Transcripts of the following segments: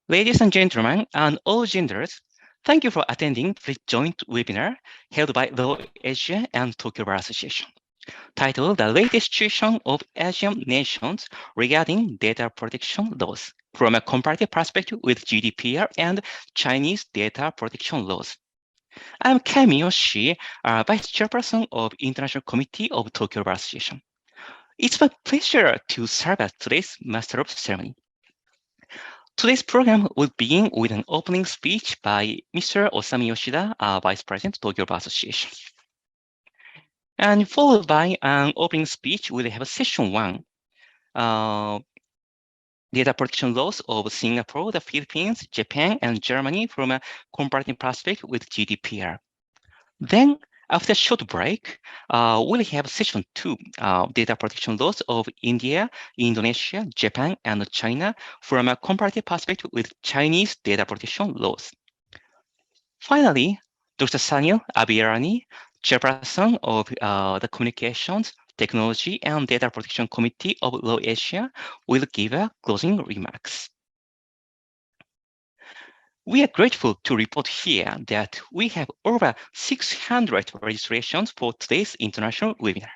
Ladies and gentlemen, and all genders, thank you for attending this joint webinar held by LAWASIA and Tokyo Bar Association, titled The Latest Situation of Asian Nations Regarding Data Protection Laws from a Comparative Perspective with GDPR and Chinese Data Protection Laws. I'm Kamiyoshi, Vice Chairperson of International Committee of Tokyo Bar Association. It's my pleasure to serve as today's Master of Ceremony. Today's program will begin with an opening speech by Mr. Osamu Yoshida, Vice President, Tokyo Bar Association. And followed by an opening speech, we'll have session one, data protection laws of Singapore, the Philippines, Japan, and Germany from a comparative perspective with GDPR. Then, after a short break, we'll have session two, data protection laws of India, Indonesia, Japan, and China from a comparative perspective with Chinese data protection laws. Finally, Dr. Sanil Abirani, Chairperson of the Communications, Technology, and Data Protection Committee of LAWASIA, will give a closing remarks. We are grateful to report here that we have over 600 registrations for today's international webinar.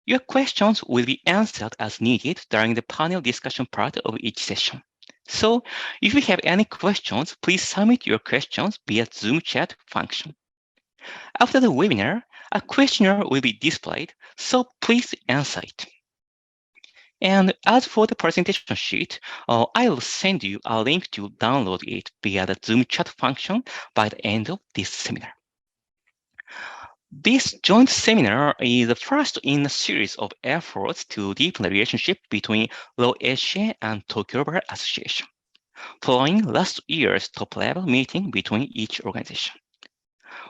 Your questions will be answered as needed during the panel discussion part of each session. So if you have any questions, please submit your questions via Zoom chat function. After the webinar, a questionnaire will be displayed, so please answer it. And as for the presentation sheet, I will send you a link to download it via the Zoom chat function by the end of this seminar. This joint seminar is the first in a series of efforts to deepen the relationship between LAWASIA and Tokyo Bar Association, following last year's top-level meeting between each organization.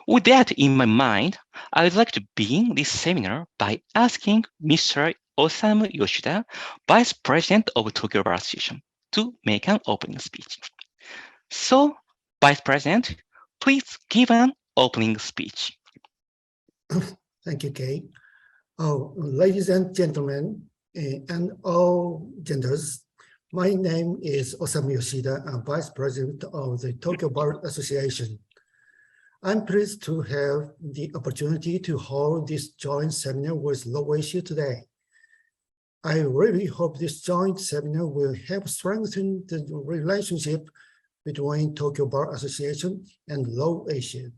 With that in my mind, I would like to begin this seminar by asking Mr. Osamu Yoshida, Vice President of Tokyo Bar Association, to make an opening speech. So, Vice President, please give an opening speech. Thank you, Kay. Ladies and gentlemen, and all genders, my name is Osamu Yoshida. I'm Vice President of the Tokyo Bar Association. I'm pleased to have the opportunity to hold this joint seminar with LAWASIA today. I really hope this joint seminar will help strengthen the relationship between Tokyo Bar Association and LAWASIA.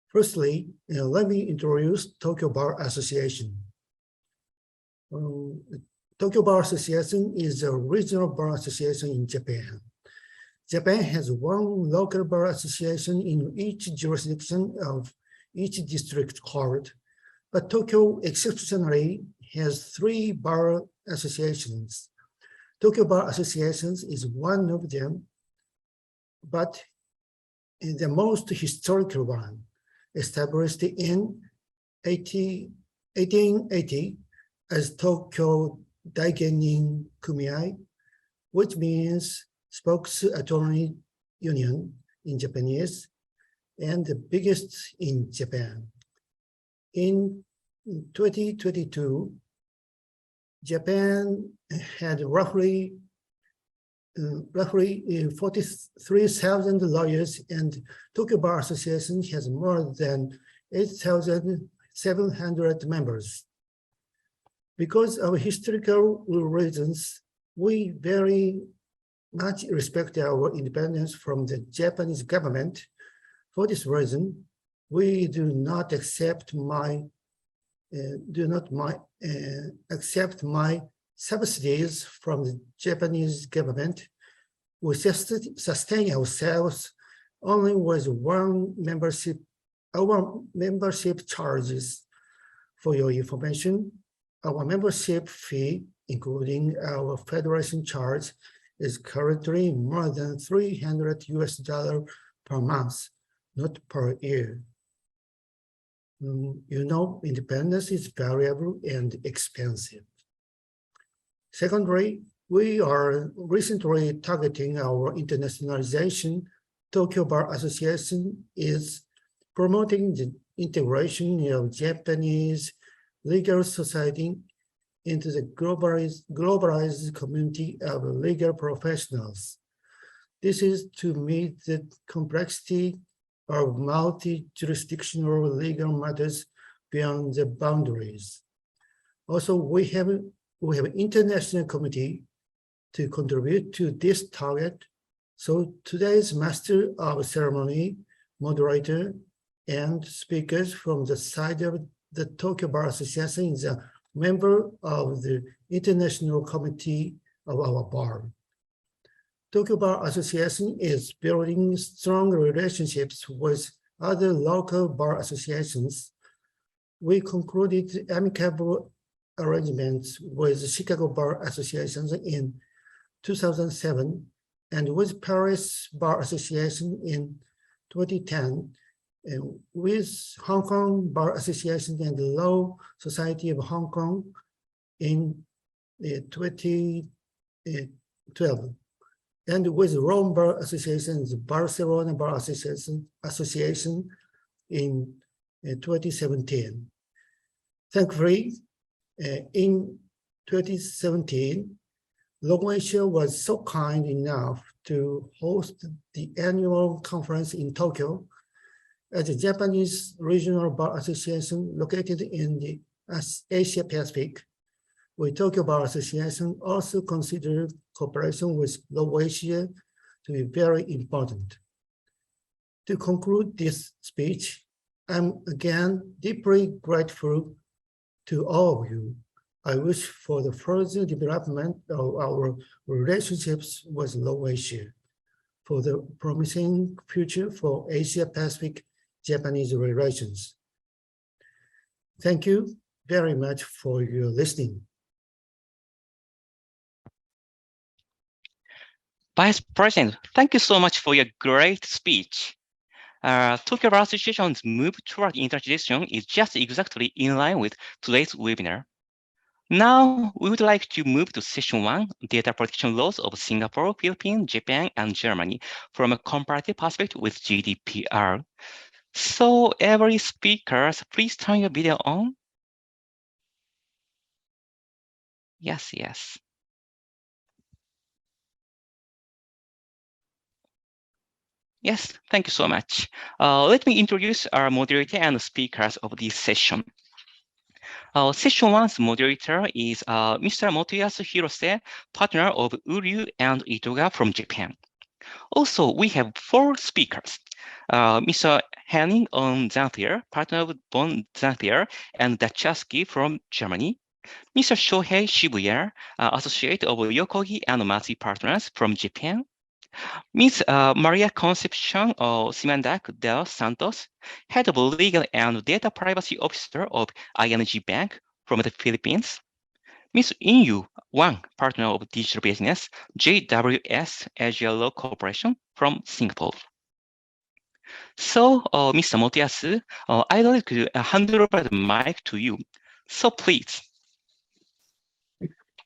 Firstly, let me introduce Tokyo Bar Association. Tokyo Bar Association is a regional bar association in Japan. Japan has one local bar association in each jurisdiction of each district court, but Tokyo exceptionally has 3 bar associations. Tokyo Bar Associations is one of them, but the most historical one, established in 1880 as Tokyo Daigenin Kumiai, which means Spokes Attorney Union in Japanese, and the biggest in Japan. In 2022, Japan had roughly 43,000 lawyers, and Tokyo Bar Association has more than 8,700 members. Because of historical reasons, we very much respect our independence from the Japanese government. For this reason, we do not accept my subsidies from the Japanese government. We sustain ourselves only with our membership charges. For your information, our membership fee, including our federation charge, is currently more than $300 per month, not per year. You know, independence is variable and expensive. Secondly, we are recently targeting our internationalization. Tokyo Bar Association is promoting the integration of Japanese legal society into the globalized community of legal professionals. This is to meet the complexity of multi-jurisdictional legal matters beyond the boundaries. Also, we have an international committee to contribute to this target. So today's master of ceremony, moderator, and speakers from the side of the Tokyo Bar Association is a member of the International Committee of our bar. Tokyo Bar Association is building strong relationships with other local bar associations. We concluded amicable arrangements with the Chicago Bar Association in 2007 and with Paris Bar Association in 2010, and with Hong Kong Bar Association and the Law Society of Hong Kong in 2012, and with Rome Bar Association, the Barcelona Bar Association in 2017. Thankfully, in 2017, LAWASIA was so kind enough to host the annual conference in Tokyo at the Japanese Regional Bar Association located in the Asia Pacific. We Tokyo Bar Association also considered cooperation with LAWASIA to be very important. To conclude this speech, I'm again deeply grateful to all of you. I wish for the further development of our relationships with LAWASIA, for the promising future for Asia-Pacific Japanese relations. Thank you very much for your listening. Vice President, thank you so much for your great speech. Tokyo Bar Association's move toward internationalization is just exactly in line with today's webinar. Now, we would like to move to session 1, data protection laws of Singapore, Philippines, Japan, and Germany from a comparative perspective with GDPR. So every speaker, please turn your video on. Yes, yes. Yes, thank you so much. Let me introduce our moderator and speakers of this session. Session 1's moderator is Mr. Motoyasu Hirose, partner of Uryu and Itoga from Japan. Also, we have 4 speakers. Mr. Henning on Xanthier, partner of Von Xanthier and Dachaski from Germany. Mr. Shohei Shibuya, associate of Yokogi and Matsu Partners from Japan. Ms. Maria Concepcion Simandak del Santos, Head of Legal and Data Privacy Officer of ING Bank from the Philippines. Ms. Inyu Wang, Partner of Digital Business, JWS Asia Law Corporation from Singapore. So, Mr. Motoyasu, I'd like to hand over the mic to you. So please.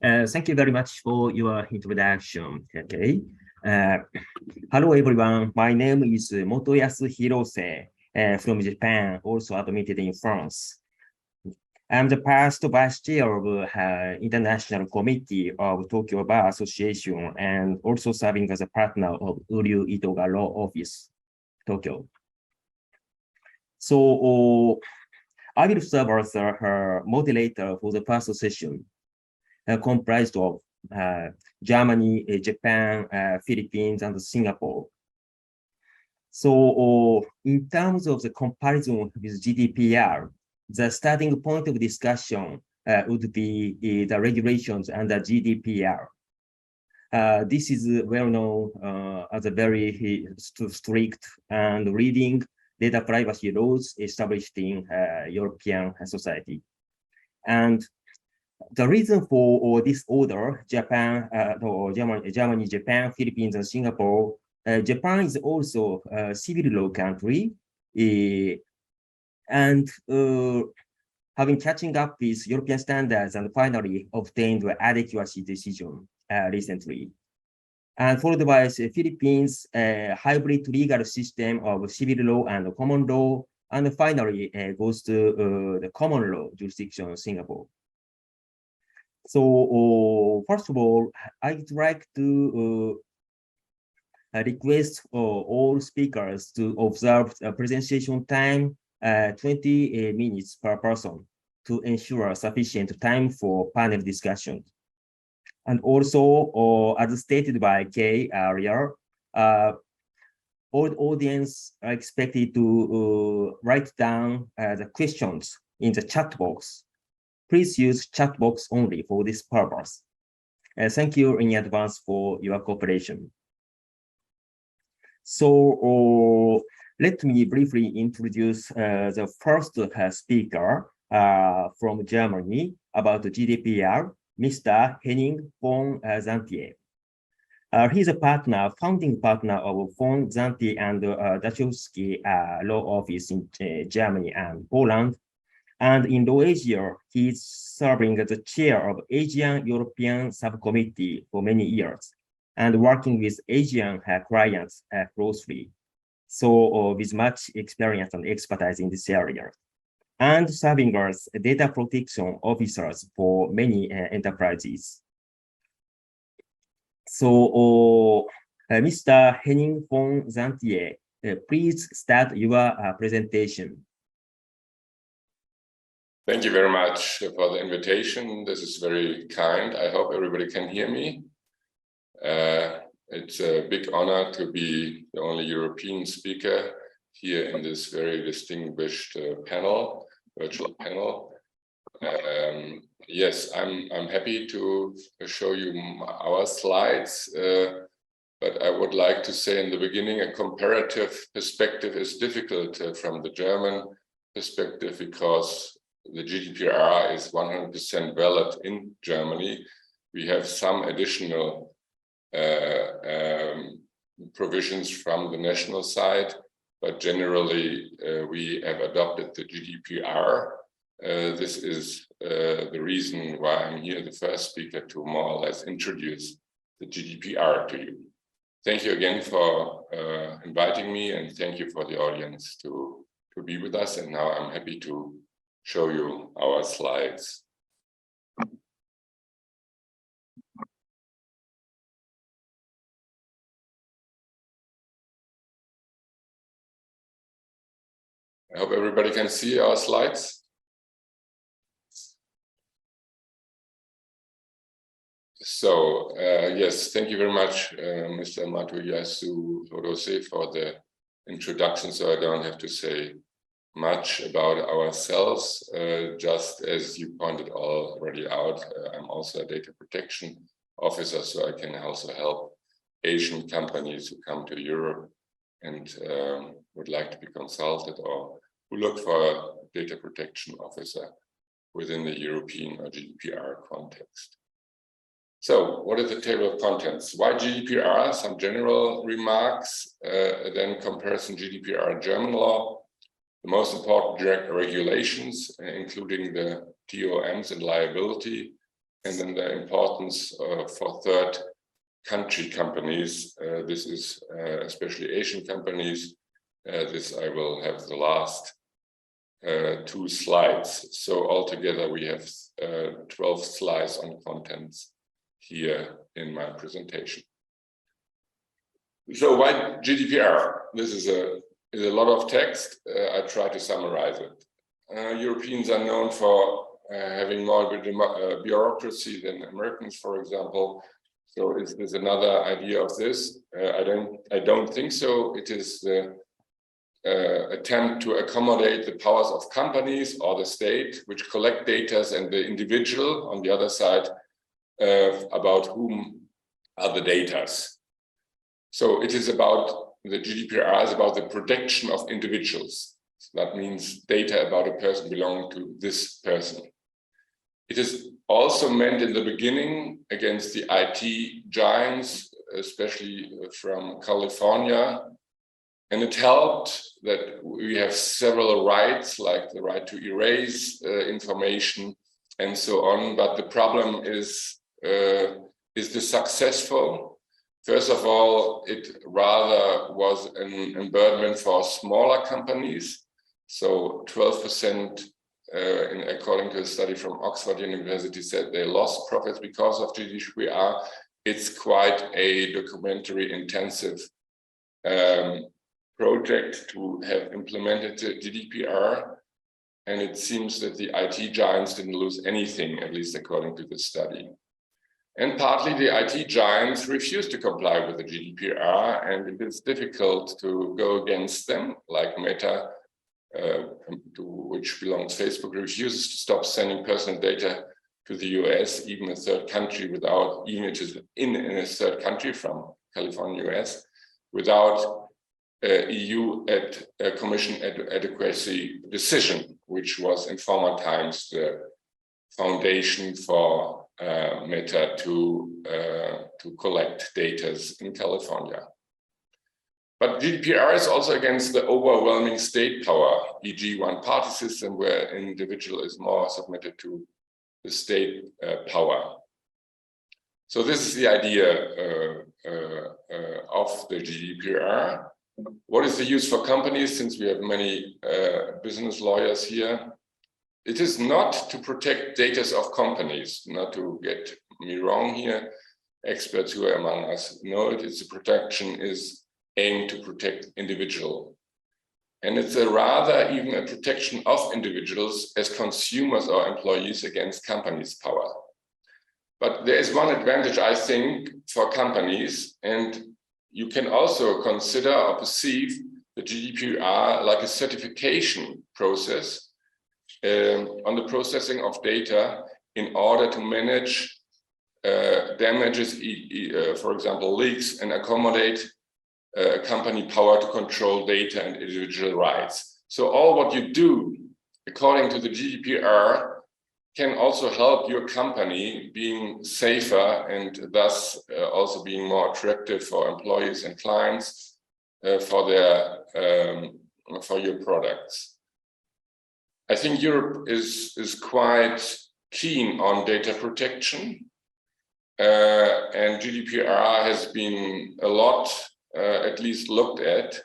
Thank you very much for your introduction. Okay. Hello, everyone. My name is Motoyasu Hirose from Japan, also admitted in France. I'm the past vice chair of International Committee of Tokyo Bar Association and also serving as a partner of Uryu Itoga Law Office, Tokyo. So I will serve as her moderator for the first session, comprised of Germany, Japan, Philippines, and Singapore. So in terms of the comparison with GDPR, the starting point of discussion would be the regulations under GDPR. This is well known as a very strict and leading data privacy laws established in European society. And the reason for this order, Germany, Japan, Philippines, and Singapore, Japan is also a civil law country, and having catching up with European standards and finally obtained the adequacy decision recently. And followed by the Philippines, hybrid legal system of civil law and common law, and finally goes to the common law jurisdiction of Singapore. So first of all, I'd like to request all speakers to observe the presentation time 20 minutes per person to ensure sufficient time for panel discussion. And also, as stated by Kay earlier, all the audience are expected to write down the questions in the chat box. Please use chat box only for this purpose. Thank you in advance for your cooperation. So let me briefly introduce the first speaker from Germany about the GDPR, Mr. Henning von Zantier. He's a partner, founding partner of von Zantier and Dachowski law office in Germany and Poland. And in LAWASIA, he's serving as the chair of Asian-European subcommittee for many years and working with Asian clients closely. So with much experience and expertise in this area. And serving as data protection officers for many enterprises. So Mr. Henning von Zantier, please start your presentation. Thank you very much for the invitation. This is very kind. I hope everybody can hear me. It's a big honor to be the only European speaker here in this very distinguished panel, virtual panel. Yes, I'm happy to show you our slides, but I would like to say in the beginning, a comparative perspective is difficult from the German perspective because the GDPR is 100% valid in Germany. We have some additional provisions from the national side, but generally we have adopted the GDPR. This is the reason why I'm here, the first speaker, to more or less introduce the GDPR to you. Thank you again for inviting me, and thank you for the audience to be with us. And now I'm happy to show you our slides. I hope everybody can see our slides. So, yes, thank you very much, Mr. Matuyasu Horose, for the introduction, so I don't have to say much about ourselves. Just as you pointed already out, I'm also a data protection officer, so I can also help Asian companies who come to Europe and would like to be consulted or who look for a data protection officer within the European or GDPR context. So what is the table of contents? Why GDPR? Some general remarks, then comparison GDPR and German law, the most important regulations, including the TOMs and liability, and then the importance for third country companies. This is especially Asian companies. This I will have the last 2 slides. So altogether we have 12 slides on contents here in my presentation. So why GDPR? This is a lot of text. I try to summarize it. Europeans are known for having more bureaucracy than Americans, for example. So is this another idea of this? I don't think so. It is the attempt to accommodate the powers of companies or the state, which collect data, and the individual on the other side about whom are the data. So it is about the GDPR is about the protection of individuals. So that means data about a person belonging to this person. It is also meant in the beginning against the IT giants, especially from California. And it helped that we have several rights, like the right to erase information and so on. But the problem is this successful? First of all, it rather was an emburdenment for smaller companies. So 12% according to a study from Oxford University, said they lost profits because of GDPR. It's quite a documentary intensive project to have implemented the GDPR. And it seems that the IT giants didn't lose anything, at least according to the study. And partly the IT giants refuse to comply with the GDPR, and it is difficult to go against them, like Meta, to which belongs Facebook, refuses to stop sending personal data to the US, even a third country, without, even it is in a third country from California, US, without EU Commission adequacy decision, which was in former times the foundation for Meta to collect data in California. But GDPR is also against the overwhelming state power, e.g. one-party system where an individual is more submitted to the state power. So this is the idea of the GDPR. What is the use for companies, since we have many business lawyers here? It is not to protect data of companies, not to get me wrong here. Experts who are among us know it. Its protection is aimed to protect individual. And it's rather even a protection of individuals as consumers or employees against companies' power. But there is one advantage, I think, for companies, and you can also consider or perceive the GDPR like a certification process on the processing of data in order to manage damages, for example, leaks, and accommodate company power to control data and individual rights. So all what you do according to the GDPR can also help your company being safer and thus also being more attractive for employees and clients for your products. I think Europe is quite keen on data protection, and GDPR has been a lot at least looked at,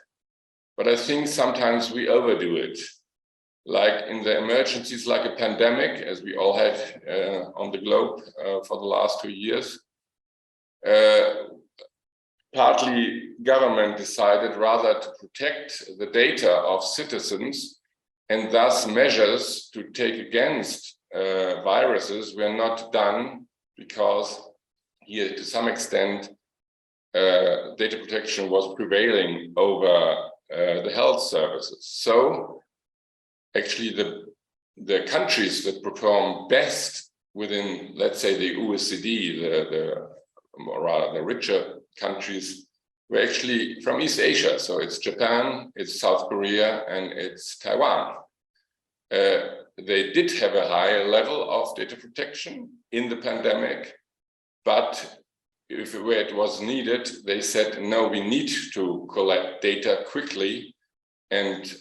but I think sometimes we overdo it. Like in the emergencies, like a pandemic, as we all had on the globe for the last 2 years, partly government decided rather to protect the data of citizens, and thus measures to take against viruses were not done because here to some extent data protection was prevailing over the health services. So actually the countries that perform best within, let's say, the OECD, the richer countries, were actually from East Asia. So it's Japan, it's South Korea, and it's Taiwan. They did have a higher level of data protection in the pandemic, but where it was needed, they said, no, we need to collect data quickly and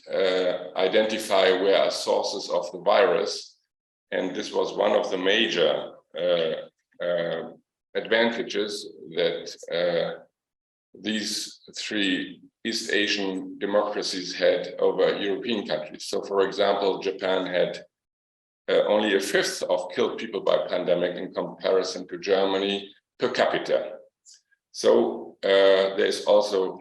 identify where are sources of the virus. And this was one of the major advantages that these 3 East Asian democracies had over European countries. So for example, Japan had only 1/5 of killed people by pandemic in comparison to Germany per capita. So there's also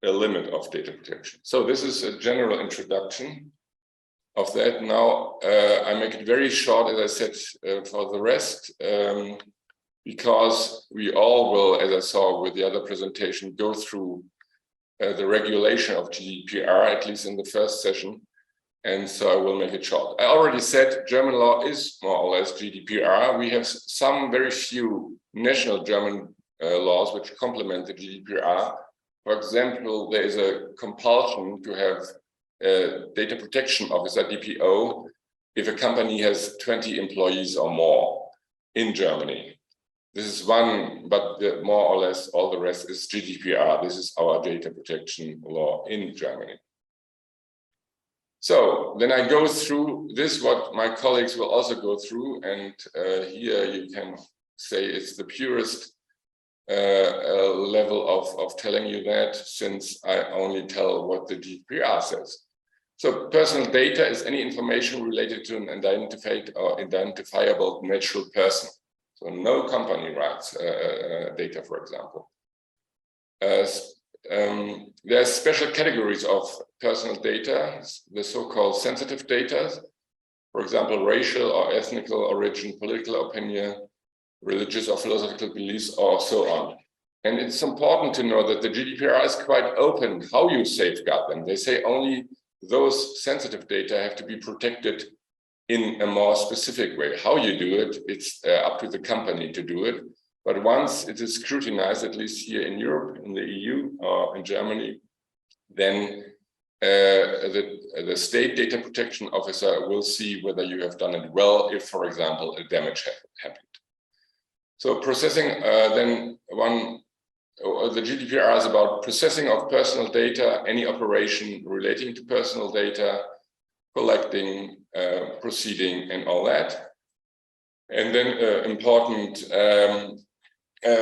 a limit of data protection. So this is a general introduction of that. Now I make it very short, as I said, for the rest, because we all will, as I saw with the other presentation, go through the regulation of GDPR, at least in the first session. And so I will make it short. I already said German law is more or less GDPR. We have some very few national German laws which complement the GDPR. For example, there is a compulsion to have a data protection officer, DPO, if a company has 20 employees or more in Germany. This is one, but more or less all the rest is GDPR. This is our data protection law in Germany. So then I go through this, what my colleagues will also go through, and here you can say it's the purest level of telling you that, since I only tell what the GDPR says. So personal data is any information related to an identified or identifiable natural person. So no company writes data, for example. There are special categories of personal data, the so-called sensitive data, for example, racial or ethnic origin, political opinion, religious or philosophical beliefs, or so on. And it's important to know that the GDPR is quite open how you safeguard them. They say only those sensitive data have to be protected in a more specific way. How you do it, it's up to the company to do it. But once it is scrutinized, at least here in Europe, in the EU, or in Germany, then the state data protection officer will see whether you have done it well, if, for example, a damage happened. So processing, the GDPR is about processing of personal data, any operation relating to personal data, collecting, proceeding, and all that. And then important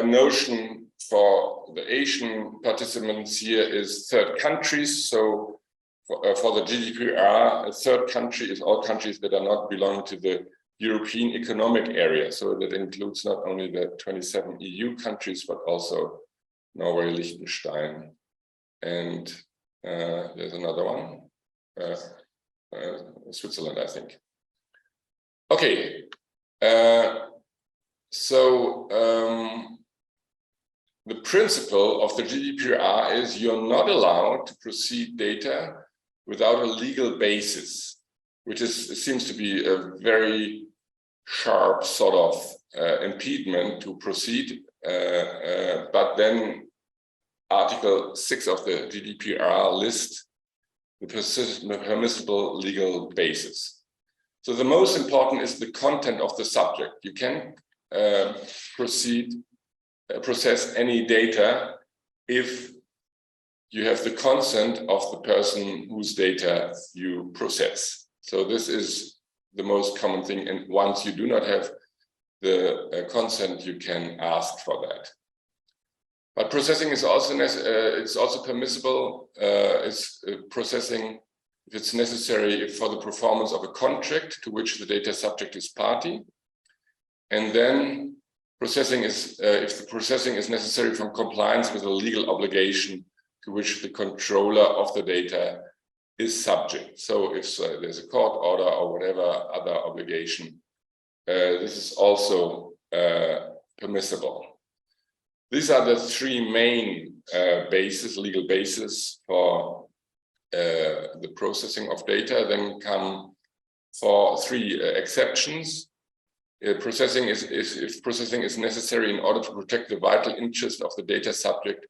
notion for the Asian participants here is third countries. So for the GDPR, a third country is all countries that are not belonging to the European Economic Area. So that includes not only the 27 EU countries, but also Norway, Liechtenstein, and there's another one, Switzerland, I think. Okay, the principle of the GDPR is you're not allowed to proceed data without a legal basis, which seems to be a very sharp sort of impediment to proceed. But then Article 6 of the GDPR lists the permissible legal basis. So the most important is the content of the subject. You can process any data if you have the consent of the person whose data you process. So this is the most common thing. And once you do not have the consent, you can ask for that. But processing is also it's also permissible. Processing if it's necessary for the performance of a contract to which the data subject is party, and then processing is if the processing is necessary from compliance with a legal obligation to which the controller of the data is subject. So if there's a court order or whatever other obligation, this is also permissible. These are the three main legal bases for the processing of data. Then come for three exceptions. If processing is necessary in order to protect the vital interest of the data subject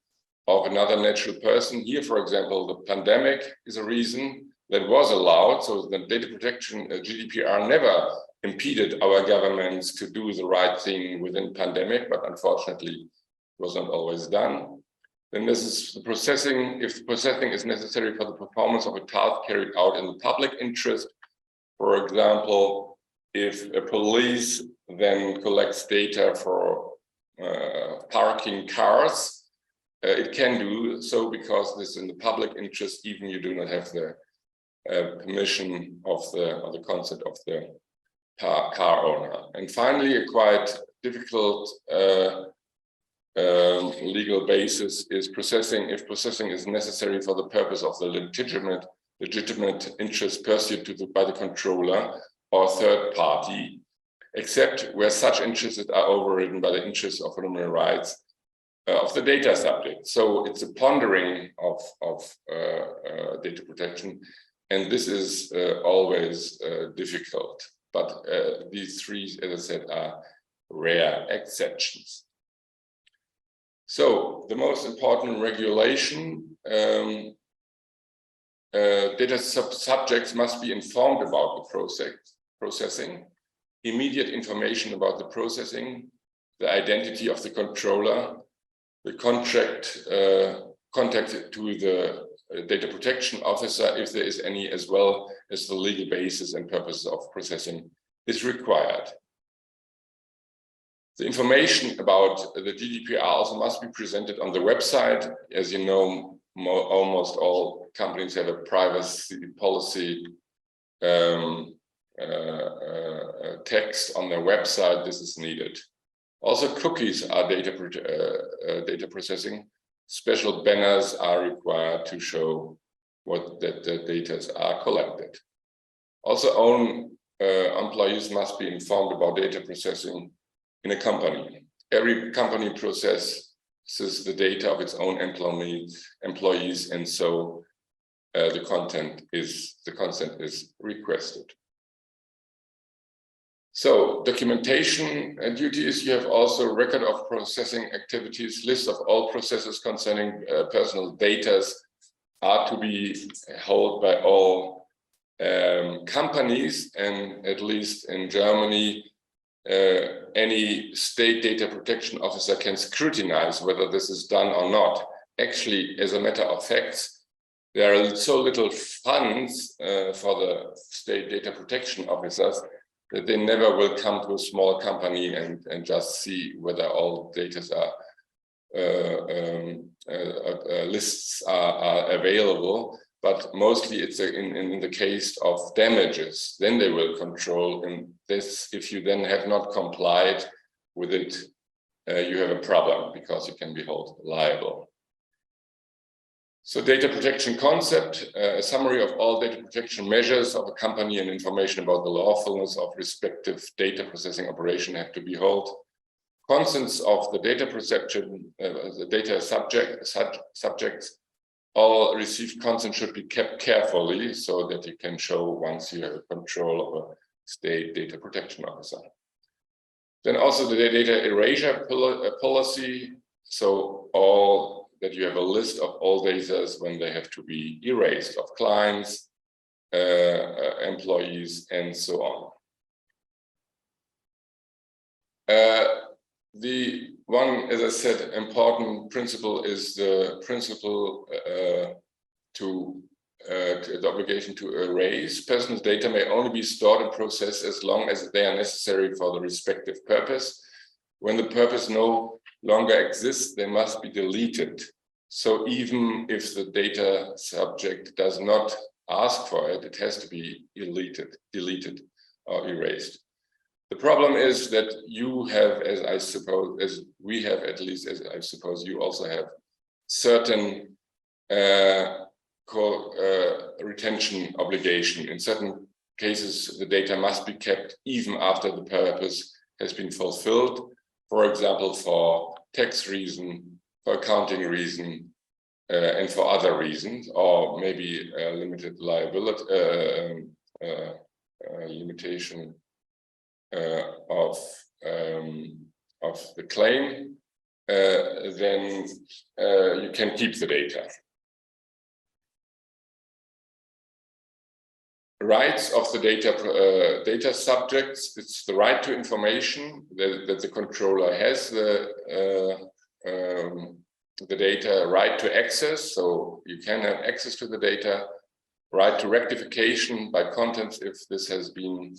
of another natural person. Here, for example, the pandemic is a reason that was allowed. So the data protection GDPR never impeded our governments to do the right thing within pandemic, but unfortunately was not always done. Then this is the processing. If the processing is necessary for the performance of a task carried out in the public interest, for example, if a police then collects data for parking cars, it can do so because this is in the public interest, even you do not have the permission of the consent of the car owner. And finally, a quite difficult legal basis is processing. If processing is necessary for the purpose of the legitimate interest pursued by the controller or third party, except where such interests are overridden by the interests of human rights of the data subject. So it's a pondering of data protection, and this is always difficult. But these three, as I said, are rare exceptions. So the most important regulation, data subjects must be informed about the processing, immediate information about the processing, the identity of the controller, the contact to the data protection officer, if there is any, as well as the legal basis and purposes of processing is required. The information about the GDPR also must be presented on the website. As you know, almost all companies have a privacy policy text on their website. This is needed. Also, cookies are data processing. Special banners are required to show that the data are collected. Also, own employees must be informed about data processing in a company. Every company processes the data of its own employees, and so the consent is requested. So documentation duties, you have also record of processing activities, list of all processes concerning personal data are to be held by all companies, and at least in Germany, any state data protection officer can scrutinize whether this is done or not. Actually, as a matter of fact, there are so little funds for the state data protection officers that they never will come to a small company and just see whether all data lists are available. But mostly it's in the case of damages, then they will control. And this, if you then have not complied with it, you have a problem because you can be held liable. So data protection concept, a summary of all data protection measures of a company and information about the lawfulness of respective data processing operation have to be held. Consents of the data perception, the data subjects, all received consent should be kept carefully so that you can show once you have control of a state data protection officer. Then also the data erasure policy. So all that you have a list of all data when they have to be erased, of clients, employees, and so on. The one, as I said, important principle is the principle the obligation to erase. Personal data may only be stored and processed as long as they are necessary for the respective purpose. When the purpose no longer exists, they must be deleted. So even if the data subject does not ask for it, it has to be deleted or erased. The problem is that you have, as I suppose, as we have, at least as I suppose you also have, certain retention obligation. In certain cases, the data must be kept even after the purpose has been fulfilled. For example, for tax reason, for accounting reason, and for other reasons, or maybe limited liability limitation of the claim, then you can keep the data. Rights of the data subjects, it's the right to information that the controller has the data, right to access, so you can have access to the data, right to rectification by contents if this has been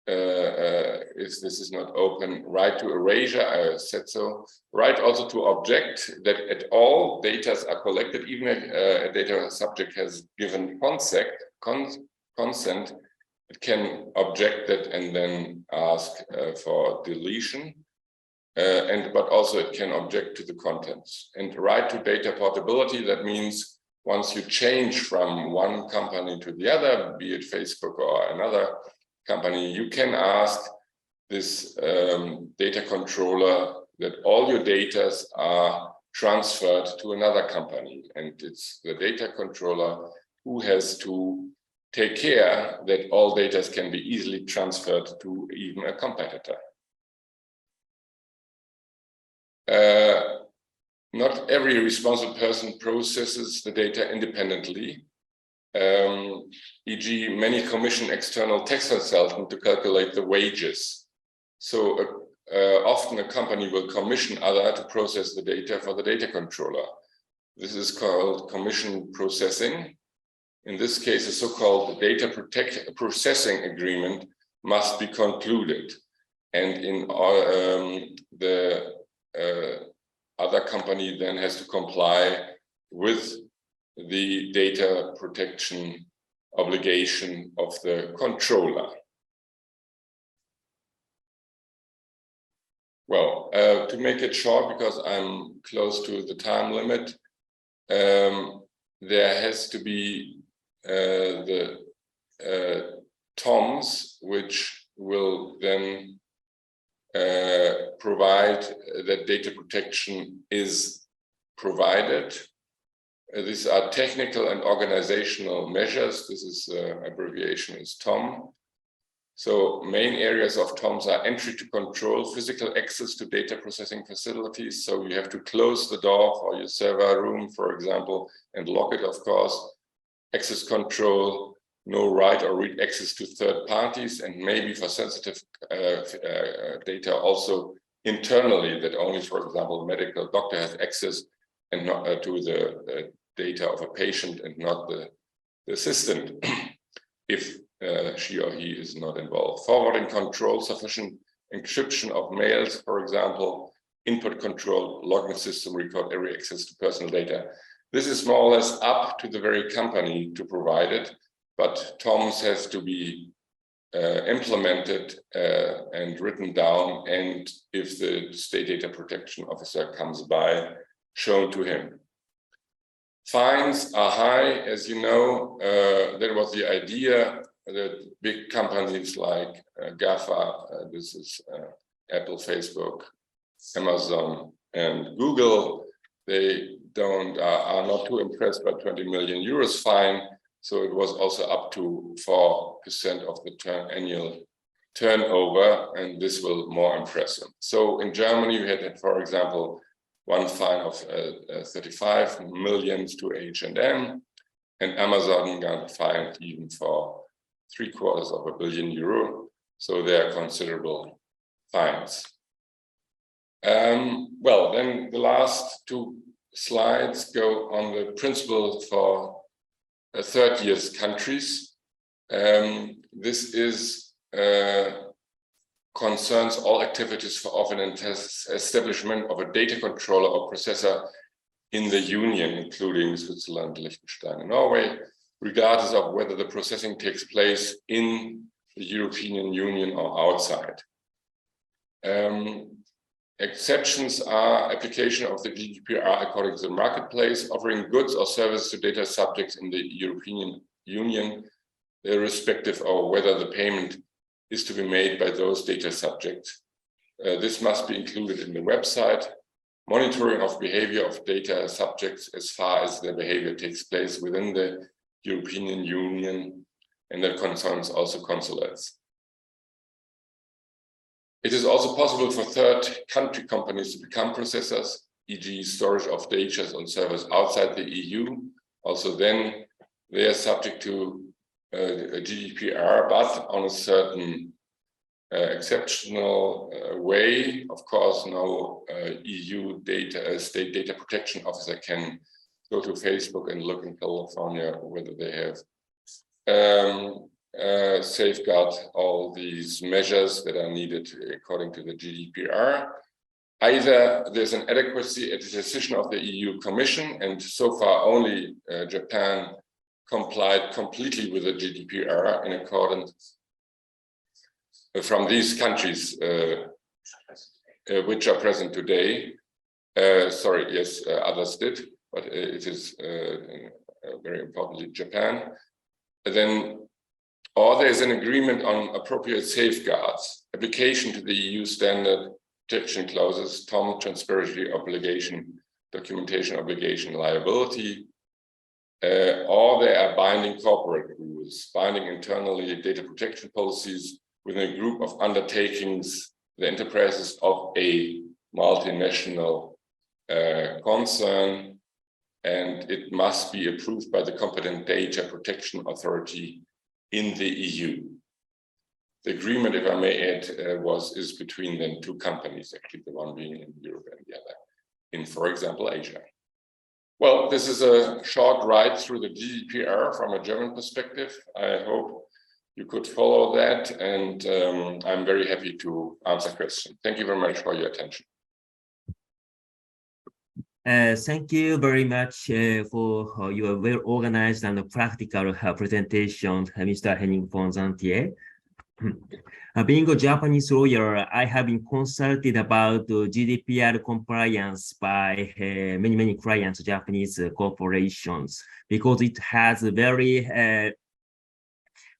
if this is not open, right to erasure, I said so, right also to object that at all data are collected, even if a data subject has given consent, it can object that and then ask for deletion, but also it can object to the contents. And right to data portability, that means once you change from one company to the other, be it Facebook or another company, you can ask this data controller that all your data are transferred to another company, and it's the data controller who has to take care that all data can be easily transferred to even a competitor. Not every responsible person processes the data independently. E.g., many commission external tax consultant to calculate the wages. So often a company will commission other to process the data for the data controller. This is called commission processing. In this case, a so-called data processing agreement must be concluded. And in the other company then has to comply with the data protection obligation of the controller. Well, to make it short, because I'm close to the time limit, there has to be the TOMs, which will then provide that data protection is provided. These are technical and organizational measures. This is abbreviation is TOM. So main areas of TOMs are entry to control, physical access to data processing facilities. So you have to close the door for your server room, for example, and lock it, of course. Access control, no write or read access to third parties, and maybe for sensitive data also internally, that only, for example, medical doctor has access and not to the data of a patient and not the assistant, if she or he is not involved. Forwarding control, sufficient encryption of mails, for example, input control, login system record every access to personal data. This is more or less up to the very company to provide it, but TOMs has to be implemented and written down, and if the state data protection officer comes by, shown to him. Fines are high, as you know. That was the idea that big companies like GAFA, this is Apple, Facebook, Amazon, and Google, they are not too impressed by 20 million euros fine. So it was also up to 4% of the annual turnover, and this will more impress them. So in Germany, we had, for example, one fine of 35 million to H&M, and Amazon got fined even for €750 million. So they are considerable fines. Well, then the last two slides go on the principle for third year countries. This is concerns all activities for an establishment of a data controller or processor in the Union, including Switzerland, Liechtenstein, and Norway, regardless of whether the processing takes place in the European Union or outside. Exceptions are application of the GDPR according to the marketplace, offering goods or services to data subjects in the European Union, irrespective of whether the payment is to be made by those data subjects. This must be included in the website. Monitoring of behavior of data subjects as far as their behavior takes place within the European Union, and that concerns also consulates. It is also possible for third country companies to become processors, e.g. storage of data on servers outside the EU. Also then they are subject to GDPR, but on a certain exceptional way. Of course, no EU state data protection officer can go to Facebook and look in California whether they have safeguard all these measures that are needed according to the GDPR. Either there's an adequacy at the decision of the EU Commission, and so far only Japan complied completely with the GDPR in accordance from these countries which are present today. Sorry, yes, others did, but it is very importantly Japan. And then, or there's an agreement on appropriate safeguards, application to the EU standard protection clauses, TOM, transparency obligation, documentation obligation, liability, or they are binding corporate rules, binding internally data protection policies within a group of undertakings, the enterprises of a multinational concern, and it must be approved by the competent data protection authority in the EU. The agreement, if I may add, is between then two companies, actually the one being in Europe and the other in, for example, Asia. Well, this is a short ride through the GDPR from a German perspective. I hope you could follow that, and I'm very happy to answer questions. Thank you very much for your attention. Thank you very much for your well-organized and practical presentation, Mr. Henning von Zantier. Being a Japanese lawyer, I have been consulted about GDPR compliance by many clients, Japanese corporations, because it has a very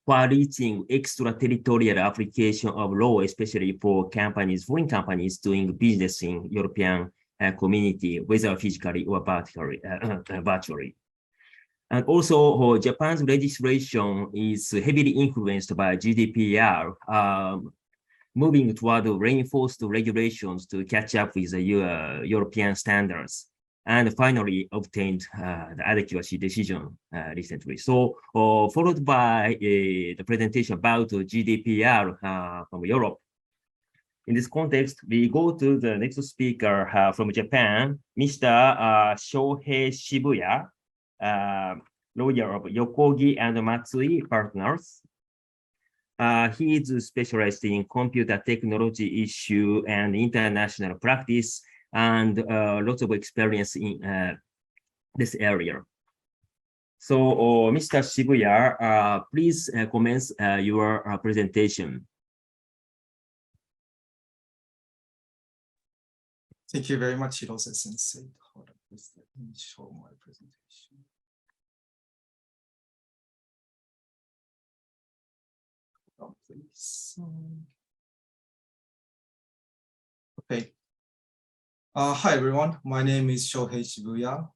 far-reaching extraterritorial application of law, especially for companies, foreign companies doing business in European community, whether physically or virtually. And also, Japan's legislation is heavily influenced by GDPR, moving toward reinforced regulations to catch up with the European standards, and finally obtained the adequacy decision recently. So, followed by the presentation about GDPR from Europe. In this context, we go to the next speaker from Japan, Mr. Shohei Shibuya, lawyer of Yokogi and Matsui Partners. He is specialized in computer technology issue and international practice, and lots of experience in this area. So, Mr. Shibuya, please commence your presentation. Thank you very much, Hirose Sensei. Hold on, please let me show my presentation. Hold on, please. Okay. Hi, everyone. My name is Shohei Shibuya,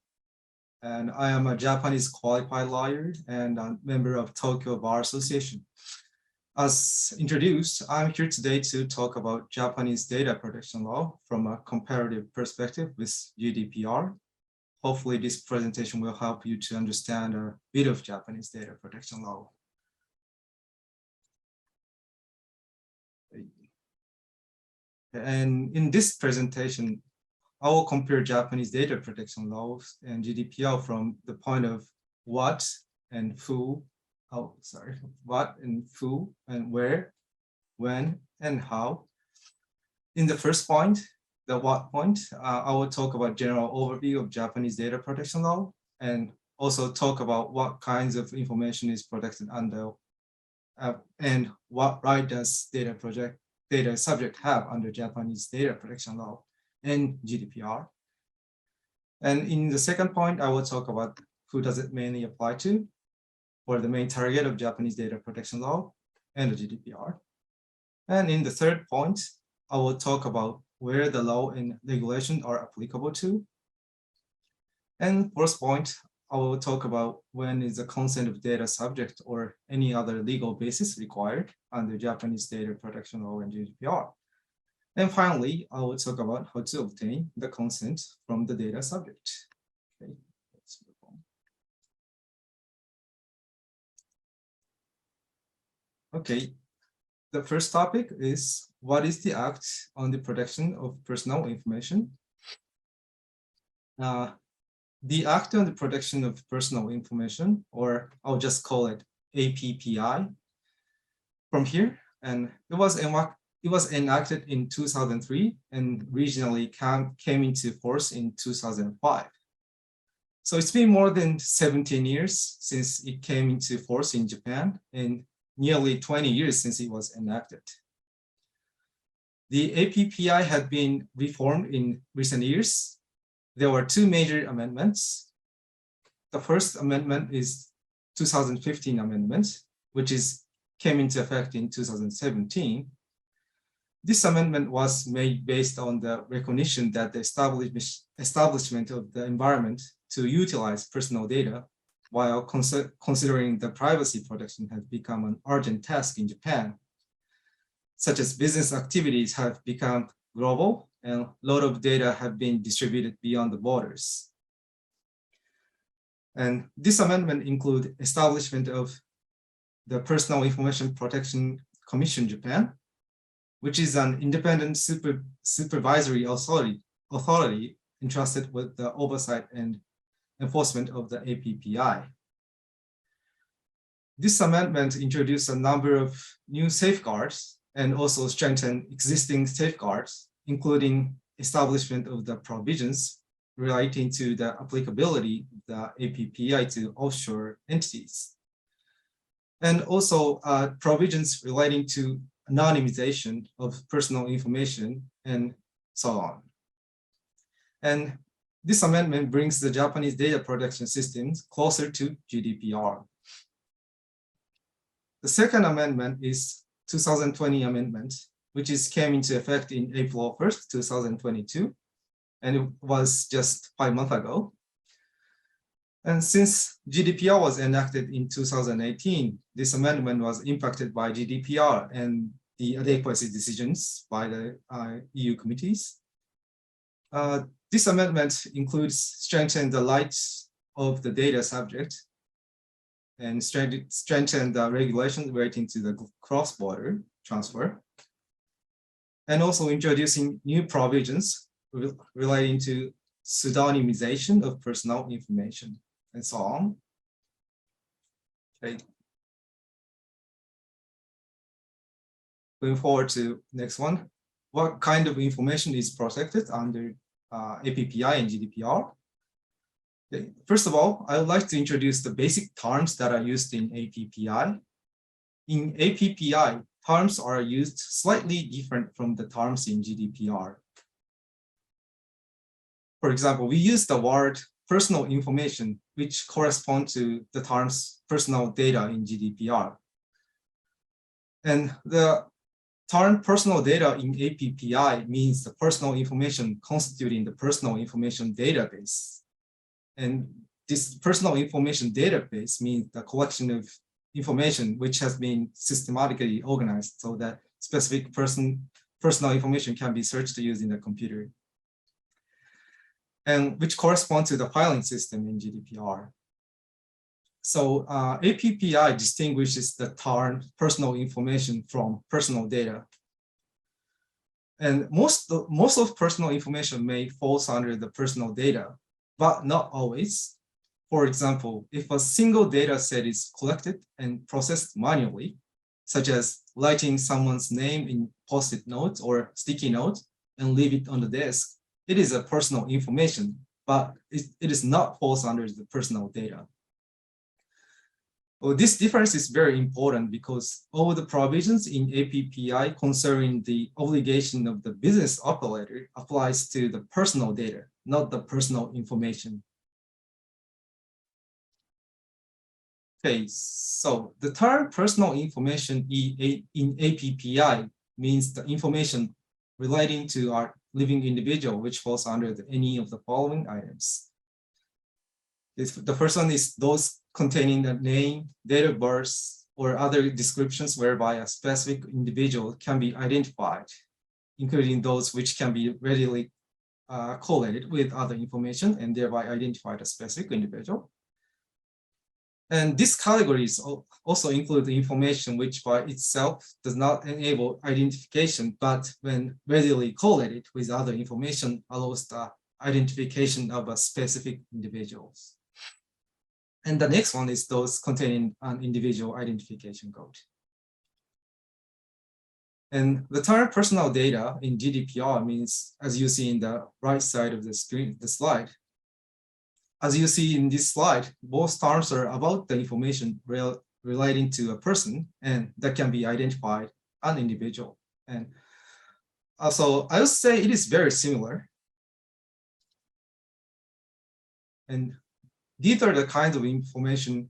and I am a Japanese qualified lawyer and a member of Tokyo Bar Association. As introduced, I'm here today to talk about Japanese data protection law from a comparative perspective with GDPR. Hopefully, this presentation will help you to understand a bit of Japanese data protection law. And in this presentation, I will compare Japanese data protection laws and GDPR from the point of what and who, what and who and where, when and how. In the first point, the what point, I will talk about general overview of Japanese data protection law and also talk about what kinds of information is protected under and what right does data subject have under Japanese data protection law and GDPR. And in the second point, I will talk about who does it mainly apply to, or the main target of Japanese data protection law and the GDPR. And in the third point, I will talk about where the law and regulation are applicable to. And fourth point, I will talk about when is the consent of data subject or any other legal basis required under Japanese data protection law and GDPR. And finally, I will talk about how to obtain the consent from the data subject. Okay, let's move on. Okay, the first topic is what is the Act on the Protection of Personal Information? The Act on the Protection of Personal Information, or I'll just call it APPI, from here, and it was enacted in 2003 and regionally came into force in 2005. So it's been more than 17 years since it came into force in Japan and nearly 20 years since it was enacted. The APPI had been reformed in recent years. There were two major amendments. The first amendment is 2015 amendment, which came into effect in 2017. This amendment was made based on the recognition that the establishment of the environment to utilize personal data while considering the privacy protection has become an urgent task in Japan, such as business activities have become global and a lot of data have been distributed beyond the borders. And this amendment includes establishment of the Personal Information Protection Commission Japan, which is an independent supervisory authority entrusted with the oversight and enforcement of the APPI. This amendment introduced a number of new safeguards and also strengthened existing safeguards, including establishment of the provisions relating to the applicability of the APPI to offshore entities. And also provisions relating to anonymization of personal information and so on. And this amendment brings the Japanese data protection systems closer to GDPR. The second amendment is 2020 amendment, which came into effect in April 1st, 2022, and it was just 5 months ago. And since GDPR was enacted in 2018, this amendment was impacted by GDPR and the adequacy decisions by the EU committees. This amendment includes strengthening the rights of the data subject and strengthen the regulations relating to the cross-border transfer, and also introducing new provisions relating to pseudonymization of personal information and so on. Okay. Going forward to next one. What kind of information is protected under APPI and GDPR? Okay. First of all, I would like to introduce the basic terms that are used in APPI. In APPI, terms are used slightly different from the terms in GDPR. For example, we use the word personal information, which correspond to the terms personal data in GDPR. And the term personal data in APPI means the personal information constituting the personal information database. And this personal information database means the collection of information which has been systematically organized so that specific personal information can be searched using the computer, and which correspond to the filing system in GDPR. So APPI distinguishes the term personal information from personal data. And most of personal information may fall under the personal data, but not always. For example, if a single data set is collected and processed manually, such as writing someone's name in post-it notes or sticky notes and leave it on the desk, it is a personal information, but it is not falls under the personal data. Well, this difference is very important because all the provisions in APPI concerning the obligation of the business operator applies to the personal data, not the personal information. Okay, so the term personal information in APPI means the information relating to our living individual, which falls under any of the following items. The first one is those containing the name, date of birth, or other descriptions whereby a specific individual can be identified, including those which can be readily correlated with other information and thereby identify a specific individual. And these categories also include the information which by itself does not enable identification, but when readily correlated with other information allows the identification of a specific individuals. And the next one is those containing an individual identification code. And the term personal data in GDPR means, as you see in the right side of the screen, the slide. As you see in this slide, both terms are about the information relating to a person and that can be identified an individual. And also, I would say it is very similar. And these are the kinds of information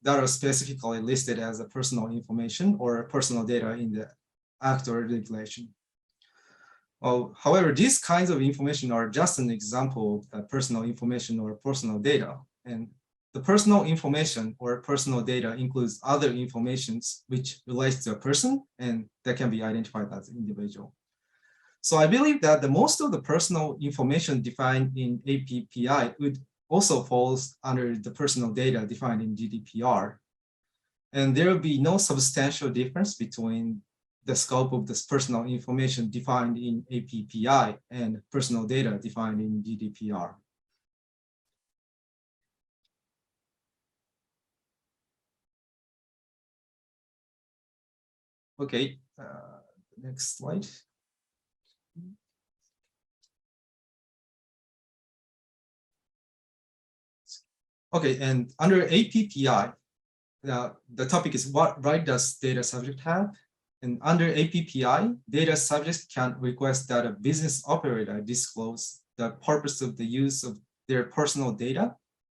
that are specifically listed as a personal information or personal data in the Act or regulation. Well, however, these kinds of information are just an example of personal information or personal data. And the personal information or personal data includes other informations which relates to a person and that can be identified as an individual. So I believe that the most of the personal information defined in APPI would also falls under the personal data defined in GDPR. And there will be no substantial difference between the scope of this personal information defined in APPI and personal data defined in GDPR. Okay, next slide. Okay, and under APPI, the topic is what right does data subject have? And under APPI, data subjects can request that a business operator disclose the purpose of the use of their personal data,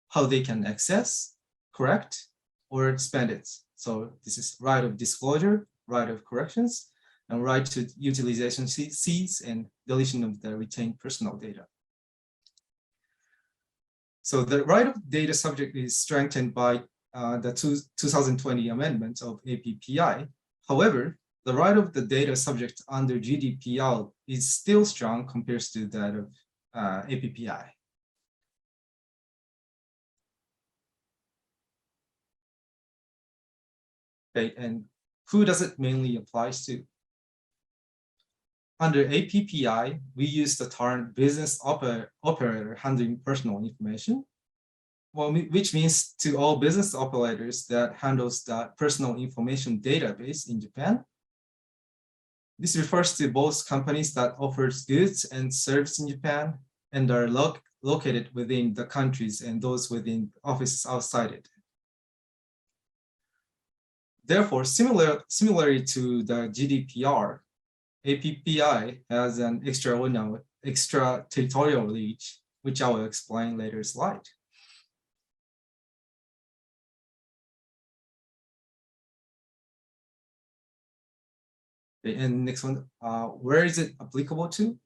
how they can access, correct, or spend it. So this is right of disclosure, right of corrections, and right to utilization cease and deletion of the retained personal data. So the right of data subject is strengthened by the 2020 amendment of APPI. However, the right of the data subject under GDPR is still strong compared to that of APPI. Okay, and who does it mainly applies to? Under APPI, we use the term business operator handling personal information, well, which means to all business operators that handles the personal information database in Japan. This refers to both companies that offers goods and services in Japan and are located within the countries and those within offices outside it. Therefore, similarly to the GDPR, APPI has an extraterritorial reach, which I will explain later slide. And next one, where is it applicable to?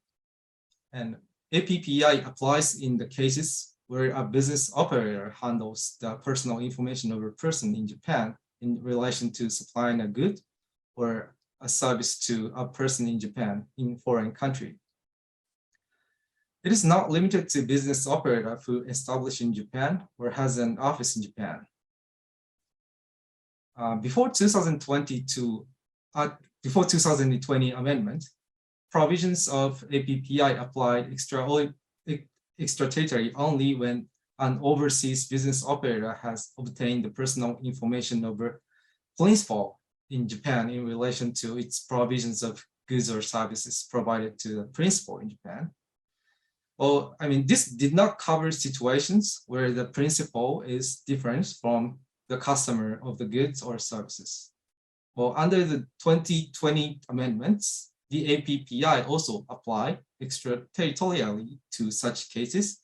And APPI applies in the cases where a business operator handles the personal information of a person in Japan in relation to supplying a good or a service to a person in Japan in foreign country. It is not limited to business operator who established in Japan or has an office in Japan. Before 2020 amendment, provisions of APPI applied extraterritorially only when an overseas business operator has obtained the personal information of a principal in Japan in relation to its provisions of goods or services provided to the principal in Japan. Well, I mean, this did not cover situations where the principal is different from the customer of the goods or services. Well, under the 2020 amendments, the APPI also apply extraterritorially to such cases,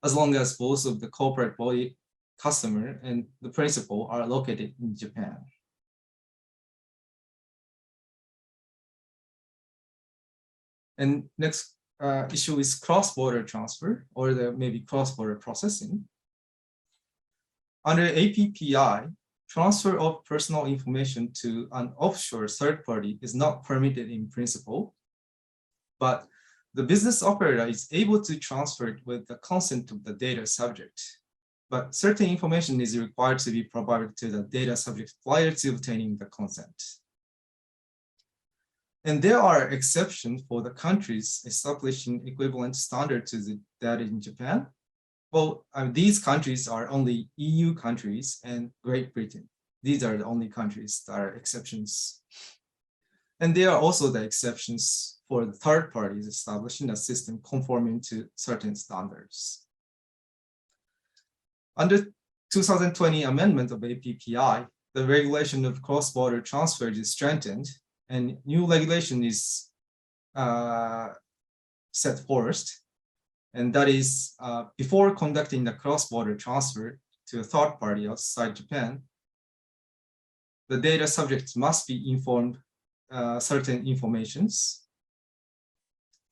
as long as both of the corporate body customer and the principal are located in Japan. And next issue is cross-border transfer, or maybe cross-border processing. Under APPI, transfer of personal information to an offshore third party is not permitted in principle, but the business operator is able to transfer it with the consent of the data subject. But certain information is required to be provided to the data subject prior to obtaining the consent. And there are exceptions for the countries establishing equivalent standard to the data in Japan. Well, these countries are only EU countries and Great Britain. These are the only countries that are exceptions. And there are also the exceptions for the third parties establishing a system conforming to certain standards. Under 2020 amendment of APPI, the regulation of cross-border transfer is strengthened, and new regulation is set forth. And that is, before conducting the cross-border transfer to a third party outside Japan, the data subject must be informed certain informations,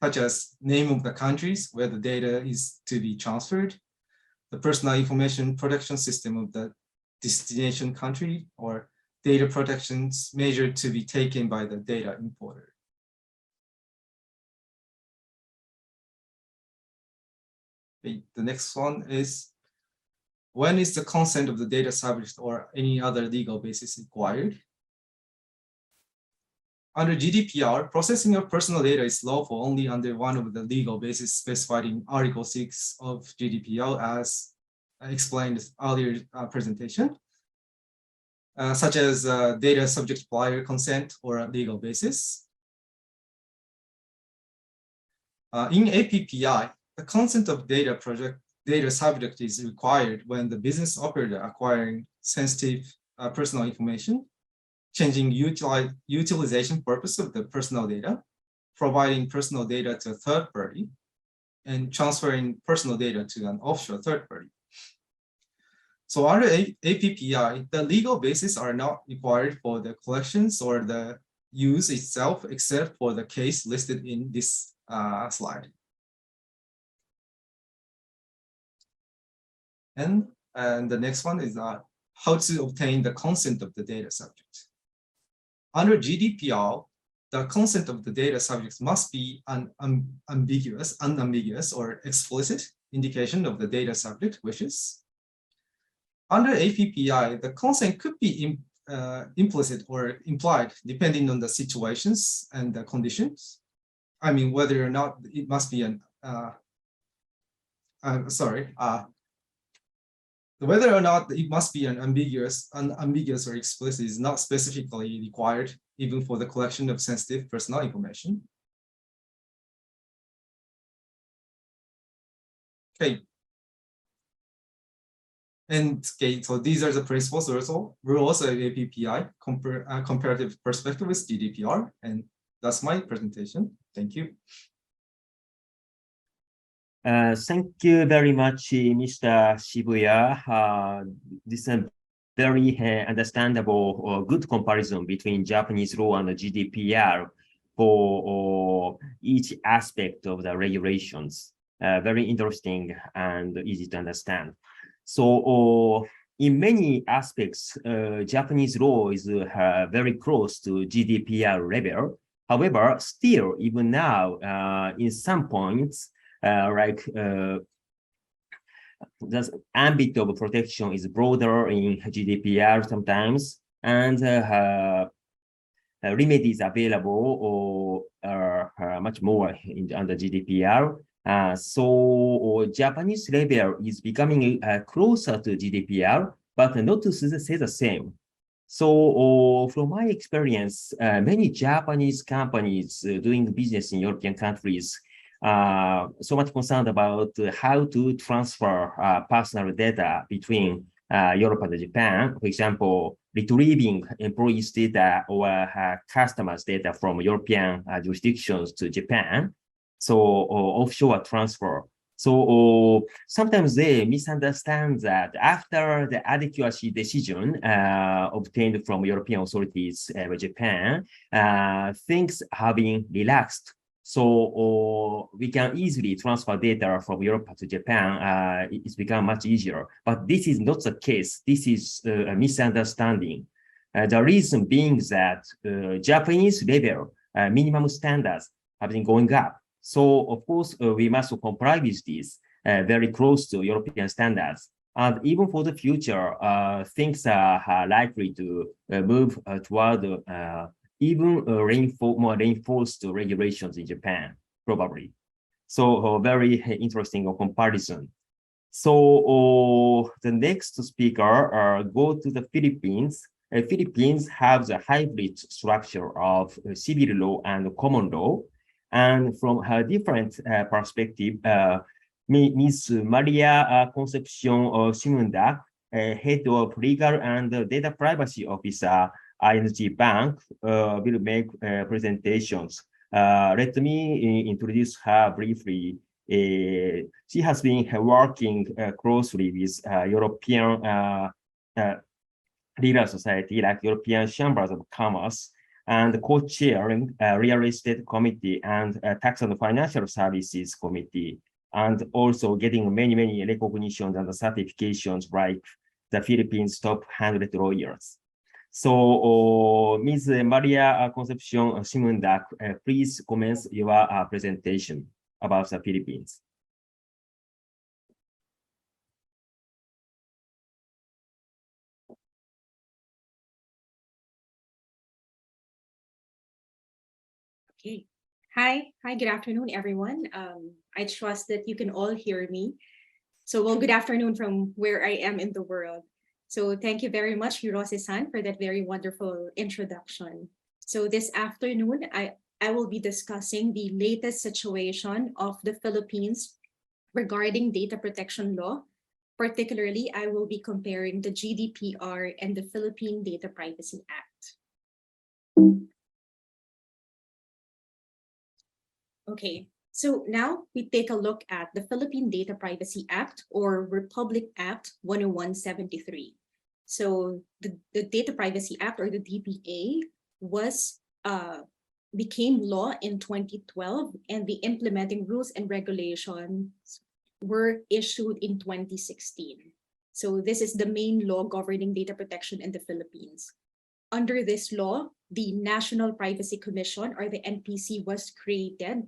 such as name of the countries where the data is to be transferred, the personal information protection system of the destination country, or data protections measure to be taken by the data importer. The next one is, when is the consent of the data subject or any other legal basis required? Under GDPR, processing of personal data is lawful only under one of the legal bases specified in Article 6 of GDPR, as explained earlier presentation, such as data subject prior consent or a legal basis. In APPI, the consent of data data subject is required when the business operator acquiring sensitive personal information, changing utilization purpose of the personal data, providing personal data to a third party, and transferring personal data to an offshore third party. So under APPI, the legal basis are not required for the collections or the use itself, except for the case listed in this slide. And the next one is how to obtain the consent of the data subject. Under GDPR, the consent of the data subjects must be an unambiguous or explicit indication of the data subject wishes. Under APPI, the consent could be implicit or implied depending on the situations and the conditions. I mean, whether or not it must be whether or not it must be an unambiguous or explicit is not specifically required, even for the collection of sensitive personal information. Okay. And okay, so these are the principles rules of APPI, comparative perspective with GDPR, and that's my presentation. Thank you. Thank you very much, Mr. Shibuya. This is a very understandable or good comparison between Japanese law and the GDPR for each aspect of the regulations. Very interesting and easy to understand. So in many aspects, Japanese law is very close to GDPR level. However, still, even now, in some points, the ambit of protection is broader in GDPR sometimes, and remedies available or much more under GDPR. So Japanese level is becoming closer to GDPR, but not to say the same. So from my experience, many Japanese companies doing business in European countries so much concerned about how to transfer personal data between Europe and Japan. For example, retrieving employees' data or customers' data from European jurisdictions to Japan. So offshore transfer. So sometimes they misunderstand that after the adequacy decision obtained from European authorities by Japan, things have been relaxed. So we can easily transfer data from Europe to Japan. It's become much easier. But this is not the case. This is a misunderstanding. The reason being that Japanese level minimum standards have been going up. So of course, we must comply with this very close to European standards. And even for the future, things are likely to move toward even more reinforced regulations in Japan, probably. So very interesting comparison. So the next speaker go to the Philippines. Philippines have the hybrid structure of civil law and common law. And from her different perspective, Ms. Maria Concepcion Simunda, head of legal and data privacy officer, ING Bank, will make presentations. Let me introduce her briefly. She has been working closely with European legal society, like European Chambers of Commerce, and co-chairing Real Estate Committee and Tax and Financial Services Committee, and also getting many recognitions and certifications like the Philippines top 100 lawyers. So Ms. Maria Concepcion Simunda, please commence your presentation about the Philippines. Okay. Hi, good afternoon, everyone. I trust that you can all hear me. So, well, good afternoon from where I am in the world. So thank you very much, Hirose-san, for that very wonderful introduction. So this afternoon, I will be discussing the latest situation of the Philippines regarding data protection law. Particularly, I will be comparing the GDPR and the Philippine Data Privacy Act. Okay, so now we take a look at the Philippine Data Privacy Act, or Republic Act 10173. So the Data Privacy Act, or the DPA, became law in 2012, and the implementing rules and regulations were issued in 2016. So this is the main law governing data protection in the Philippines. Under this law, the National Privacy Commission, or the NPC, was created.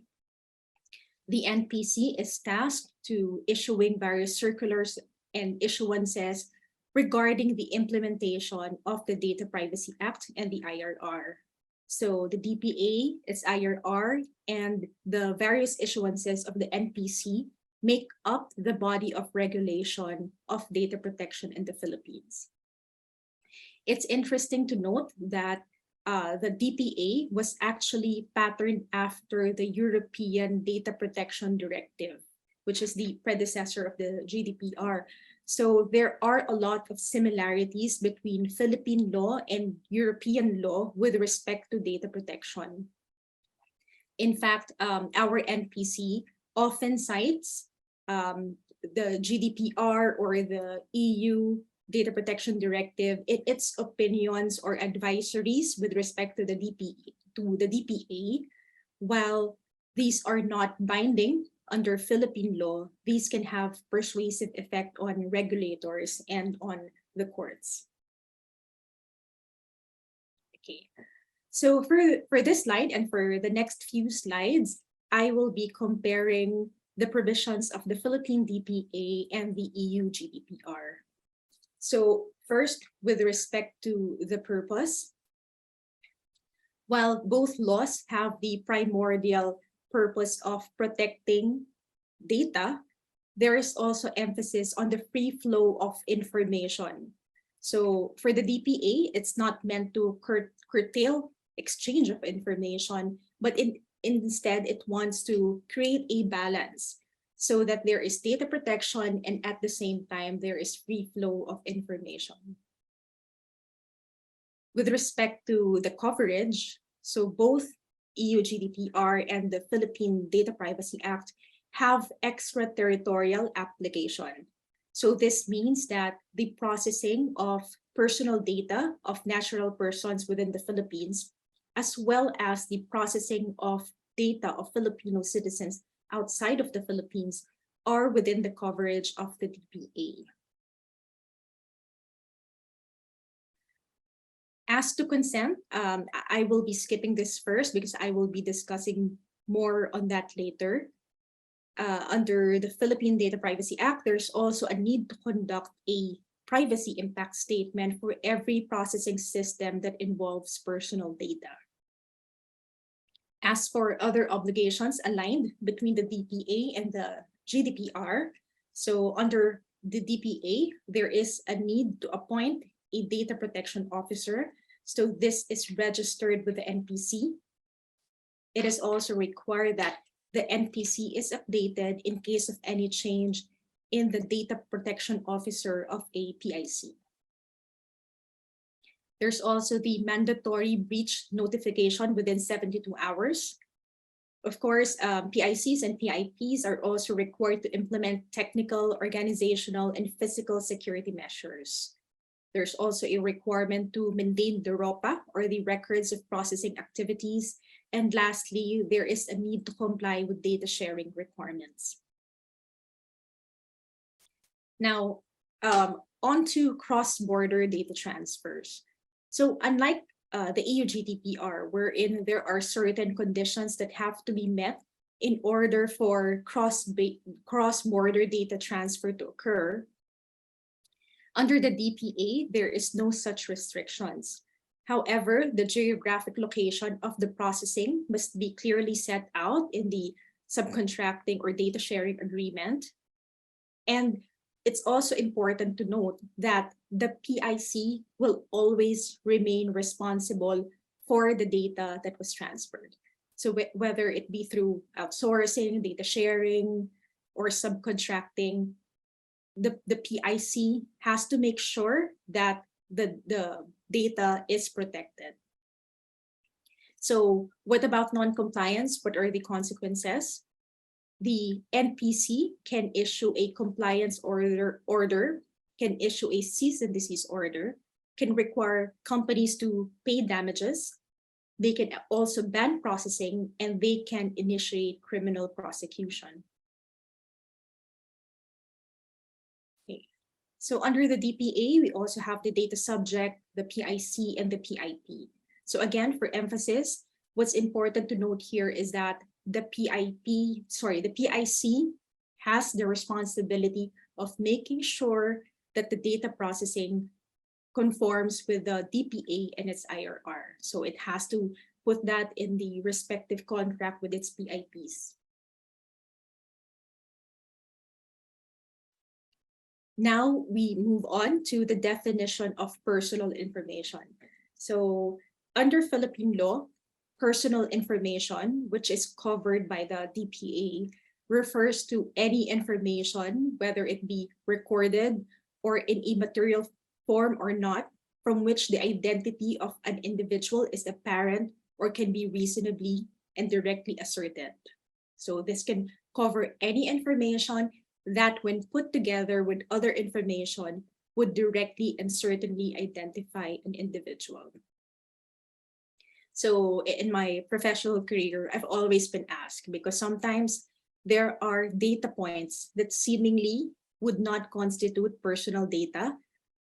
The NPC is tasked to issuing various circulars and issuances regarding the implementation of the Data Privacy Act and the IRR. So the DPA, its IRR, and the various issuances of the NPC make up the body of regulation of data protection in the Philippines. It's interesting to note that the DPA was actually patterned after the European Data Protection Directive, which is the predecessor of the GDPR. So there are a lot of similarities between Philippine law and European law with respect to data protection. In fact, our NPC often cites the GDPR or the EU Data Protection Directive in its opinions or advisories with respect to the DPA, while these are not binding under Philippine law, these can have persuasive effect on regulators and on the courts. Okay, so for this slide and for the next few slides, I will be comparing the provisions of the Philippine DPA and the EU GDPR. So first, with respect to the purpose, while both laws have the primordial purpose of protecting data, there is also emphasis on the free flow of information. So for the DPA, it's not meant to curtail exchange of information, but instead it wants to create a balance so that there is data protection and at the same time there is free flow of information. With respect to the coverage, so both EU GDPR and the Philippine Data Privacy Act have extraterritorial application. So this means that the processing of personal data of natural persons within the Philippines, as well as the processing of data of Filipino citizens outside of the Philippines, are within the coverage of the DPA. As to consent, I will be skipping this first because I will be discussing more on that later. Under the Philippine Data Privacy Act, there's also a need to conduct a privacy impact statement for every processing system that involves personal data. As for other obligations aligned between the DPA and the GDPR, so under the DPA, there is a need to appoint a data protection officer. So this is registered with the NPC. It is also required that the NPC is updated in case of any change in the data protection officer of a PIC. There's also the mandatory breach notification within 72 hours. Of course, PICs and PIPs are also required to implement technical, organizational, and physical security measures. There's also a requirement to maintain the ROPA, or the records of processing activities. And lastly, there is a need to comply with data sharing requirements. Now, on to cross-border data transfers. So unlike the EU GDPR, wherein there are certain conditions that have to be met in order for cross-border data transfer to occur, under the DPA, there is no such restrictions. However, the geographic location of the processing must be clearly set out in the subcontracting or data sharing agreement. And it's also important to note that the PIC will always remain responsible for the data that was transferred. So whether it be through outsourcing, data sharing, or subcontracting, the PIC has to make sure that the data is protected. So what about non-compliance? What are the consequences? The NPC can issue a compliance order, can issue a cease and desist order, can require companies to pay damages. They can also ban processing, and they can initiate criminal prosecution. Okay. So under the DPA, we also have the data subject, the PIC, and the PIP. So again, for emphasis, what's important to note here is that the PIC has the responsibility of making sure that the data processing conforms with the DPA and its IRR. So it has to put that in the respective contract with its PIPs. Now we move on to the definition of personal information. So under Philippine law, personal information, which is covered by the DPA, refers to any information, whether it be recorded or in a material form or not, from which the identity of an individual is apparent or can be reasonably and directly asserted. So this can cover any information that, when put together with other information, would directly and certainly identify an individual. So in my professional career, I've always been asked, because sometimes there are data points that seemingly would not constitute personal data,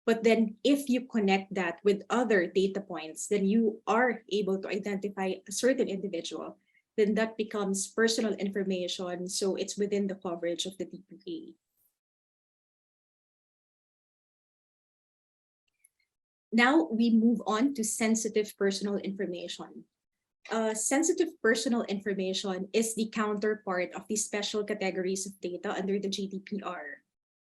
but then if you connect that with other data points, then you are able to identify a certain individual, then that becomes personal information. So it's within the coverage of the DPA. Now we move on to sensitive personal information. Sensitive personal information is the counterpart of the special categories of data under the GDPR.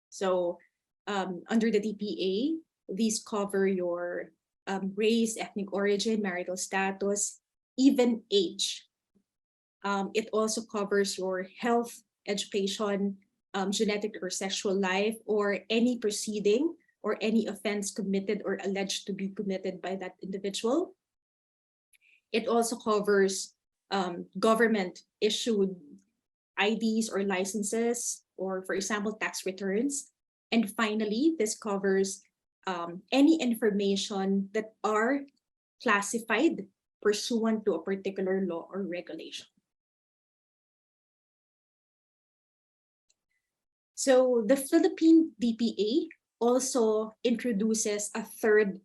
So under the DPA, these cover your race, ethnic origin, marital status, even age. It also covers your health, education, genetic or sexual life, or any proceeding or any offense committed or alleged to be committed by that individual. It also covers government issued IDs or licenses, or for example, tax returns. And finally, this covers any information that are classified pursuant to a particular law or regulation. So the Philippine DPA also introduces a third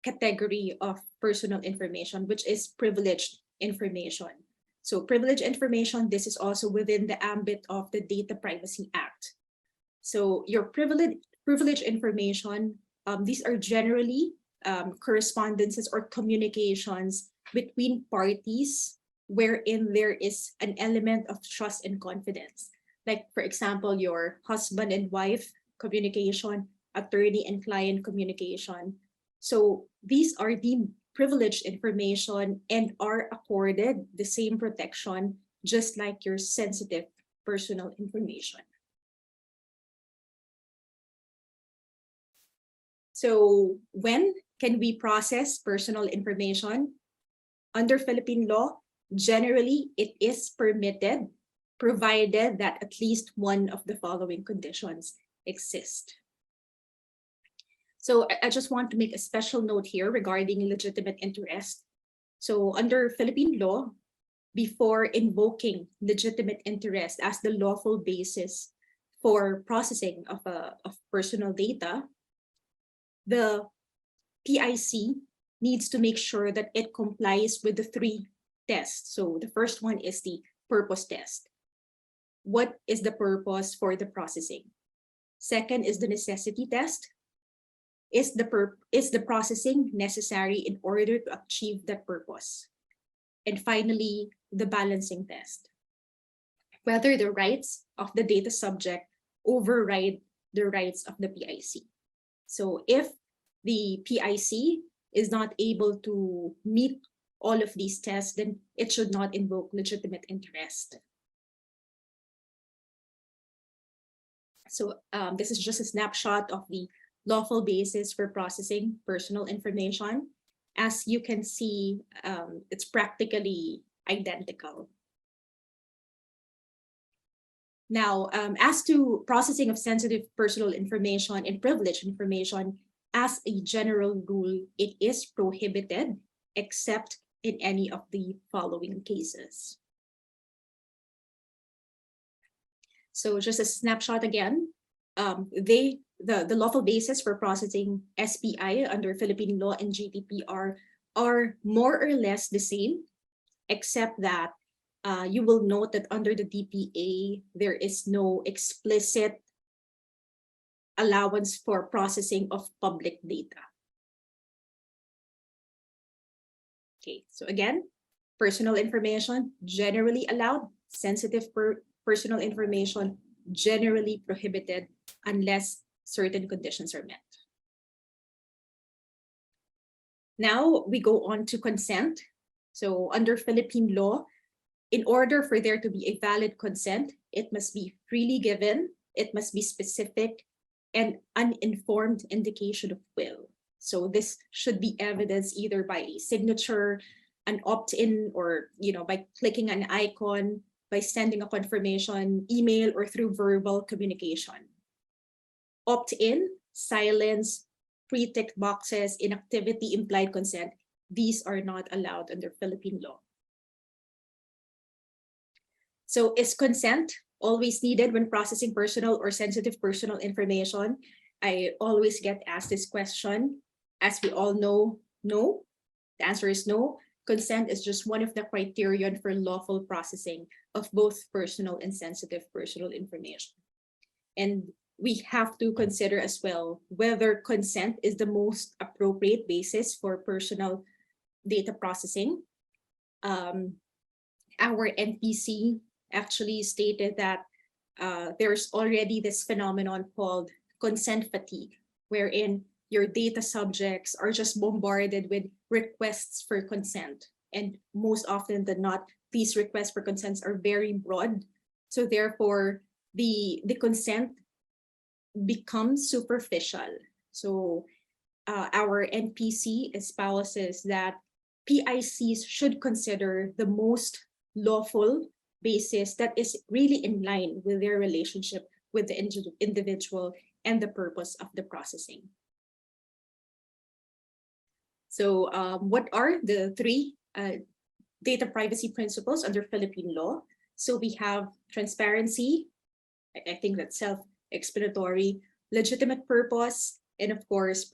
category of personal information, which is privileged information. So privileged information, this is also within the ambit of the Data Privacy Act. So your privileged information, these are generally correspondences or communications between parties wherein there is an element of trust and confidence. Like, for example, your husband and wife communication, attorney and client communication. So these are deemed privileged information and are accorded the same protection, just like your sensitive personal information. So when can we process personal information? Under Philippine law, generally it is permitted, provided that at least one of the following conditions exist. So I just want to make a special note here regarding legitimate interest. So under Philippine law, before invoking legitimate interest as the lawful basis for processing of personal data, the PIC needs to make sure that it complies with the three tests. So the first one is the purpose test. What is the purpose for the processing? Second is the necessity test. Is the processing necessary in order to achieve that purpose? And finally, the balancing test. Whether the rights of the data subject override the rights of the PIC. So if the PIC is not able to meet all of these tests, then it should not invoke legitimate interest. So this is just a snapshot of the lawful basis for processing personal information. As you can see, it's practically identical. Now, as to processing of sensitive personal information and privileged information, as a general rule, it is prohibited except in any of the following cases. So just a snapshot again, the lawful basis for processing SPI under Philippine law and GDPR are more or less the same, except that you will note that under the DPA, there is no explicit allowance for processing of public data. Okay, so again, personal information generally allowed, sensitive personal information generally prohibited unless certain conditions are met. Now we go on to consent. So under Philippine law, in order for there to be a valid consent, it must be freely given, it must be specific, and uninformed indication of will. So this should be evidenced either by a signature, an opt-in, or by clicking an icon, by sending a confirmation email, or through verbal communication. Opt-in, silence, pre-ticked boxes, inactivity, implied consent, these are not allowed under Philippine law. So is consent always needed when processing personal or sensitive personal information? I always get asked this question. As we all know, no. The answer is no. Consent is just one of the criterion for lawful processing of both personal and sensitive personal information. And we have to consider as well whether consent is the most appropriate basis for personal data processing. Our NPC actually stated that there's already this phenomenon called consent fatigue, wherein your data subjects are just bombarded with requests for consent. And most often than not, these requests for consents are very broad. So therefore, the consent becomes superficial. So our NPC espouses that PICs should consider the most lawful basis that is really in line with their relationship with the individual and the purpose of the processing. So what are the three data privacy principles under Philippine law? So we have transparency, I think that's self-explanatory, legitimate purpose, and of course,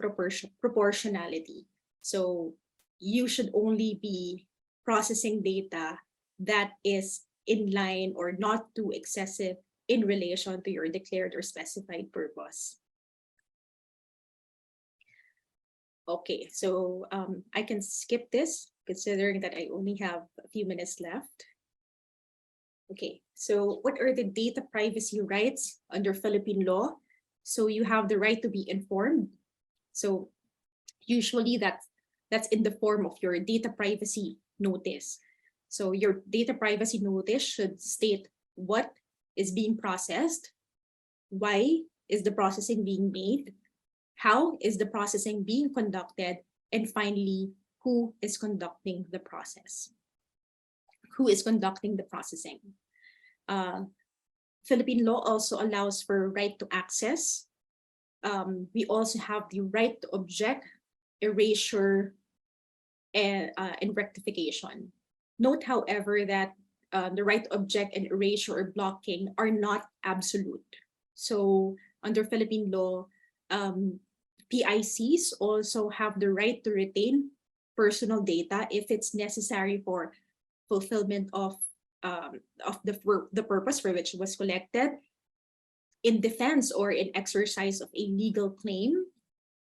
proportionality. So you should only be processing data that is in line or not too excessive in relation to your declared or specified purpose. Okay, so I can skip this considering that I only have a few minutes left. Okay, so what are the data privacy rights under Philippine law? So you have the right to be informed. So usually that's in the form of your data privacy notice. So your data privacy notice should state what is being processed, why is the processing being made, how is the processing being conducted, and finally, who is conducting the process? Who is conducting the processing? Philippine law also allows for right to access. We also have the right to object, erasure, and rectification. Note, however, that the right to object and erasure or blocking are not absolute. So under Philippine law, PICs also have the right to retain personal data if it's necessary for fulfillment of the purpose for which it was collected, in defense or in exercise of a legal claim,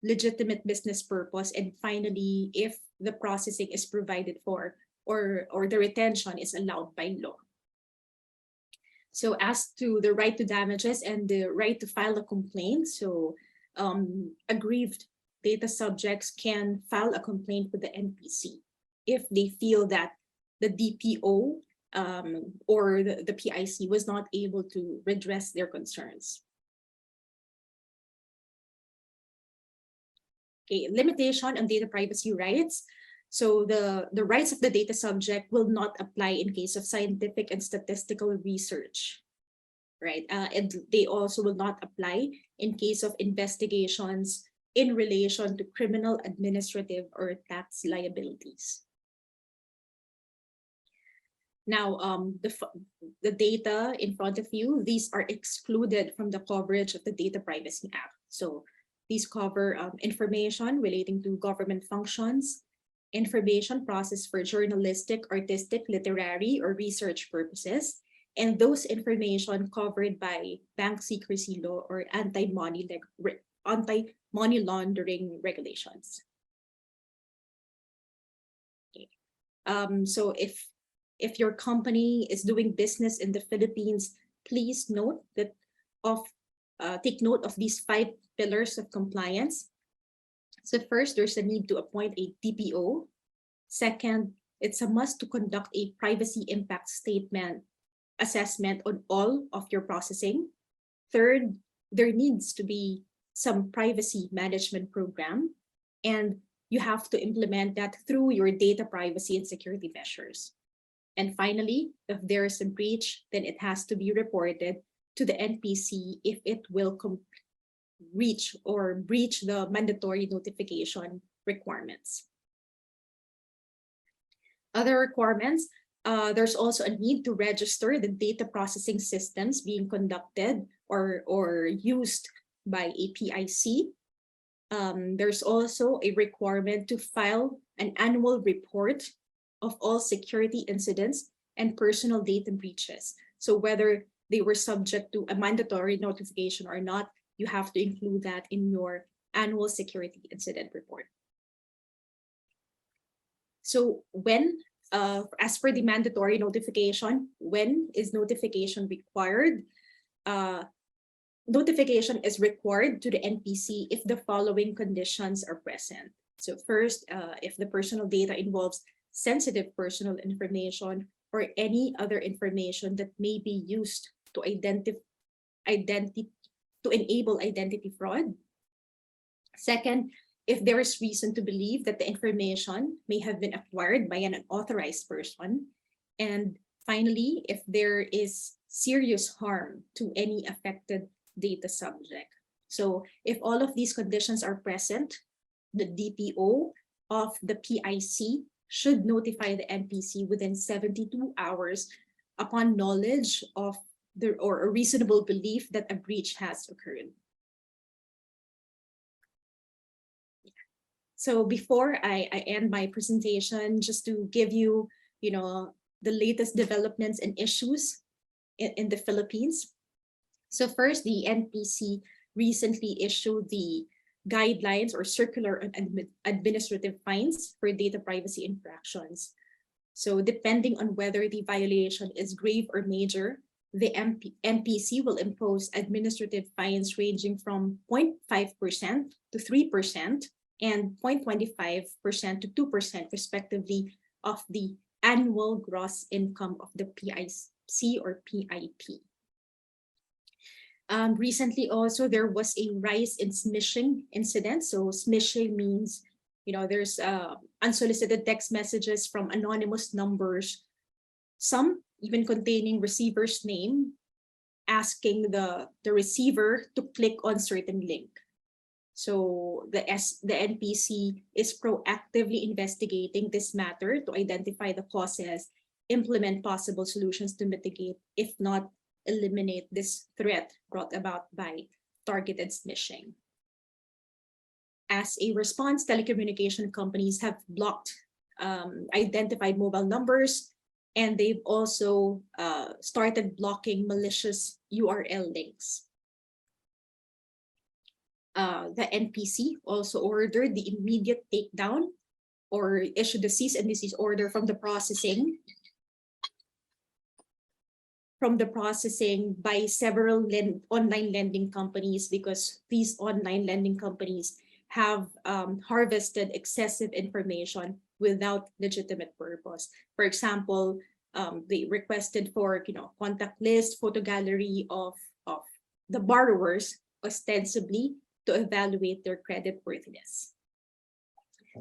legitimate business purpose, and finally, if the processing is provided for or the retention is allowed by law. So as to the right to damages and the right to file a complaint, so aggrieved data subjects can file a complaint with the NPC if they feel that the DPO or the PIC was not able to redress their concerns. Okay, limitation on data privacy rights. So the rights of the data subject will not apply in case of scientific and statistical research, right? And they also will not apply in case of investigations in relation to criminal, administrative, or tax liabilities. Now, the data in front of you, these are excluded from the coverage of the Data Privacy Act. So these cover information relating to government functions, information processed for journalistic, artistic, literary, or research purposes, and those information covered by bank secrecy law or anti-money laundering regulations. Okay. So if your company is doing business in the Philippines, please note that take note of these 5 pillars of compliance. So first, there's a need to appoint a DPO. Second, it's a must to conduct a privacy impact statement assessment on all of your processing. Third, there needs to be some privacy management program, and you have to implement that through your data privacy and security measures. And finally, if there is a breach, then it has to be reported to the NPC if it will breach the mandatory notification requirements. Other requirements, there's also a need to register the data processing systems being conducted or used by a PIC. There's also a requirement to file an annual report of all security incidents and personal data breaches. So whether they were subject to a mandatory notification or not, you have to include that in your annual security incident report. So when, as per the mandatory notification, when is notification required? Notification is required to the NPC if the following conditions are present. So first, if the personal data involves sensitive personal information or any other information that may be used to enable identity fraud. Second, if there is reason to believe that the information may have been acquired by an unauthorized person. And finally, if there is serious harm to any affected data subject. So if all of these conditions are present, the DPO of the PIC should notify the NPC within 72 hours upon knowledge of or a reasonable belief that a breach has occurred. So before I end my presentation, just to give you, the latest developments and issues in the Philippines. So first, the NPC recently issued the guidelines or circular on administrative fines for data privacy infractions. So depending on whether the violation is grave or major, the NPC will impose administrative fines ranging from 0.5% to 3% and 0.25% to 2% respectively of the annual gross income of the PIC or PIP. Recently also, there was a rise in smishing incidents. So smishing means, there's unsolicited text messages from anonymous numbers, some even containing receiver's name, asking the receiver to click on certain link. So the NPC is proactively investigating this matter to identify the causes, implement possible solutions to mitigate, if not eliminate this threat brought about by targeted smishing. As a response, telecommunication companies have blocked identified mobile numbers, and they've also started blocking malicious URL links. The NPC also ordered the immediate takedown or issued the cease and desist order from the processing by several online lending companies, because these online lending companies have harvested excessive information without legitimate purpose. For example, they requested for contact list, photo gallery of the borrowers, ostensibly to evaluate their credit worthiness.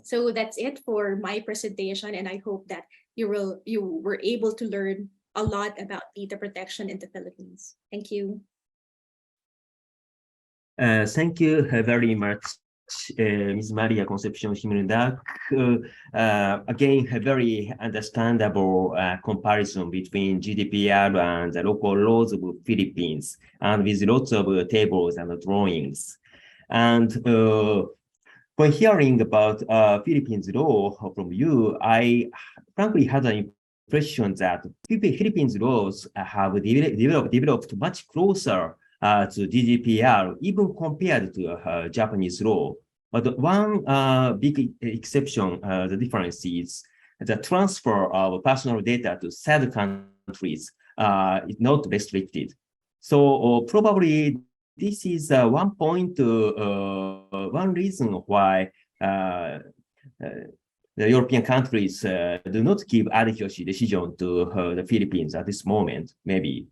So that's it for my presentation, and I hope that you were able to learn a lot about data protection in the Philippines. Thank you. Thank you very much, Ms. Maria Concepcion Jimenez. Again, a very understandable comparison between GDPR and the local laws of Philippines, and with lots of tables and drawings. And when hearing about Philippines law from you, I frankly had an impression that Philippines laws have developed much closer to GDPR, even compared to Japanese law. But one big exception, the difference is the transfer of personal data to third countries is not restricted. So probably this is one point, one reason why the European countries do not give adequacy decision to the Philippines at this moment, maybe.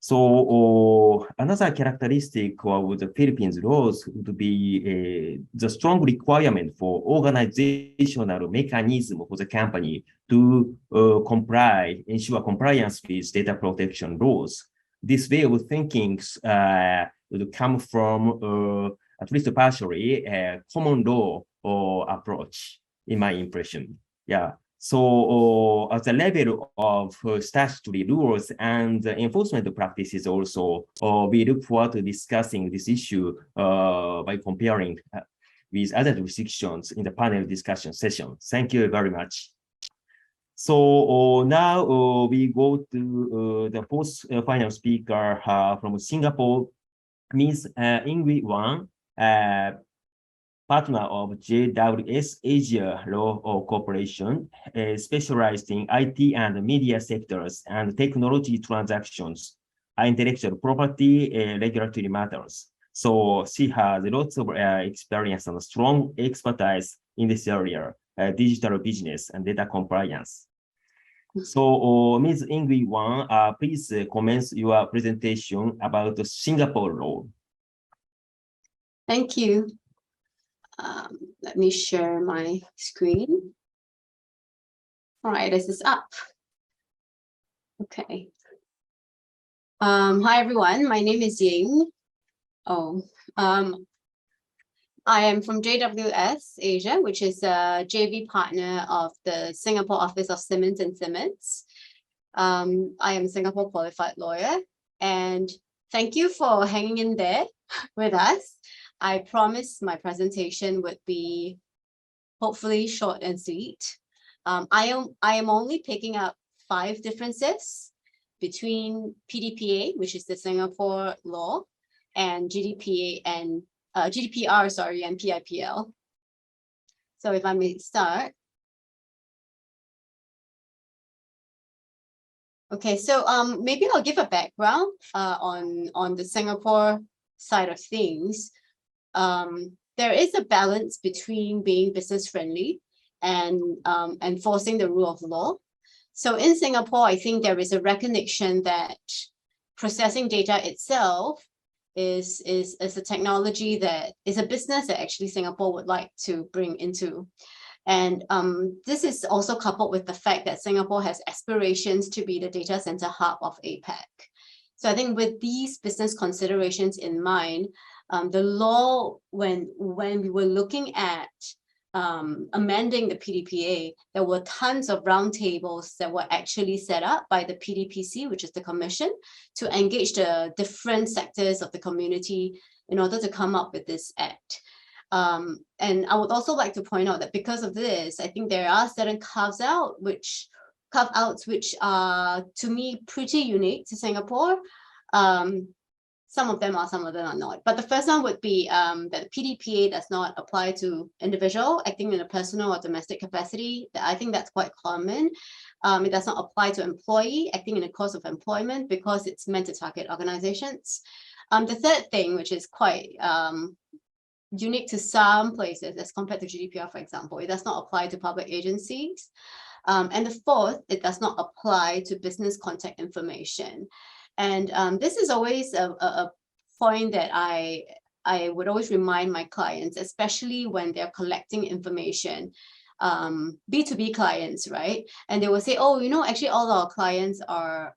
So another characteristic of the Philippines laws would be the strong requirement for organizational mechanism for the company to ensure compliance with data protection laws. This way of thinking would come from, at least partially, a common law approach, in my impression. Yeah. So at the level of statutory rules and enforcement practices also, we look forward to discussing this issue by comparing with other jurisdictions in the panel discussion session. Thank you very much. So now we go to the fourth final speaker from Singapore, Ms. Ingrid Wang, partner of JWS Asia Law Corporation, specialized in IT and media sectors and technology transactions, intellectual property, regulatory matters. So she has lots of experience and strong expertise in this area, digital business and data compliance. So Ms. Ingrid Wang, please commence your presentation about the Singapore law. Thank you. Let me share my screen. All right, this is up. Okay. Hi, everyone. My name is Ying. I am from JWS Asia, which is a JV partner of the Singapore office of Simmons & Simmons. I am a Singapore qualified lawyer, and thank you for hanging in there with us. I promise my presentation would be hopefully short and sweet. I am only picking up 5 differences between PDPA, which is the Singapore law, and GDPR, and PIPL. So if I may start. Okay, so maybe I'll give a background on the Singapore side of things. There is a balance between being business friendly and enforcing the rule of law. So in Singapore, I think there is a recognition that processing data itself is a technology that is a business that actually Singapore would like to bring into. And this is also coupled with the fact that Singapore has aspirations to be the data center hub of APAC. So I think with these business considerations in mind, the law, when we were looking at amending the PDPA, there were tons of roundtables that were actually set up by the PDPC, which is the commission, to engage the different sectors of the community in order to come up with this act. And I would also like to point out that because of this, I think there are certain carve-outs which are, to me, pretty unique to Singapore. Some of them are, some of them are not. But the first one would be that PDPA does not apply to individual acting in a personal or domestic capacity. I think that's quite common. It does not apply to employee acting in the course of employment because it's meant to target organizations. The third thing, which is quite unique to some places as compared to GDPR, for example, it does not apply to public agencies. And the fourth, it does not apply to business contact information. And this is always a point that I I would always remind my clients, especially when they're collecting information, B2B clients, right? And they will say, oh, you know, actually all our clients are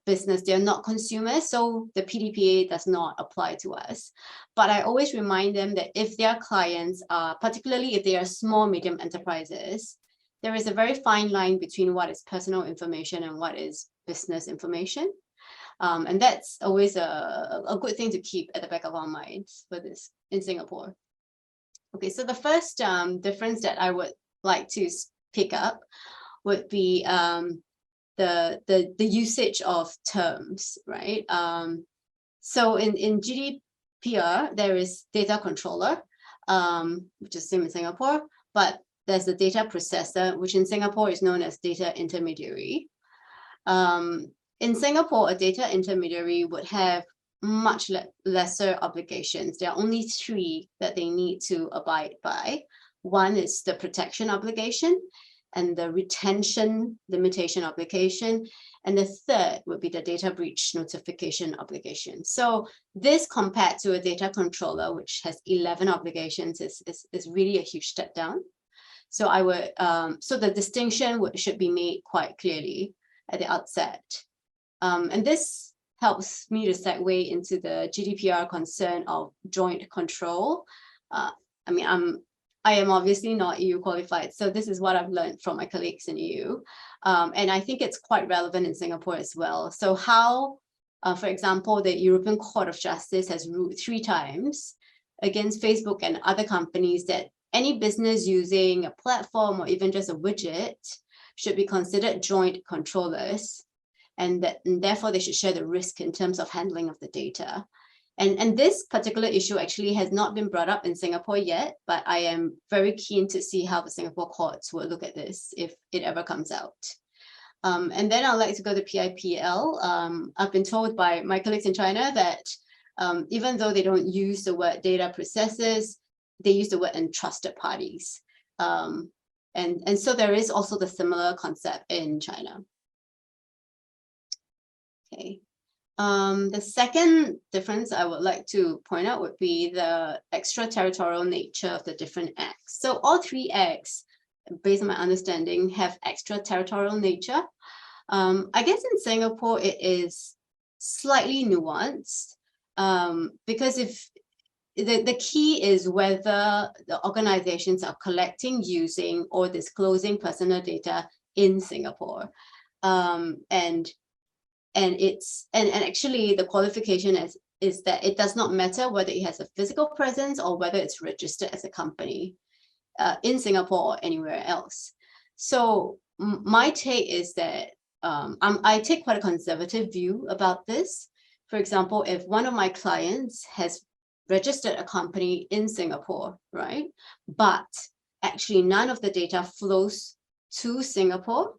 business, they're not consumers, so the PDPA does not apply to us. But I always remind them that if their clients are, particularly if they are small, medium enterprises, there is a very fine line between what is personal information and what is business information. And that's always a good thing to keep at the back of our minds for this in Singapore. Okay, so the first difference that I would like to pick up would be the usage of terms, right? So in GDPR, there is data controller, which is same in Singapore, but there's the data processor, which in Singapore is known as data intermediary. In Singapore, a data intermediary would have much lesser obligations. There are only 3 that they need to abide by. One is the protection obligation and the retention limitation obligation. And the third would be the data breach notification obligation. So this compared to a data controller, which has 11 obligations, is really a huge step down. So I would, so the distinction should be made quite clearly at the outset. And this helps me to segue into the GDPR concern of joint control. I mean, I am obviously not EU qualified, so this is what I've learned from my colleagues in EU. And I think it's quite relevant in Singapore as well. So how, for example, the European Court of Justice has ruled 3 times against Facebook and other companies that any business using a platform or even just a widget should be considered joint controllers. And therefore they should share the risk in terms of handling of the data. And this particular issue actually has not been brought up in Singapore yet, but I am very keen to see how the Singapore courts will look at this if it ever comes out. And then I'd like to go to PIPL. I've been told by my colleagues in China that even though they don't use the word data processors, they use the word entrusted parties. And so there is also the similar concept in China. Okay. The second difference I would like to point out would be the extraterritorial nature of the different acts. So all 3 acts, based on my understanding, have extraterritorial nature. I guess in Singapore, it is slightly nuanced because if the key is whether the organizations are collecting, using, or disclosing personal data in Singapore. And actually the qualification is that it does not matter whether it has a physical presence or whether it's registered as a company in Singapore or anywhere else. So my take is that I take quite a conservative view about this. For example, if one of my clients has registered a company in Singapore, right? But actually none of the data flows to Singapore,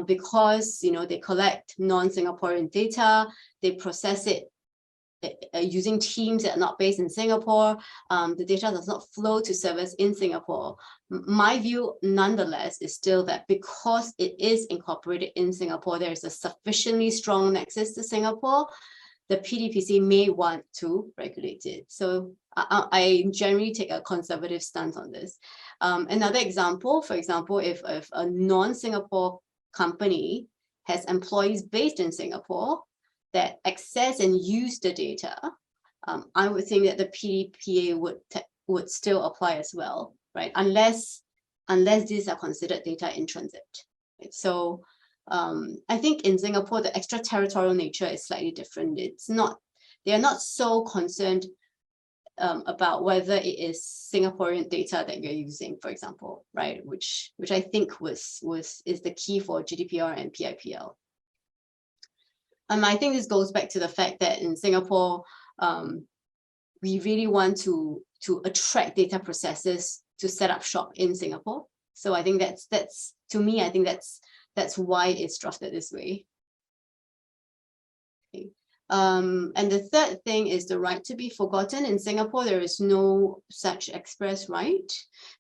because they collect non-Singaporean data, they process it using teams that are not based in Singapore. The data does not flow to servers in Singapore. My view, nonetheless, is still that because it is incorporated in Singapore, there is a sufficiently strong nexus to Singapore, the PDPC may want to regulate it. So I generally take a conservative stance on this. Another example, for example, if a non-Singapore company has employees based in Singapore that access and use the data, I would think that the PDPA would still apply as well, right? Unless these are considered data in transit. Right? So I think in Singapore, the extraterritorial nature is slightly different. They are not so concerned about whether it is Singaporean data that you're using, for example, right? Which I think is the key for GDPR and PIPL. I think this goes back to the fact that in Singapore, we really want to attract data processors to set up shop in Singapore. So I think that's to me, I think that's why it's drafted this way. Okay. And the third thing is the right to be forgotten. In Singapore, there is no such express right.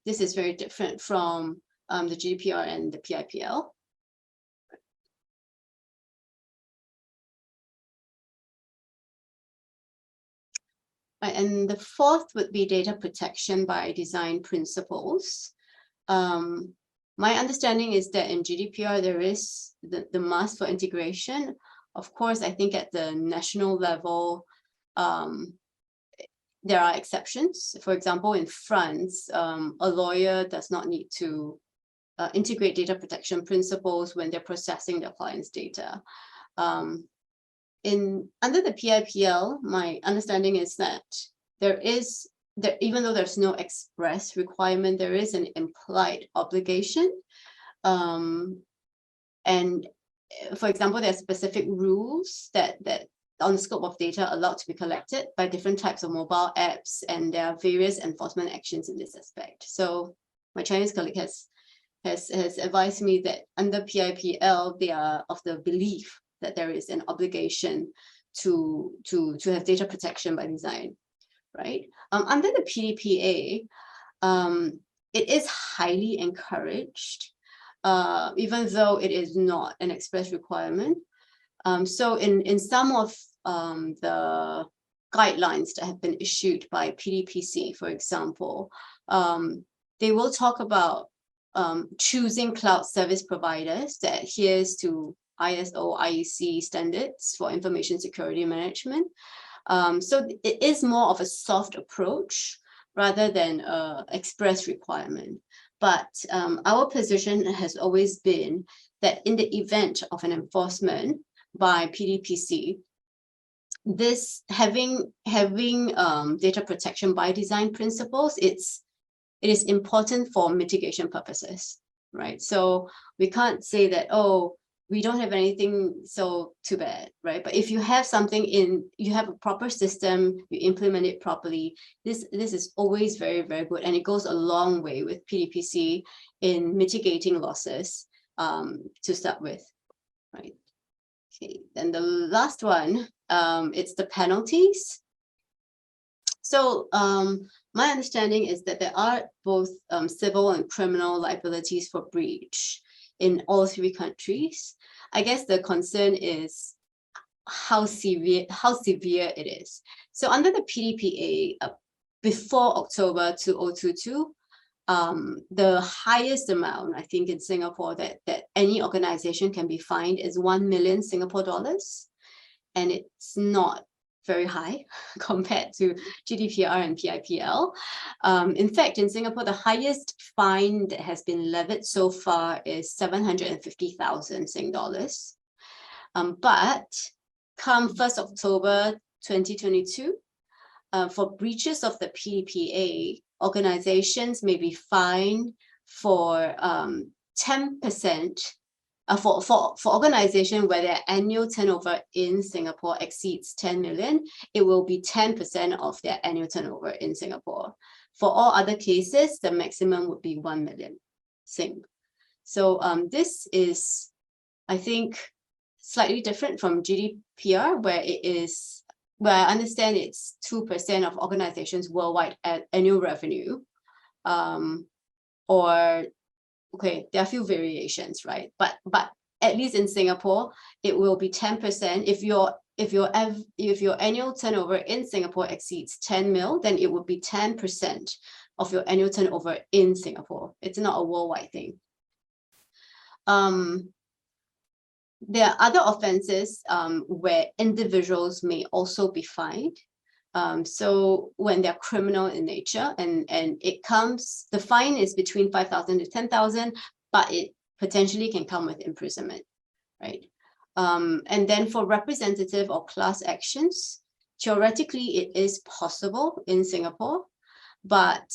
This is very different from the GDPR and the PIPL. Right, and the fourth would be data protection by design principles. My understanding is that in GDPR, there is the must for integration. Of course, I think at the national level, there are exceptions. For example, in France, a lawyer does not need to integrate data protection principles when they're processing their client's data. Under the PIPL, my understanding is that even though there's no express requirement, there is an implied obligation. And for example, there are specific rules that on the scope of data allowed to be collected by different types of mobile apps, and there are various enforcement actions in this aspect. So my Chinese colleague has advised me that under PIPL, they are of the belief that there is an obligation to have data protection by design, right? Under the PDPA, it is highly encouraged, even though it is not an express requirement. So in some of the guidelines that have been issued by PDPC, for example, they will talk about choosing cloud service providers that adheres to ISO IEC standards for information security management. So it is more of a soft approach rather than an express requirement. But our position has always been that in the event of an enforcement by PDPC, this having data protection by design principles, it is important for mitigation purposes, right? So we can't say that, oh, we don't have anything, so too bad, right? But if you have something you have a proper system, you implement it properly, this is always very, very good. And it goes a long way with PDPC in mitigating losses to start with, right? Okay, then the last one, it's the penalties. So my understanding is that there are both civil and criminal liabilities for breach in all three countries. I guess the concern is how severe it is. So under the PDPA, before October 2022, the highest amount, I think, in Singapore that any organization can be fined is 1 million Singapore dollars. And it's not very high compared to GDPR and PIPL. In fact, in Singapore, the highest fine that has been levied so far is 750,000 Sing dollars. But come 1st October 2022, for breaches of the PDPA, organizations may be fined for 10%. For organization where their annual turnover in Singapore exceeds 10 million, it will be 10% of their annual turnover in Singapore. For all other cases, the maximum would be 1 million Sing. So this is, I think, slightly different from GDPR, where I understand it's 2% of organizations worldwide at annual revenue, okay, there are a few variations, right? But at least in Singapore, it will be 10%. If your annual turnover in Singapore exceeds 10 mil, then it would be 10% of your annual turnover in Singapore. It's not a worldwide thing. There are other offenses where individuals may also be fined. So when they're criminal in nature, and the fine is between 5,000 to 10,000, but it potentially can come with imprisonment, right? And then for representative or class actions, theoretically it is possible in Singapore, but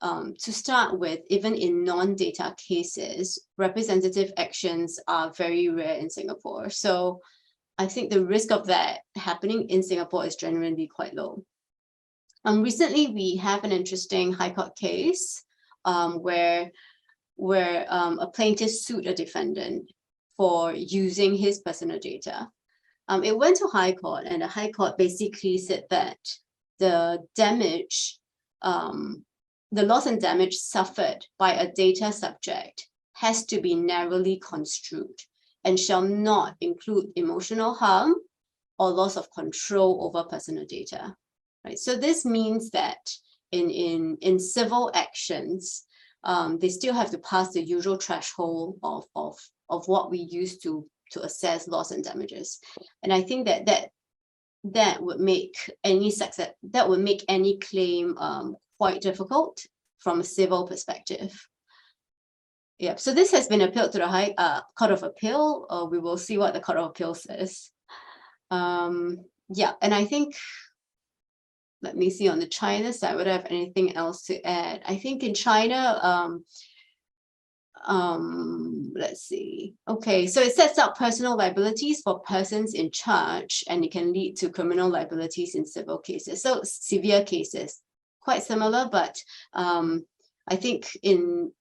to start with, even in non-data cases, representative actions are very rare in Singapore. So I think the risk of that happening in Singapore is generally quite low. Recently, we have an interesting High Court case where a plaintiff sued a defendant for using his personal data. It went to High Court, and the High Court basically said that the damage, the loss and damage suffered by a data subject has to be narrowly construed and shall not include emotional harm or loss of control over personal data, right? So this means that in civil actions, they still have to pass the usual threshold of what we use to assess loss and damages. And I think that would make any success, that would make any claim quite difficult from a civil perspective. Yeah, so this has been appealed to the High Court of Appeal. We will see what the Court of Appeal says. Yeah, and I think, let me see on the China side, would I have anything else to add? I think in China, let's see. Okay, so it sets out personal liabilities for persons in charge, and it can lead to criminal liabilities in civil cases. So severe cases, quite similar, but I think in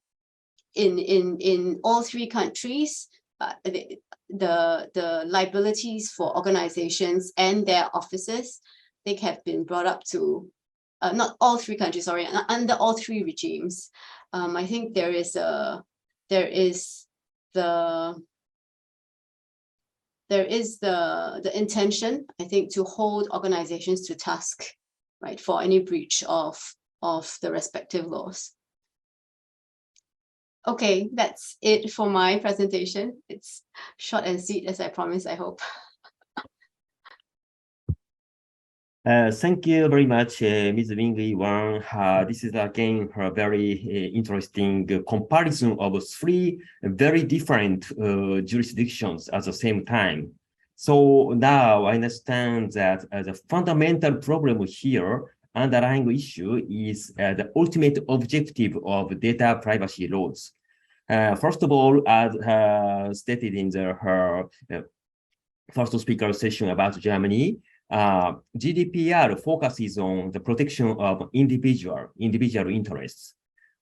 all three countries, the liabilities for organizations and their officers, they have been brought up to, not all three countries, sorry, under all three regimes. I think there is the intention, I think, to hold organizations to task, right, for any breach of the respective laws. Okay, that's it for my presentation. It's short and sweet, as I promised, I hope. Thank you very much, Ms. Wing Wang. This is again a very interesting comparison of three very different jurisdictions at the same time. So now I understand that the fundamental problem here, underlying issue, is the ultimate objective of data privacy laws. First of all, as stated in her first speaker session about Germany, GDPR focuses on the protection of individual interests.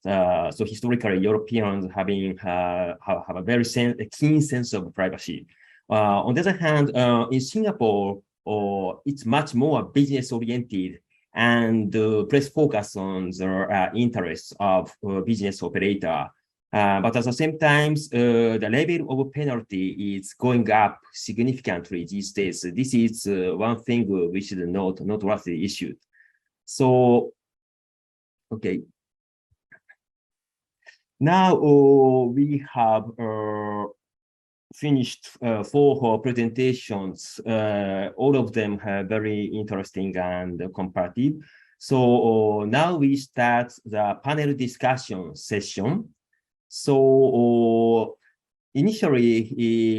So historically, Europeans have a very keen sense of privacy. On the other hand, in Singapore, it's much more business-oriented and place focus on the interests of business operator. But at the same time, the level of penalty is going up significantly these days. This is one thing we should note, noteworthy issue. So, okay. Now we have finished 4 presentations. All of them are very interesting and comparative. So now we start the panel discussion session. So initially,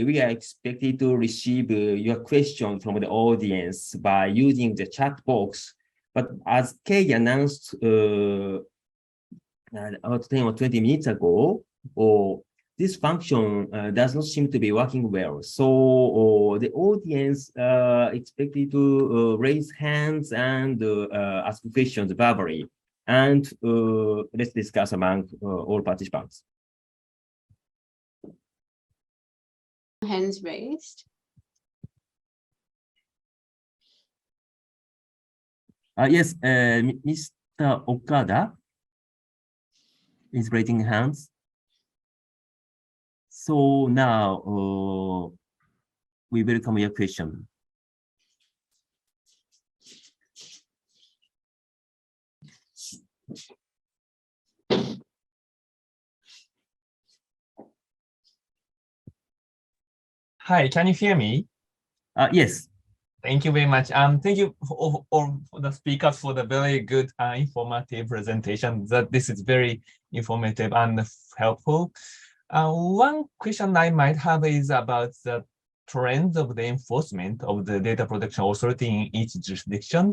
we are expected to receive your question from the audience by using the chat box. But as Kay announced about 10 or 20 minutes ago, this function does not seem to be working well. So the audience expected to raise hands and ask questions verbally. And let's discuss among all participants. Hands raised. Yes, Mr. Okada is raising hands. So now we welcome your question. Hi, can you hear me? Yes. Thank you very much. Thank you for the speakers for the very good informative presentation. This is very informative and helpful. One question I might have is about the trends of the enforcement of the data protection authority in each jurisdiction.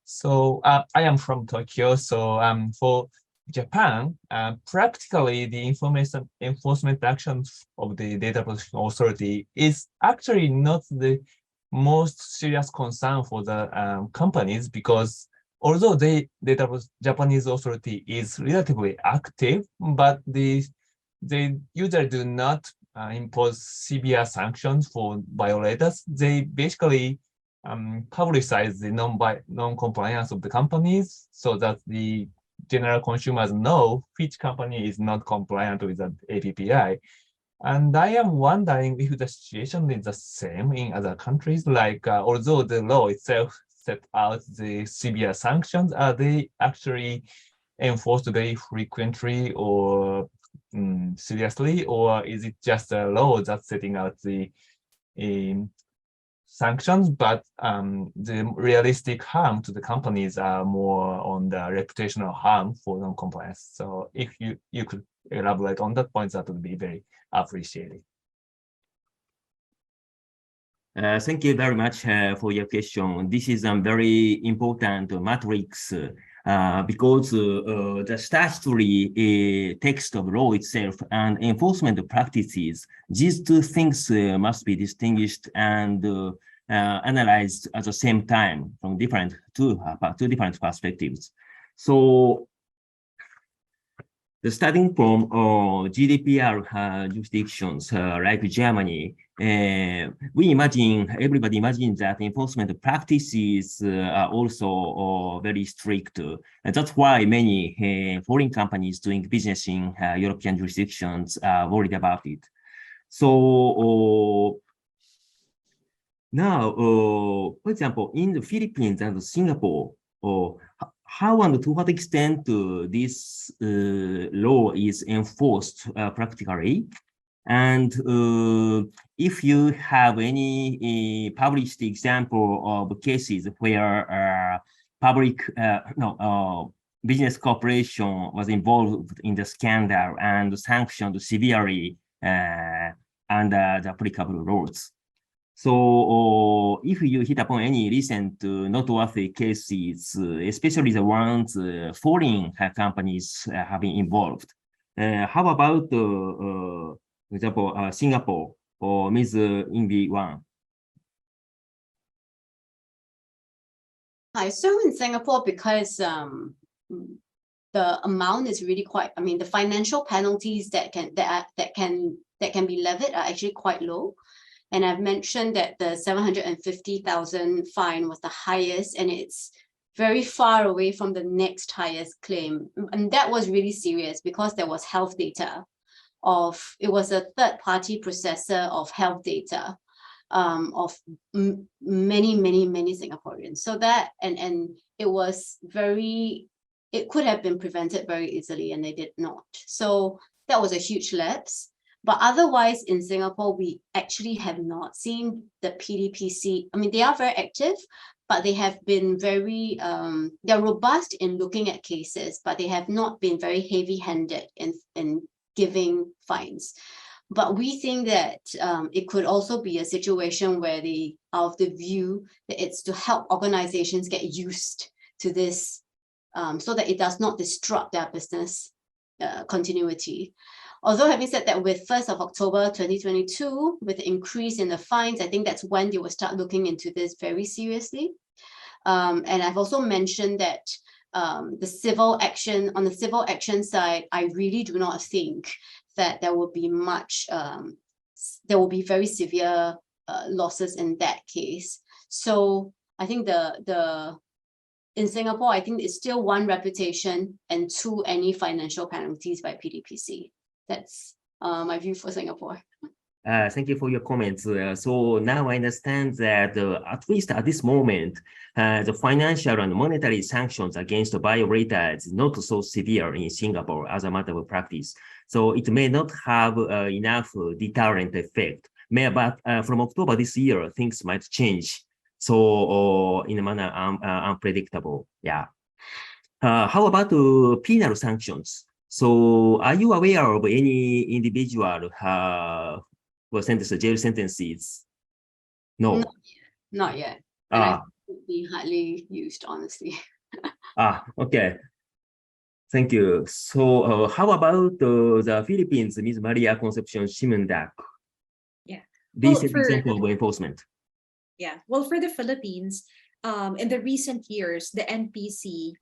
So I am from Tokyo, so for Japan, practically the information enforcement actions of the data protection authority is actually not the most serious concern for the companies, because although the Japanese authority is relatively active, but they usually do not impose severe sanctions for violators. They basically publicize the non-compliance of the companies so that the general consumers know which company is not compliant with the APPI. And I am wondering if the situation is the same in other countries, like although the law itself set out the severe sanctions, are they actually enforced very frequently or seriously, or is it just a law that's setting out the sanctions, but the realistic harm to the companies are more on the reputational harm for non-compliance? So if you could elaborate on that point, that would be very appreciated. Thank you very much for your question. This is a very important matrix because the statutory text of law itself and enforcement practices, these two things must be distinguished and analyzed at the same time from two different perspectives. So starting from GDPR jurisdictions like Germany, everybody imagines that enforcement practices are also very strict. And that's why many foreign companies doing business in European jurisdictions are worried about it. So now, for example, in the Philippines and Singapore, how and to what extent this law is enforced practically, and if you have any published example of cases where business corporation was involved in the scandal and sanctioned severely under the applicable laws. So if you hit upon any recent noteworthy cases, especially the ones foreign companies have been involved, how about, for example, Singapore or Ms. Invi Wang? Hi, so in Singapore, because the amount is really quite, I mean, the financial penalties that can be levied are actually quite low. And I've mentioned that the 750,000 fine was the highest, and it's very far away from the next highest claim. And that was really serious because there was health data it was a third-party processor of health data of many Singaporeans. So that, and it was it could have been prevented very easily, and they did not. So that was a huge lapse. But otherwise, in Singapore, we actually have not seen the PDPC. I mean, they are very active, but they have been very, they're robust in looking at cases, but they have not been very heavy-handed in giving fines. But we think that it could also be a situation where they are of the view that it's to help organizations get used to this so that it does not disrupt their business continuity. Although having said that, with 1st of October 2022, with the increase in the fines, I think that's when they will start looking into this very seriously. And I've also mentioned that on the civil action side, I really do not think that there will be much, there will be very severe losses in that case. So I think in Singapore, I think it's still one, reputation, and two, any financial penalties by PDPC. That's my view for Singapore. Thank you for your comments. So now I understand that at least at this moment, the financial and monetary sanctions against the violators is not so severe in Singapore as a matter of practice. So it may not have enough deterrent effect. But from October this year, things might change. So in a manner unpredictable. Yeah. How about penal sanctions? So are you aware of any individual who sentenced jail sentences? No. Not yet. And I think it would be hardly used, honestly. Okay. Thank you. So how about the Philippines, Ms. Maria Concepcion Simendak? Yeah. This is example of enforcement. Yeah. Well, for the Philippines, in the recent years, the NPC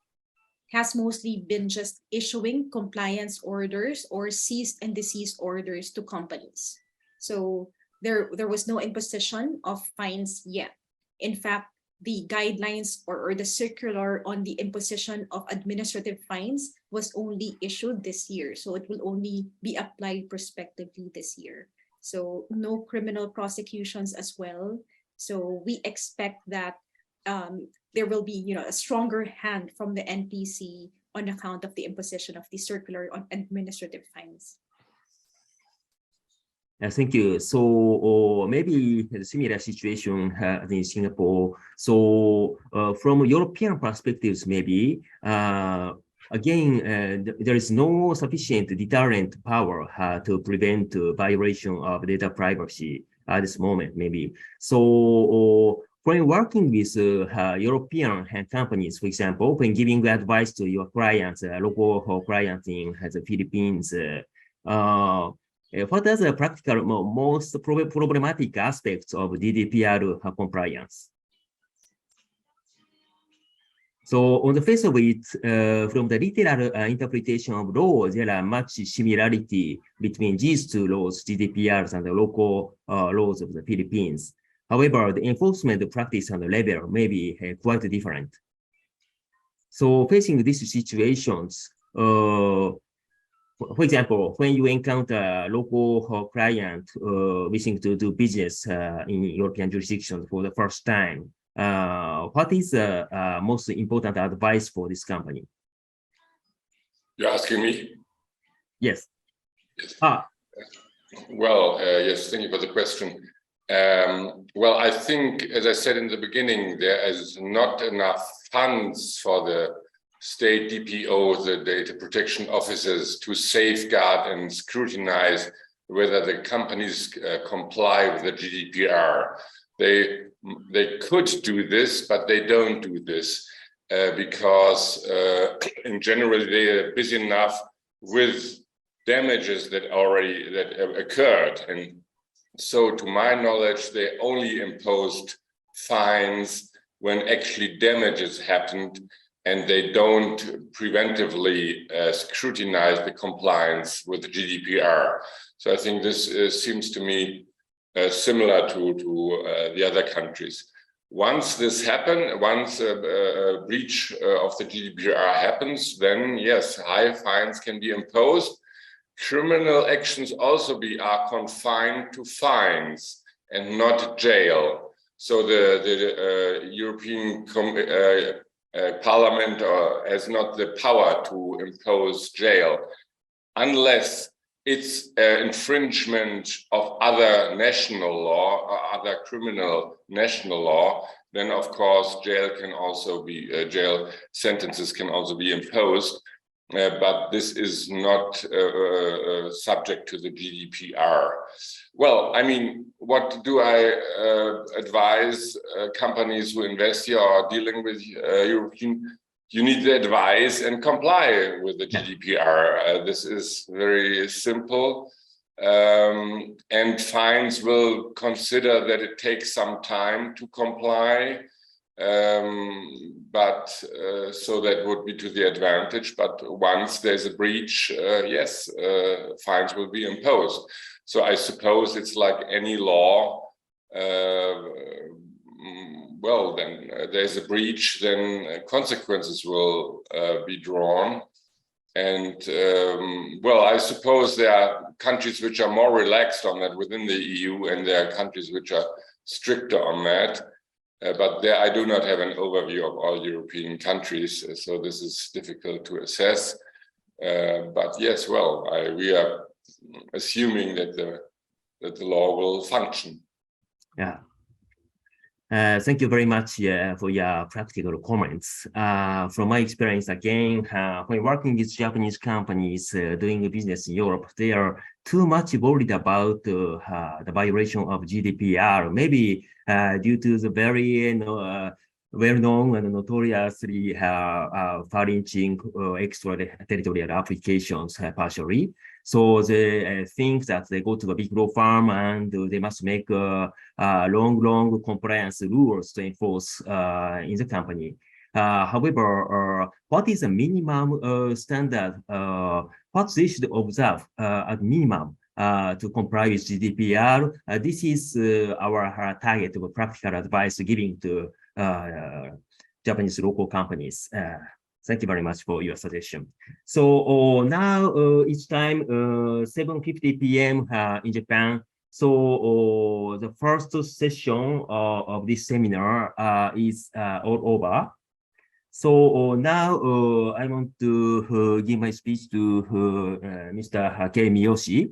has mostly been just issuing compliance orders or cease and desist orders to companies. So there was no imposition of fines yet. In fact, the guidelines or the circular on the imposition of administrative fines was only issued this year. So it will only be applied prospectively this year. So no criminal prosecutions as well. So we expect that there will be, a stronger hand from the NPC on account of the imposition of the circular on administrative fines. Thank you. So maybe a similar situation in Singapore. So from European perspectives, maybe again, there is no sufficient deterrent power to prevent violation of data privacy at this moment, maybe. So when working with European companies, for example, when giving advice to your clients, local clients in the Philippines, what are the practical most problematic aspects of GDPR compliance? So on the face of it, from the literal interpretation of law, there are much similarity between these two laws, GDPRs and the local laws of the Philippines. However, the enforcement practice and the level may be quite different. So facing these situations, for example, when you encounter a local client wishing to do business in European jurisdiction for the first time, what is the most important advice for this company? You're asking me? Yes. Yes. Well, yes, thank you for the question. Well, I think, as I said in the beginning, there is not enough funds for the state DPOs, the data protection officers, to safeguard and scrutinize whether the companies comply with the GDPR. They could do this, but they don't do this because in general they are busy enough with damages that occurred, and so to my knowledge they only imposed fines when actually damages happened, and they don't preventively scrutinize the compliance with the GDPR. So I think this seems to me similar to the other countries. Once this happens, once a breach of the GDPR happens, then yes, high fines can be imposed. Criminal actions also are confined to fines and not jail. So the European Parliament has not the power to impose jail unless it's infringement of other national law or other criminal national law. Then of course jail sentences can also be imposed, but this is not subject to the GDPR. Well, I mean, what do I advise companies who invest here or are dealing with European? You need the advice and comply with the GDPR. This is very simple. And fines will consider that it takes some time to comply. But so that would be to the advantage. But once there's a breach, yes, fines will be imposed. So I suppose it's like any law. Well, then there's a breach, then consequences will be drawn. And well, I suppose there are countries which are more relaxed on that within the EU, and there are countries which are stricter on that. But there I do not have an overview of all European countries, so this is difficult to assess. But yes, well, we are assuming that the law will function. Yeah. Thank you very much for your practical comments. From my experience, again, when working with Japanese companies doing business in Europe, they are too much worried about the violation of GDPR, maybe due to the very well-known and notoriously far-reaching extraterritorial applications partially. So they think that they go to a big law firm and they must make long compliance rules to enforce in the company. However, what is the minimum standard? What they should observe at minimum to comply with GDPR? This is our target of practical advice giving to Japanese local companies. Thank you very much for your suggestion. So now it's time 7:50 p.m. In Japan. So the first session of this seminar is all over. So now I want to give my speech to Mr. Kei Miyoshi.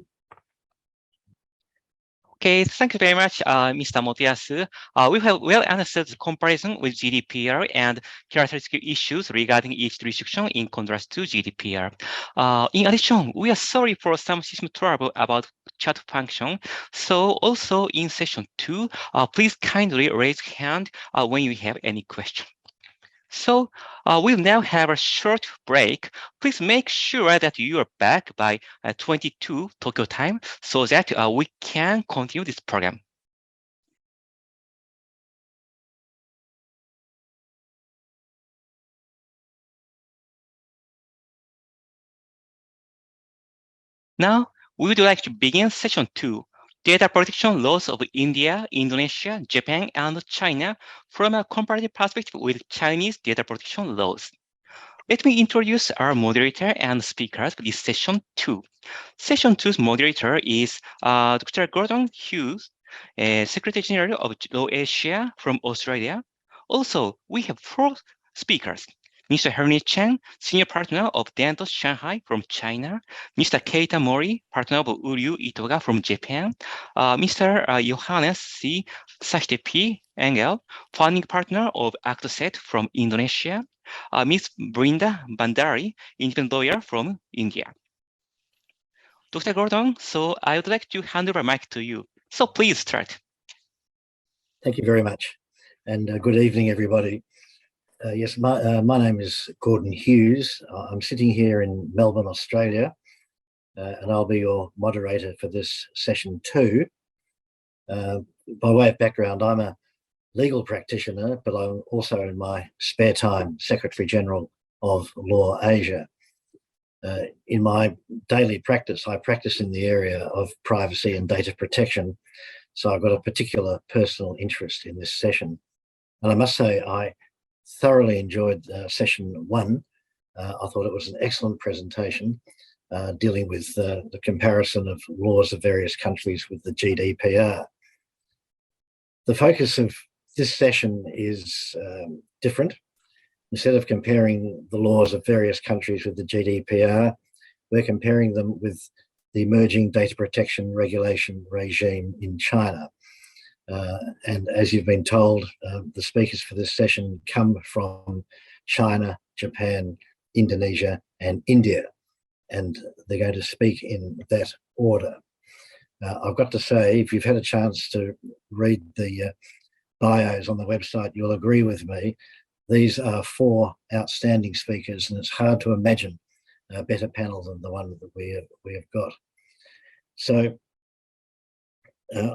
Okay, thank you very much, Mr. Motoyasu. We have well understood the comparison with GDPR and characteristic issues regarding each jurisdiction in contrast to GDPR. In addition, we are sorry for some system trouble about chat function. So also in session 2, please kindly raise hand when you have any question. So we'll now have a short break. Please make sure that you are back by 22 Tokyo time so that we can continue this program. Now, we would like to begin session 2, Data Protection Laws of India, Indonesia, Japan, and China from a comparative perspective with Chinese data protection laws. Let me introduce our moderator and speakers for this session 2. Session 2's moderator is Dr. Gordon Hughes, Secretary General of LAWASIA from Australia. Also, we have 4 speakers. Mr. Henry Chen, Senior Partner of Dental Shanghai from China, Mr. Keita Mori, Partner of Uryu Itoga from Japan, Mr. Johannes C. Sachtepi Engel, Founding Partner of ActSet from Indonesia, Ms. Brinda Bandari, Independent Lawyer from India. Dr. Gordon, so I would like to hand over mic to you. So please start. Thank you very much. And good evening, everybody. Yes, my name is Gordon Hughes. I'm sitting here in Melbourne, Australia, and I'll be your moderator for this session 2. By way of background, I'm a legal practitioner, but I'm also in my spare time Secretary General of LAWASIA. In my daily practice, I practice in the area of privacy and data protection, so I've got a particular personal interest in this session. And I must say, I thoroughly enjoyed session 1. I thought it was an excellent presentation dealing with the comparison of laws of various countries with the GDPR. The focus of this session is different. Instead of comparing the laws of various countries with the GDPR, we're comparing them with the emerging data protection regulation regime in China. And as you've been told, the speakers for this session come from China, Japan, Indonesia, and India, and they're going to speak in that order. I've got to say, if you've had a chance to read the bios on the website, you'll agree with me. These are 4 outstanding speakers, and it's hard to imagine a better panel than the one that we have got. So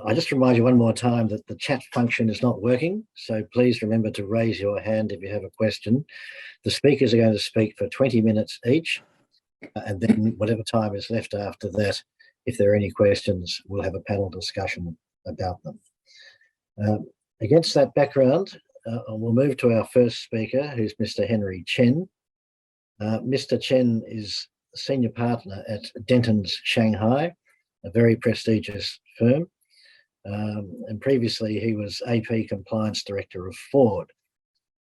I just remind you one more time that the chat function is not working, so please remember to raise your hand if you have a question. The speakers are going to speak for 20 minutes each, and then whatever time is left after that, if there are any questions, we'll have a panel discussion about them. Against that background, we'll move to our first speaker, who's Mr. Henry Chen. Mr. Chen is Senior Partner at Dentons Shanghai, a very prestigious firm. And previously he was AP Compliance Director of Ford.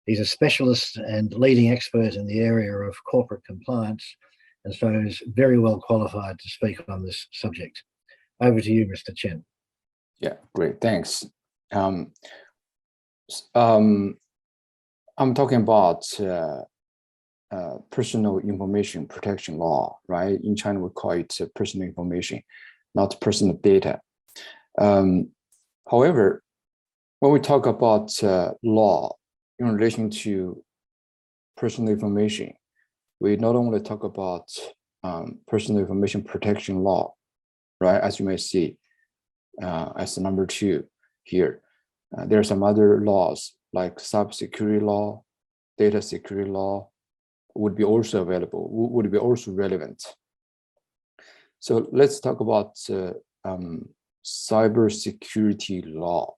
He's a specialist and leading expert in the area of corporate compliance, and so is very well qualified to speak on this subject. Over to you, Mr. Chen. Yeah, great, thanks. I'm talking about personal information protection law, right? In China, we call it personal information, not personal data. However, when we talk about law in relation to personal information, we not only talk about personal information protection law, right? As you may see, as the number 2 here. There are some other laws like cybersecurity law, data security law would be also available, would be also relevant. So let's talk about cybersecurity law,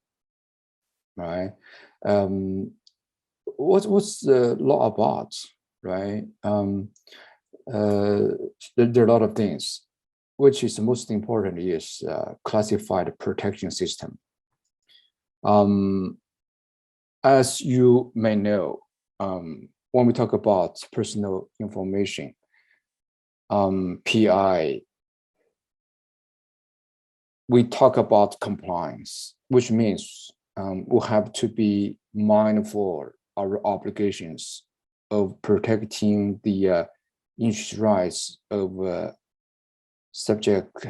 right? What's the law about, right? There are a lot of things. which is most important, is classified protection system. As you may know, when we talk about personal information, PI, we talk about compliance, which means we have to be mindful of our obligations of protecting the interest rights of subject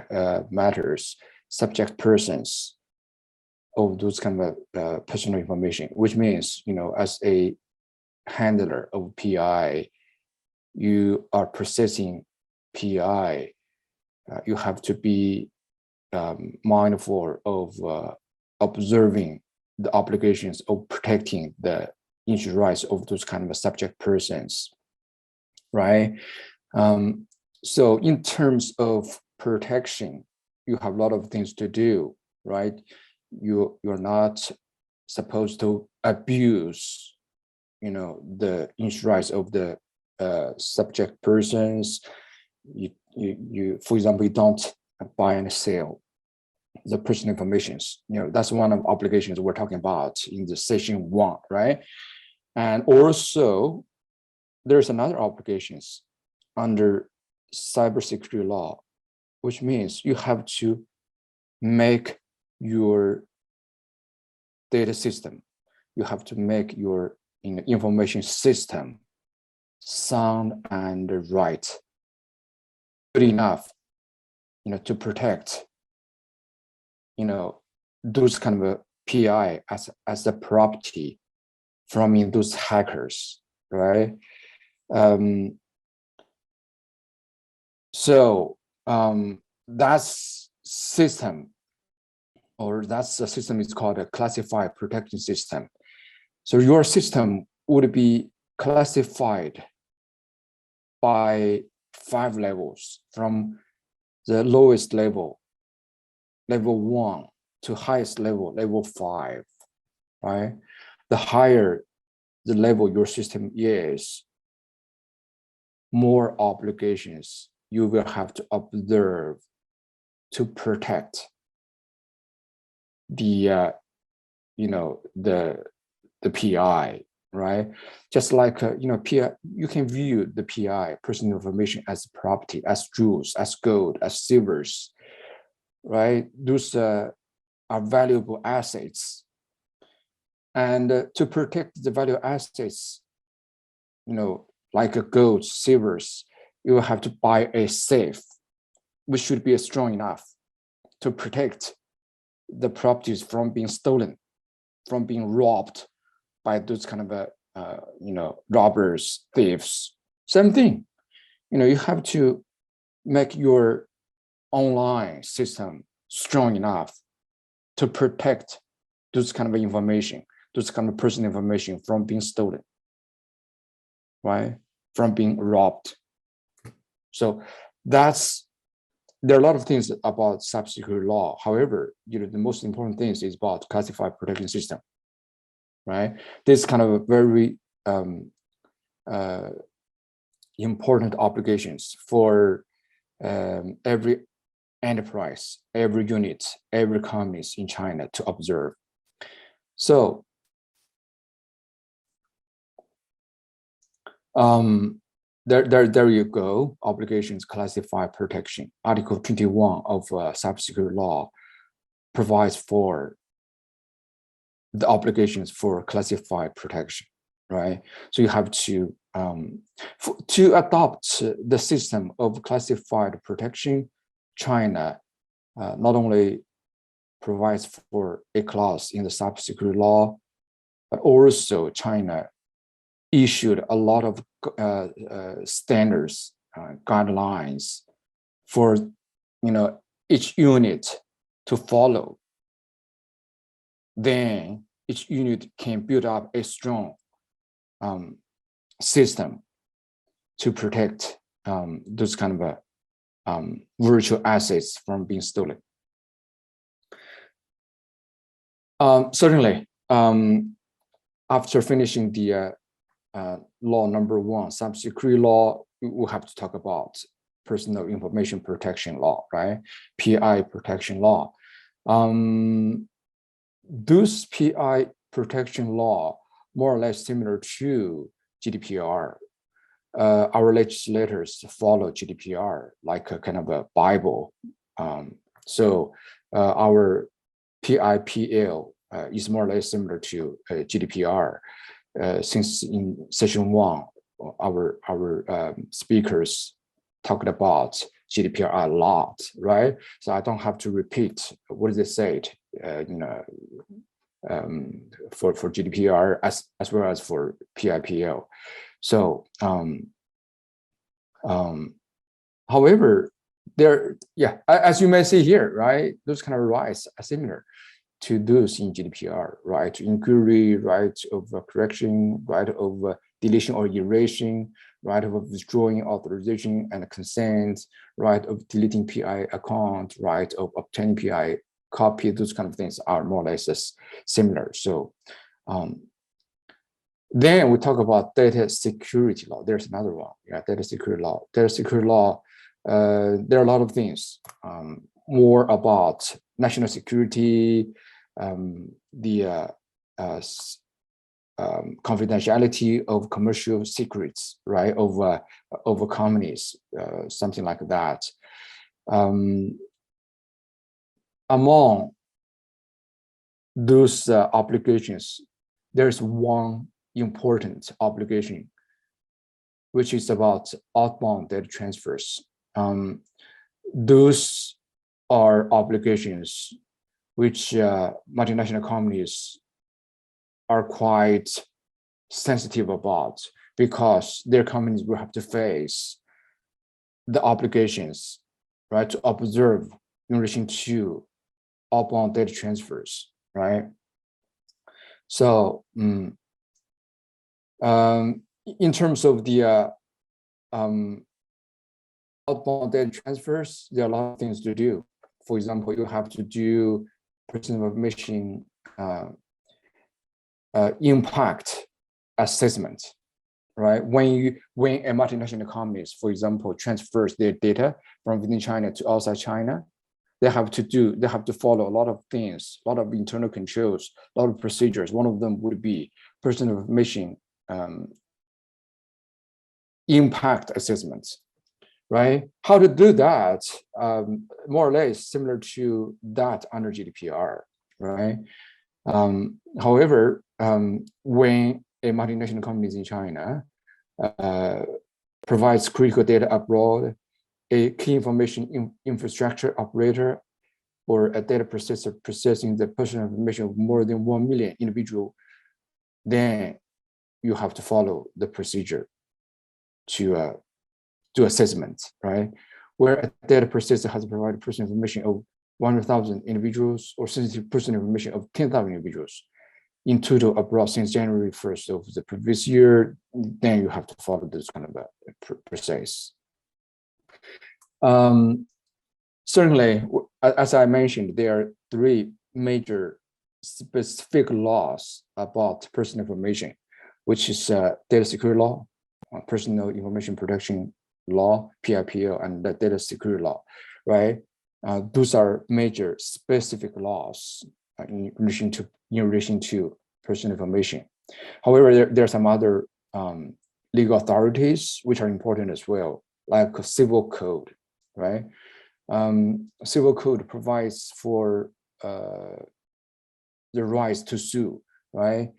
matters, subject persons of those kind of personal information, which means, as a handler of PI, you are processing PI, you have to be mindful of observing the obligations of protecting the interest rights of those kind of subject persons, right? So in terms of protection, you have a lot of things to do, right? You're not supposed to abuse, the interest rights of the subject persons. You, for example, you don't buy and sell the personal informations. That's one of obligations we're talking about in the section 1, right? And also, there's another obligations under cybersecurity law, which means you have to make your data system, you have to make your information system sound and right, good enough, to protect, those kind of PI as a property from those hackers, right? So that's system, or that's the system is called a classified protection system. So your system would be classified by 5 levels, from the lowest level, level 1, to highest level, level 5, right? The higher the level your system is, more obligations you will have to observe to protect the the PI, right? Just like PI, you can view the PI, personal information, as property, as jewels, as gold, as silvers, right? Those are valuable assets, and to protect the valuable assets, like a gold, silvers, you will have to buy a safe, which should be strong enough to protect the properties from being stolen, from being robbed by those kind of robbers, thieves. Same thing, you have to make your online system strong enough to protect those kind of information, those kind of personal information from being stolen, right? From being robbed. So there are a lot of things about cybersecurity law. However, the most important things is about classified protection system, right? This kind of very important obligations for every enterprise, every unit, every companies in China to observe. So there you go. Obligations, classified protection. Article 21 of cybersecurity law provides for the obligations for classified protection, right? So you have to adopt the system of classified protection. China not only provides for a clause in the cybersecurity law, but also China issued a lot of standards, guidelines for each unit to follow. Then each unit can build up a strong system to protect those kind of virtual assets from being stolen. Certainly, after finishing the law number 1, cybersecurity law, we will have to talk about personal information protection law, right? PI protection law. Those PI protection law more or less similar to GDPR. Our legislators follow GDPR like a kind of a Bible. So our PIPL is more or less similar to GDPR. Since in session 1, our speakers talked about GDPR a lot, right? So I don't have to repeat what they said, for GDPR as well as for PIPL. So, however, as you may see here, right, those kind of rights are similar to those in GDPR, right to inquiry, right of correction, right of deletion or erasing, right of withdrawing authorization and consent, right of deleting PI account, right of obtaining PI copy. Those kind of things are more or less similar. So then we talk about data security law. There's another one, data security law. Data security law, there are a lot of things, more about national security, the confidentiality of commercial secrets, right, over companies, something like that. Among those obligations, there's one important obligation, which is about outbound data transfers. Those are obligations which multinational companies are quite sensitive about, because their companies will have to face the obligations, right, to observe in relation to outbound data transfers, right? So in terms of the outbound data transfers, there are a lot of things to do. For example, you have to do personal information impact assessment, right? When a multinational companies, for example, transfers their data from within China to outside China, they have to follow a lot of things, a lot of internal controls, a lot of procedures. One of them would be personal information impact assessments, right? How to do that, more or less similar to that under GDPR, right? However, when a multinational company in China provides critical data abroad, a key information infrastructure operator or a data processor processing the personal information of more than 1 million individuals, then you have to follow the procedure to do assessment, right? Where a data processor has provided personal information of 100,000 individuals or sensitive personal information of 10,000 individuals in total abroad since January 1st of the previous year, then you have to follow this kind of a process. Certainly, as I mentioned, there are 3 major specific laws about personal information, which is data security law, personal information protection law, PIPL, and the data security law, right? Those are major specific laws in relation to personal information. However, there are some other legal authorities which are important as well, like a civil code, right? Civil code provides for the rights to sue, right?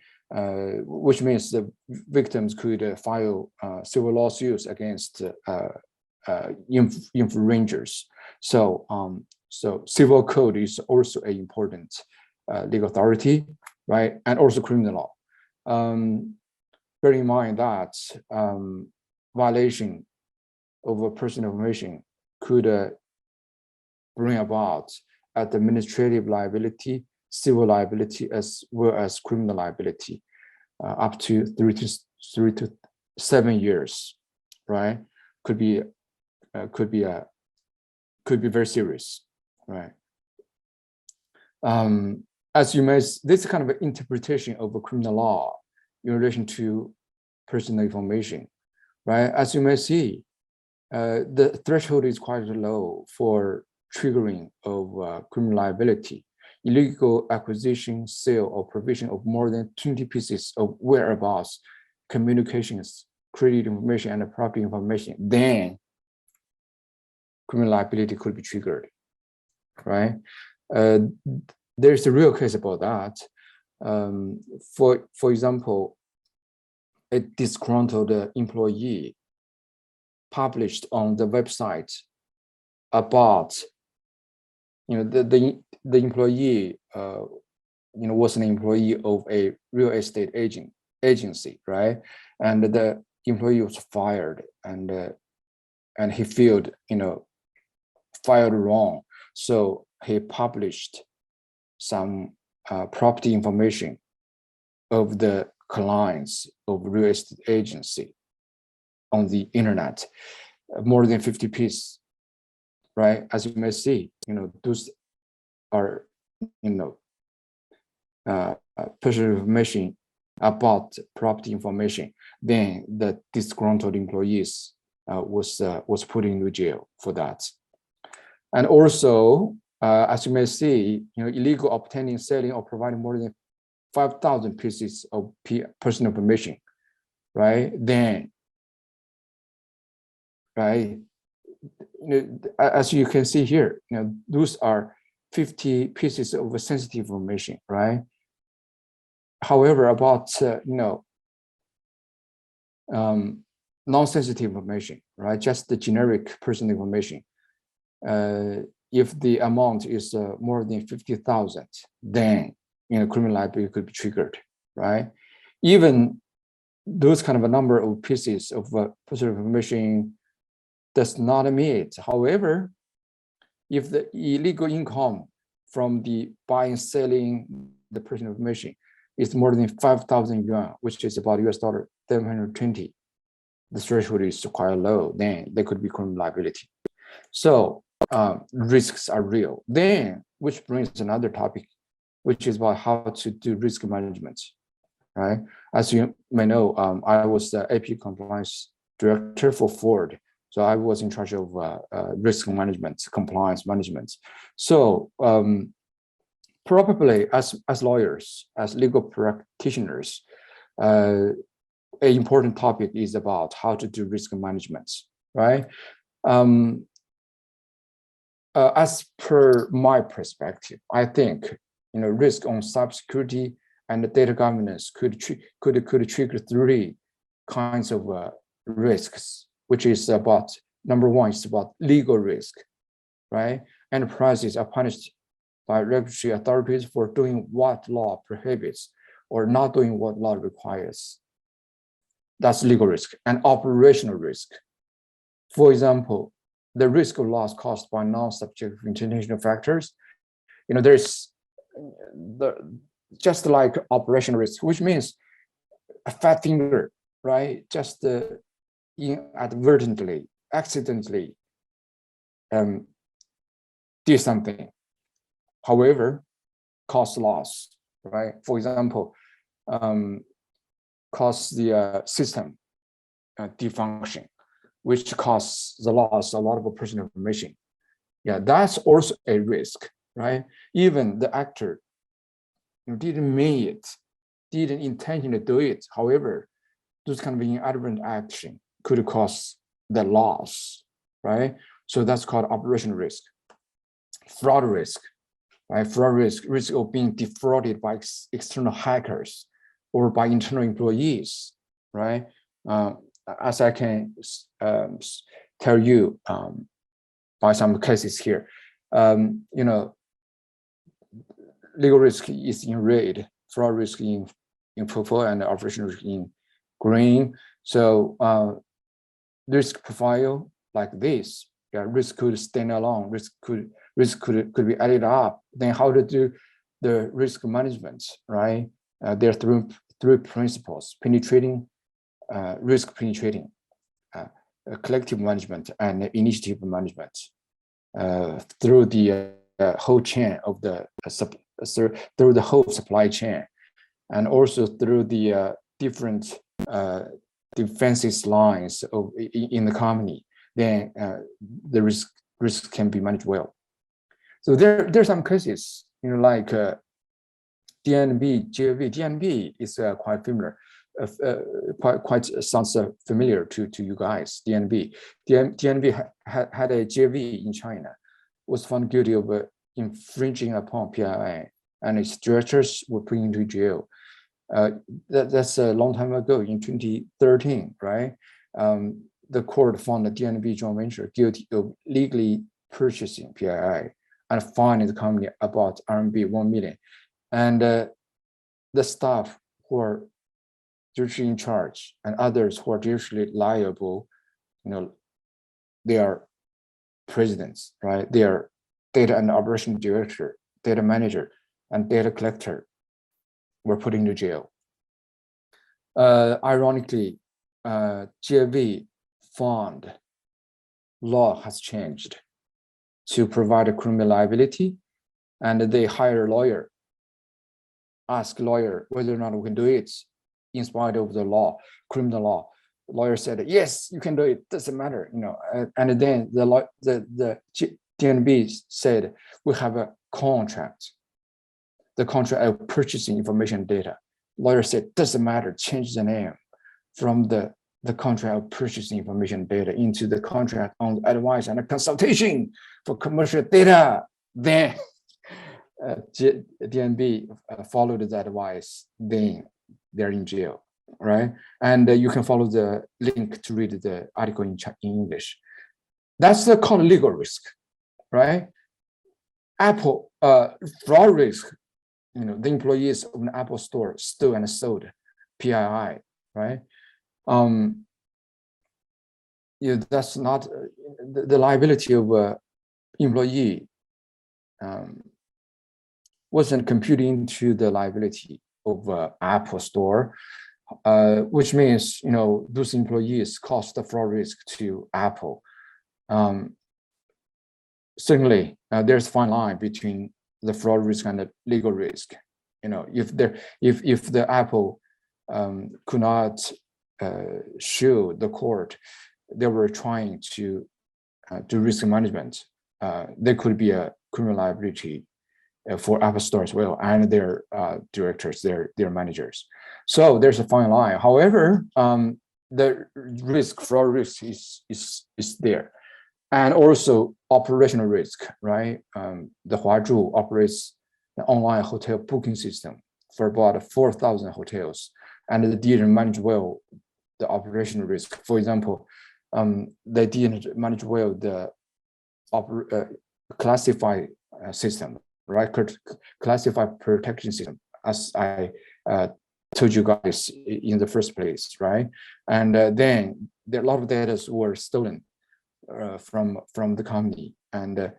Which means the victims could file civil lawsuits against infringers. So, so civil code is also an important legal authority, right? And also criminal law. Bear in mind that violation of personal information could bring about administrative liability, civil liability, as well as criminal liability, up to 3 to 7 years, right? Could be very serious, right? As you may, this kind of interpretation of a criminal law in relation to personal information, right? As you may see, the threshold is quite low for triggering of criminal liability. Illegal acquisition, sale, or provision of more than 20 pieces of whereabouts, communications, credit information, and property information, then criminal liability could be triggered, right? There's a real case about that. For example, a disgruntled employee published on the website about, the employee, was an employee of a real estate agency, right? And the employee was fired, and he felt, fired wrong. So he published some property information of the clients of real estate agency on the internet, more than 50 pieces, right? As you may see, those are, personal information about property information. Then the disgruntled employees was put into jail for that. And also, as you may see, illegal obtaining, selling, or providing more than 5,000 pieces of personal information, right? Then, right, as you can see here, those are 50 pieces of sensitive information, right? However, about non-sensitive information, right? Just the generic personal information. If the amount is more than 50,000, then criminal liability could be triggered, right? Even those kind of a number of pieces of personal information does not meet. However, if the illegal income from the buying, selling the personal information is more than 5,000 yuan, which is about $720, the threshold is quite low, then there could be criminal liability. So risks are real. Then, which brings another topic, which is about how to do risk management, right? As you may know, I was the AP compliance director for Ford. So I was in charge of risk management, compliance management. So probably as lawyers, as legal practitioners, an important topic is about how to do risk management, right? As per my perspective, I think risk on cybersecurity and data governance could trigger three kinds of risks, which is about, number one is about legal risk, right? Enterprises are punished by regulatory authorities for doing what law prohibits or not doing what law requires. That's legal risk. And operational risk. For example, the risk of loss caused by non-subjective international factors, there's just like operational risk, which means a fat finger, right? Just inadvertently, accidentally do something, however, cause loss, right? For example, cause the system defunction, which causes the loss of a lot of personal information. Yeah, that's also a risk, right? Even the actor didn't mean it, didn't intentionally do it. However, those kind of inadvertent action could cause the loss, right? So that's called operational risk. Fraud risk, right? Fraud risk of being defrauded by external hackers or by internal employees, right? As I can tell you by some cases here, legal risk is in red, fraud risk in purple, and operational risk in green. So risk profile like this, yeah, risk could stand alone, risk could be added up. Then how to do the risk management, right? There are three principles: penetrating, risk penetrating, collective management, and initiative management through the whole chain of the through the whole supply chain, and also through the different defenses lines in the company. then the risk can be managed well. So there's some cases, like DNB, JV. DNB is quite familiar, quite sounds familiar to you guys. DNB had a JV in China, was found guilty of infringing upon PII, and its directors were put into jail. That's a long time ago, in 2013, right? The court found the DNB joint venture guilty of legally purchasing PII and fined the company about RMB 1 million. And the staff who are judicially in charge and others who are judicially liable, they are presidents, right? They are data and operation director, data manager, and data collector were put into jail. Ironically, JV found law has changed to provide a criminal liability, and they hire a lawyer, ask lawyer whether or not we can do it in spite of the law, criminal law. The lawyer said, yes, you can do it, doesn't matter, and then the DNB said, we have a contract, the contract of purchasing information data. Lawyer said, doesn't matter, change the name from the contract of purchasing information data into the contract on advice and consultation for commercial data. Then DNB followed the advice, then they're in jail, right? And you can follow the link to read the article in English. That's the called legal risk, right? Apple fraud risk, the employees of an Apple store stole and sold PII, right? That's not the liability of an employee wasn't computed into the liability of Apple store, which means those employees caused the fraud risk to Apple. Certainly, there's a fine line between the fraud risk and the legal risk. If the Apple could not show the court they were trying to do risk management, there could be a criminal liability for Apple Store as well, and their directors, their managers. So there's a fine line. However, the fraud risk is there, and also operational risk, right? The Huazhu operates the online hotel booking system for about 4,000 hotels, and they didn't manage well the operational risk. For example, they didn't manage well the classified system, right? Classified protection system, as I told you guys in the first place, right? And then a lot of data were stolen from the company, and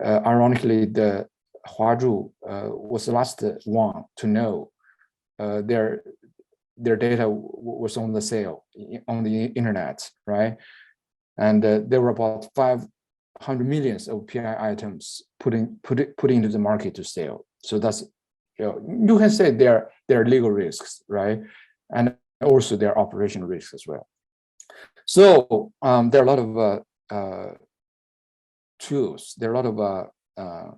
ironically, the Huazhu was the last one to know their data was on the sale on the internet, right? And there were about 500 million of PI items put into the market to sell. So that's, you can say they're legal risks, right? And also their operational risks as well. So there are a lot of tools, there are a lot of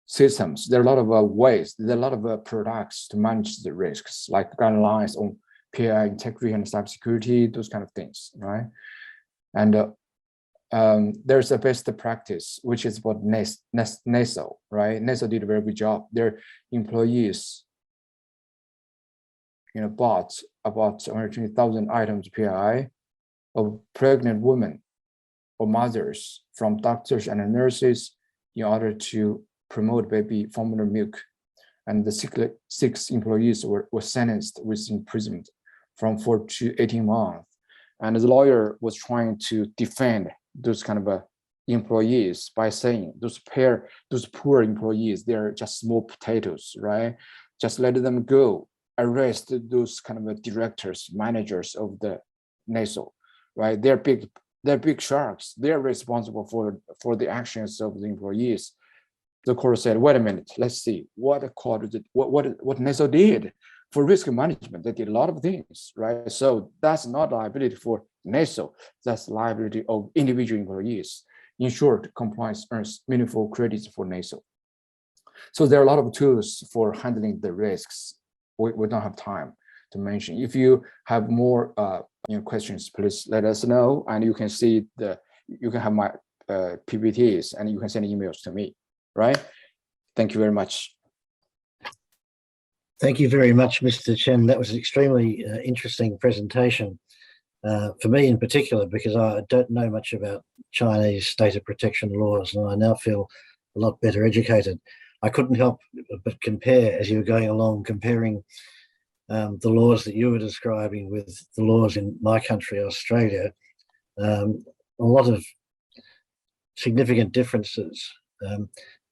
systems, there are a lot of ways, there are a lot of products to manage the risks, like guidelines on PI integrity and cybersecurity, those kind of things, right? And there's a best practice, which is about NESO, right? NESO did a very good job. Their employees, bought about 120,000 items PI of pregnant women or mothers from doctors and nurses in order to promote baby formula milk. And the 6 employees were sentenced with imprisonment from 4 to 18 months. And the lawyer was trying to defend those kind of employees by saying those poor employees, they're just small potatoes, right? Just let them go. Arrest those kind of directors, managers of the NESO, right? They're big sharks. They're responsible for the actions of the employees. The court said, wait a minute, let's see what NESO did for risk management. They did a lot of things, right? So that's not liability for NASO, that's liability of individual employees. In short, compliance earns meaningful credits for NASO. So there are a lot of tools for handling the risks. We don't have time to mention. If you have more questions, please let us know, and you can see you can have my PPTs, and you can send emails to me, right? Thank you very much. Thank you very much, Mr. Chen. That was an extremely interesting presentation for me in particular, because I don't know much about Chinese data protection laws, and I now feel a lot better educated. I couldn't help but compare, as you were going along, comparing the laws that you were describing with the laws in my country, Australia. A lot of significant differences.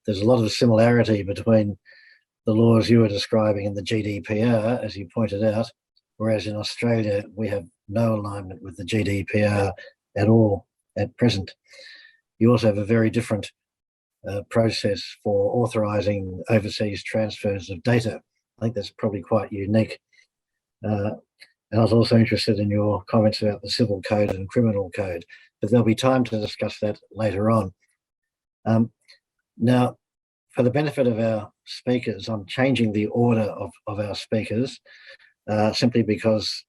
There's a lot of similarity between the laws you were describing and the GDPR, as you pointed out, whereas in Australia, we have no alignment with the GDPR at all at present. You also have a very different process for authorising overseas transfers of data. I think that's probably quite unique. And I was also interested in your comments about the civil code and criminal code, but there'll be time to discuss that later on. Now, for the benefit of our speakers, I'm changing the order of our speakers simply because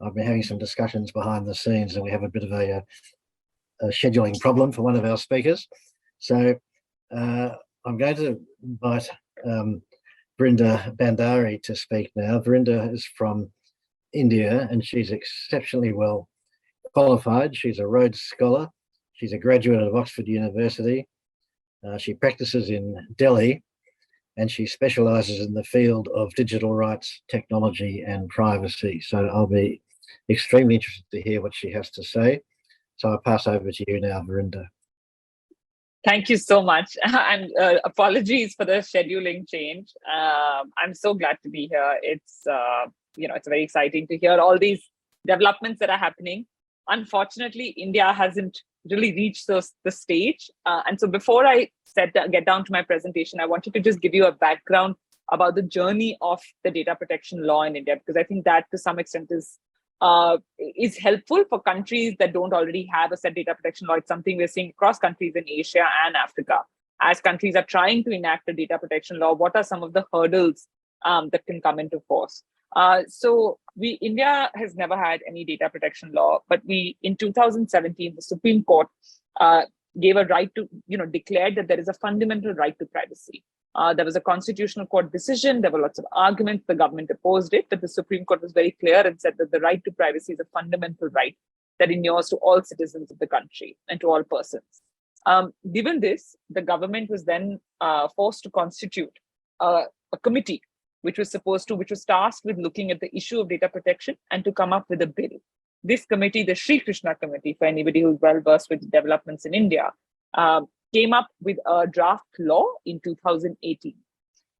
I've been having some discussions behind the scenes and we have a bit of a scheduling problem for one of our speakers. So I'm going to invite Brinda Bandari to speak now. Brinda is from India and she's exceptionally well qualified. She's a Rhodes Scholar. She's a graduate of Oxford University. She practices in Delhi and she specialises in the field of digital rights, technology and privacy. So I'll be extremely interested to hear what she has to say. So I'll pass over to you now, Verinda. Thank you so much. And apologies for the scheduling change. I'm so glad to be here. It's very exciting to hear all these developments that are happening. Unfortunately, India hasn't really reached the stage. And so before I get down to my presentation, I wanted to just give you a background about the journey of the data protection law in India, because I think that to some extent is helpful for countries that don't already have a set data protection law. It's something we're seeing across countries in Asia and Africa. As countries are trying to enact a data protection law, what are some of the hurdles that can come into force? India has never had any data protection law, but in 2017, the Supreme Court gave a right to, declared that there is a fundamental right to privacy. There was a constitutional court decision. There were lots of arguments. The government opposed it, but the Supreme Court was very clear and said that the right to privacy is a fundamental right that inures to all citizens of the country and to all persons. Given this, the government was then forced to constitute a committee which was tasked with looking at the issue of data protection and to come up with a bill. This committee, the Sri Krishna Committee, for anybody who's well versed with developments in India, came up with a draft law in 2018.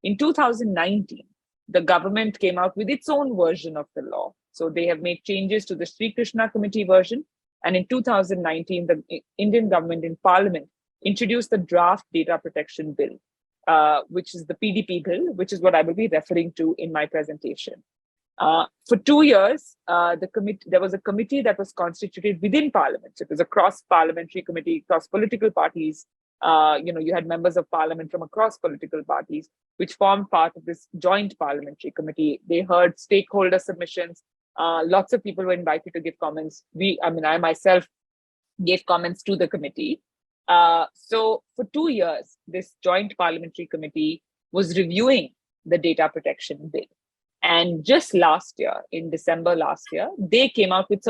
In 2019, the government came out with its own version of the law. So they have made changes to the Sri Krishna Committee version. And in 2019, the Indian government in Parliament introduced the draft data protection bill, which is the PDP bill, which is what I will be referring to in my presentation. For 2 years, there was a committee that was constituted within Parliament. It was a cross-parliamentary committee, cross political parties. You had members of Parliament from across political parties, which formed part of this joint parliamentary committee. They heard stakeholder submissions. Lots of people were invited to give comments. I myself gave comments to the committee. So for 2 years, this joint parliamentary committee was reviewing the data protection bill. And just last year, in December last year, they came out with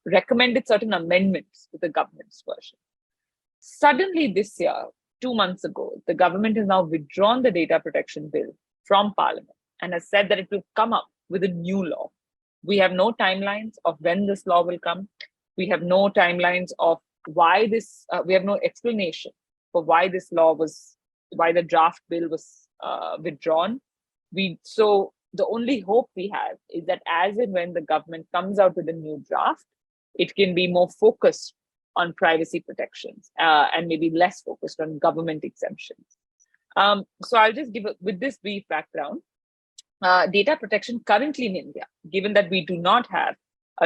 recommended certain amendments to the government's version. Suddenly this year, 2 months ago, the government has now withdrawn the data protection bill from Parliament and has said that it will come up with a new law. We have no timelines of when this law will come. We have no timelines of why we have no explanation for why the draft bill was withdrawn. So the only hope we have is that as and when the government comes out with a new draft, it can be more focused on privacy protections and maybe less focused on government exemptions. So I'll just with this brief background, data protection currently in India, given that we do not have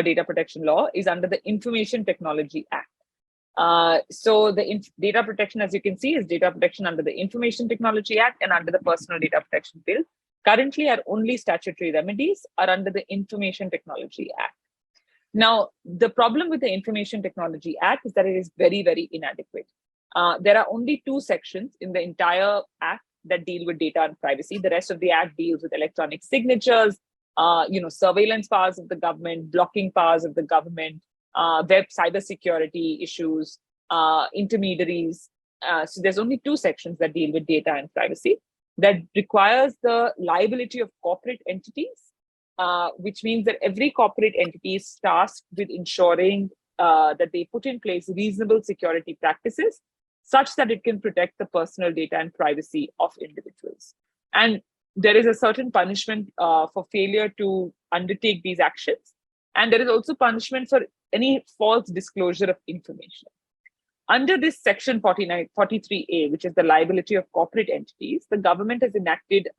data protection law is under the Information Technology Act. So the data protection, as you can see, is data protection under the Information Technology Act and under the Personal Data Protection Bill. Currently, our only statutory remedies are under the Information Technology Act. Now, the problem with the Information Technology Act is that it is very, very inadequate. There are only 2 sections in the entire act that deal with data and privacy. The rest of the act deals with electronic signatures, surveillance powers of the government, blocking powers of the government, web cybersecurity issues, intermediaries. So there's only 2 sections that deal with data and privacy that requires the liability of corporate entities, which means that every corporate entity is tasked with ensuring that they put in place reasonable security practices such that it can protect the personal data and privacy of individuals. And there is a certain punishment for failure to undertake these actions. And there is also punishment for any false disclosure of information. Under this section 43A, which is the liability of corporate entities, the government has enacted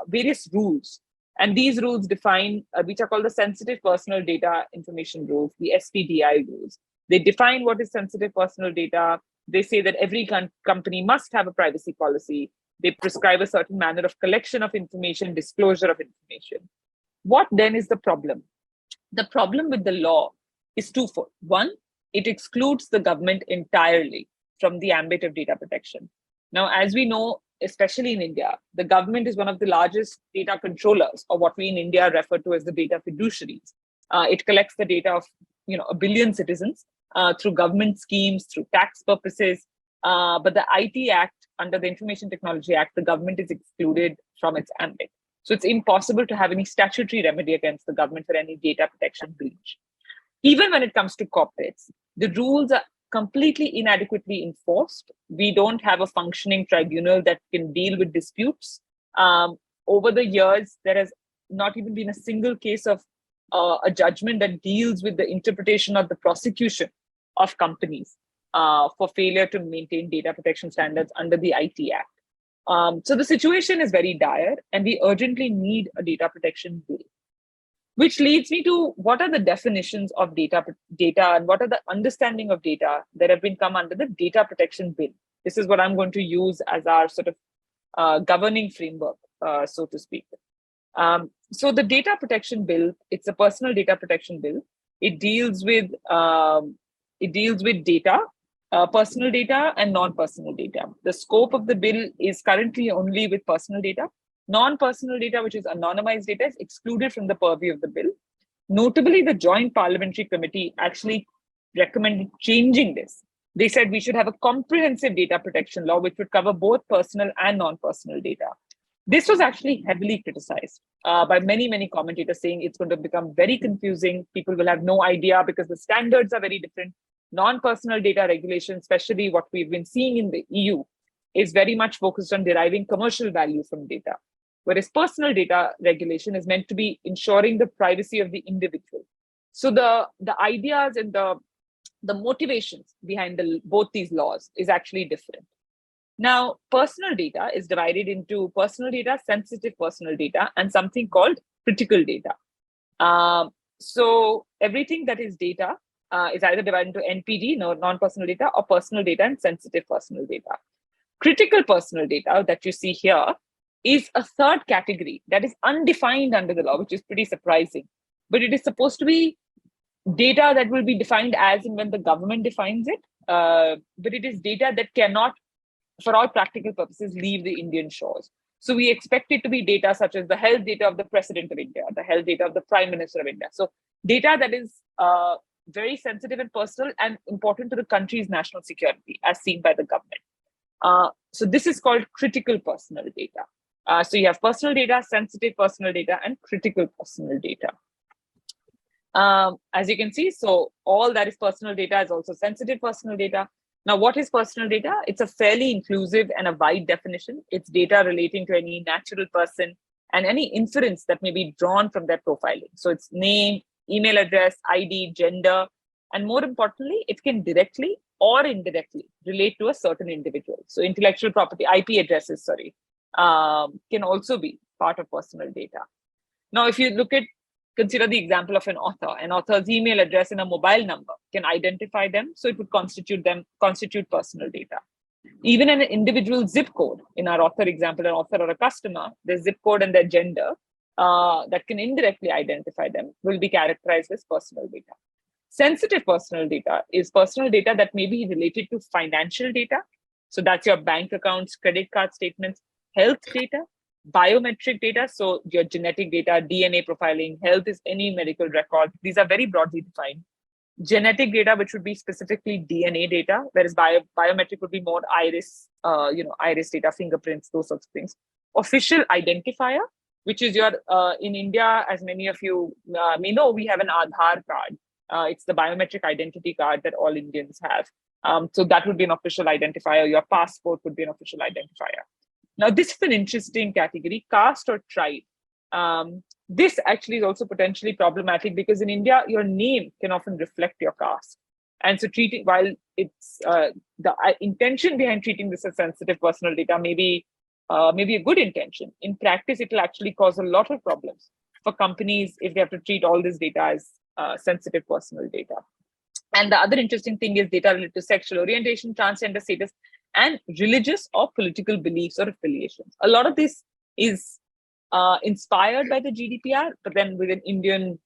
various rules. And these rules define, which are called the Sensitive Personal Data Information Rules, the SPDI rules. They define what is sensitive personal data. They say that every company must have a privacy policy. They prescribe a certain manner of collection of information, disclosure of information. What then is the problem? The problem with the law is twofold. One, it excludes the government entirely from the ambit of data protection. Now, as we know, especially in India, the government is one of the largest data controllers, or what we in India refer to as the data fiduciaries. It collects the data of 1 billion citizens through government schemes, through tax purposes. But the IT Act, under the Information Technology Act, the government is excluded from its ambit. So it's impossible to have any statutory remedy against the government for any data protection breach. Even when it comes to corporates, the rules are completely inadequately enforced. We don't have a functioning tribunal that can deal with disputes. Over the years, there has not even been a single case of a judgment that deals with the interpretation of the prosecution of companies for failure to maintain data protection standards under the IT Act. So the situation is very dire, and we urgently need a data protection bill. Which leads me to what are the definitions of data and what are the understanding of data that have been come under the data protection bill. This is what I'm going to use as our sort of governing framework, so to speak. So the data protection bill, it's a personal data protection bill. It deals with data, personal data and non-personal data. The scope of the bill is currently only with personal data. Non-personal data, which is anonymized data, is excluded from the purview of the bill. Notably, the Joint Parliamentary Committee actually recommended changing this. They said we should have a comprehensive data protection law, which would cover both personal and non-personal data. This was actually heavily criticized by many, many commentators, saying it's going to become very confusing. People will have no idea because the standards are very different. Non-personal data regulation, especially what we've been seeing in the EU, is very much focused on deriving commercial value from data. Whereas personal data regulation is meant to be ensuring the privacy of the individual. So the ideas and the motivations behind both these laws is actually different. Now, personal data is divided into personal data, sensitive personal data, and something called critical data. So everything that is data is either divided into NPD, non-personal data, or personal data and sensitive personal data. Critical personal data that you see here is a third category that is undefined under the law, which is pretty surprising. But it is supposed to be data that will be defined as and when the government defines it. But it is data that cannot, for all practical purposes, leave the Indian shores. So we expect it to be data such as the health data of the President of India, the health data of the Prime Minister of India. So data that is very sensitive and personal and important to the country's national security, as seen by the government. So this is called critical personal data. So you have personal data, sensitive personal data, and critical personal data. As you can see, so all that is personal data is also sensitive personal data. Now, what is personal data? It's a fairly inclusive and a wide definition. It's data relating to any natural person and any inference that may be drawn from their profiling. So it's name, email address, ID, gender, and more importantly, it can directly or indirectly relate to a certain individual. So intellectual property, IP addresses, can also be part of personal data. Now, if you look at consider the example of an author. An author's email address and a mobile number can identify them, so it would constitute personal data. Even an individual zip code, in our author example, an author or a customer, their zip code and their gender that can indirectly identify them will be characterized as personal data. Sensitive personal data is personal data that may be related to financial data. So that's your bank accounts, credit card statements, health data, biometric data. So your genetic data, DNA profiling, health is any medical record. These are very broadly defined. Genetic data, which would be specifically DNA data, whereas biometric would be more iris, iris data, fingerprints, those sorts of things. Official identifier, which is your, in India, as many of you may know, we have an Aadhaar card. It's the biometric identity card that all Indians have. So that would be an official identifier. Your passport would be an official identifier. Now, this is an interesting category, caste or tribe. This actually is also potentially problematic because in India, your name can often reflect your caste. And so treating, while it's the intention behind treating this as sensitive personal data may be a good intention, in practice, it will actually cause a lot of problems for companies if they have to treat all this data as sensitive personal data. And the other interesting thing is data related to sexual orientation, transgender status, and religious or political beliefs or affiliations. A lot of this is inspired by the GDPR, but then with an Indian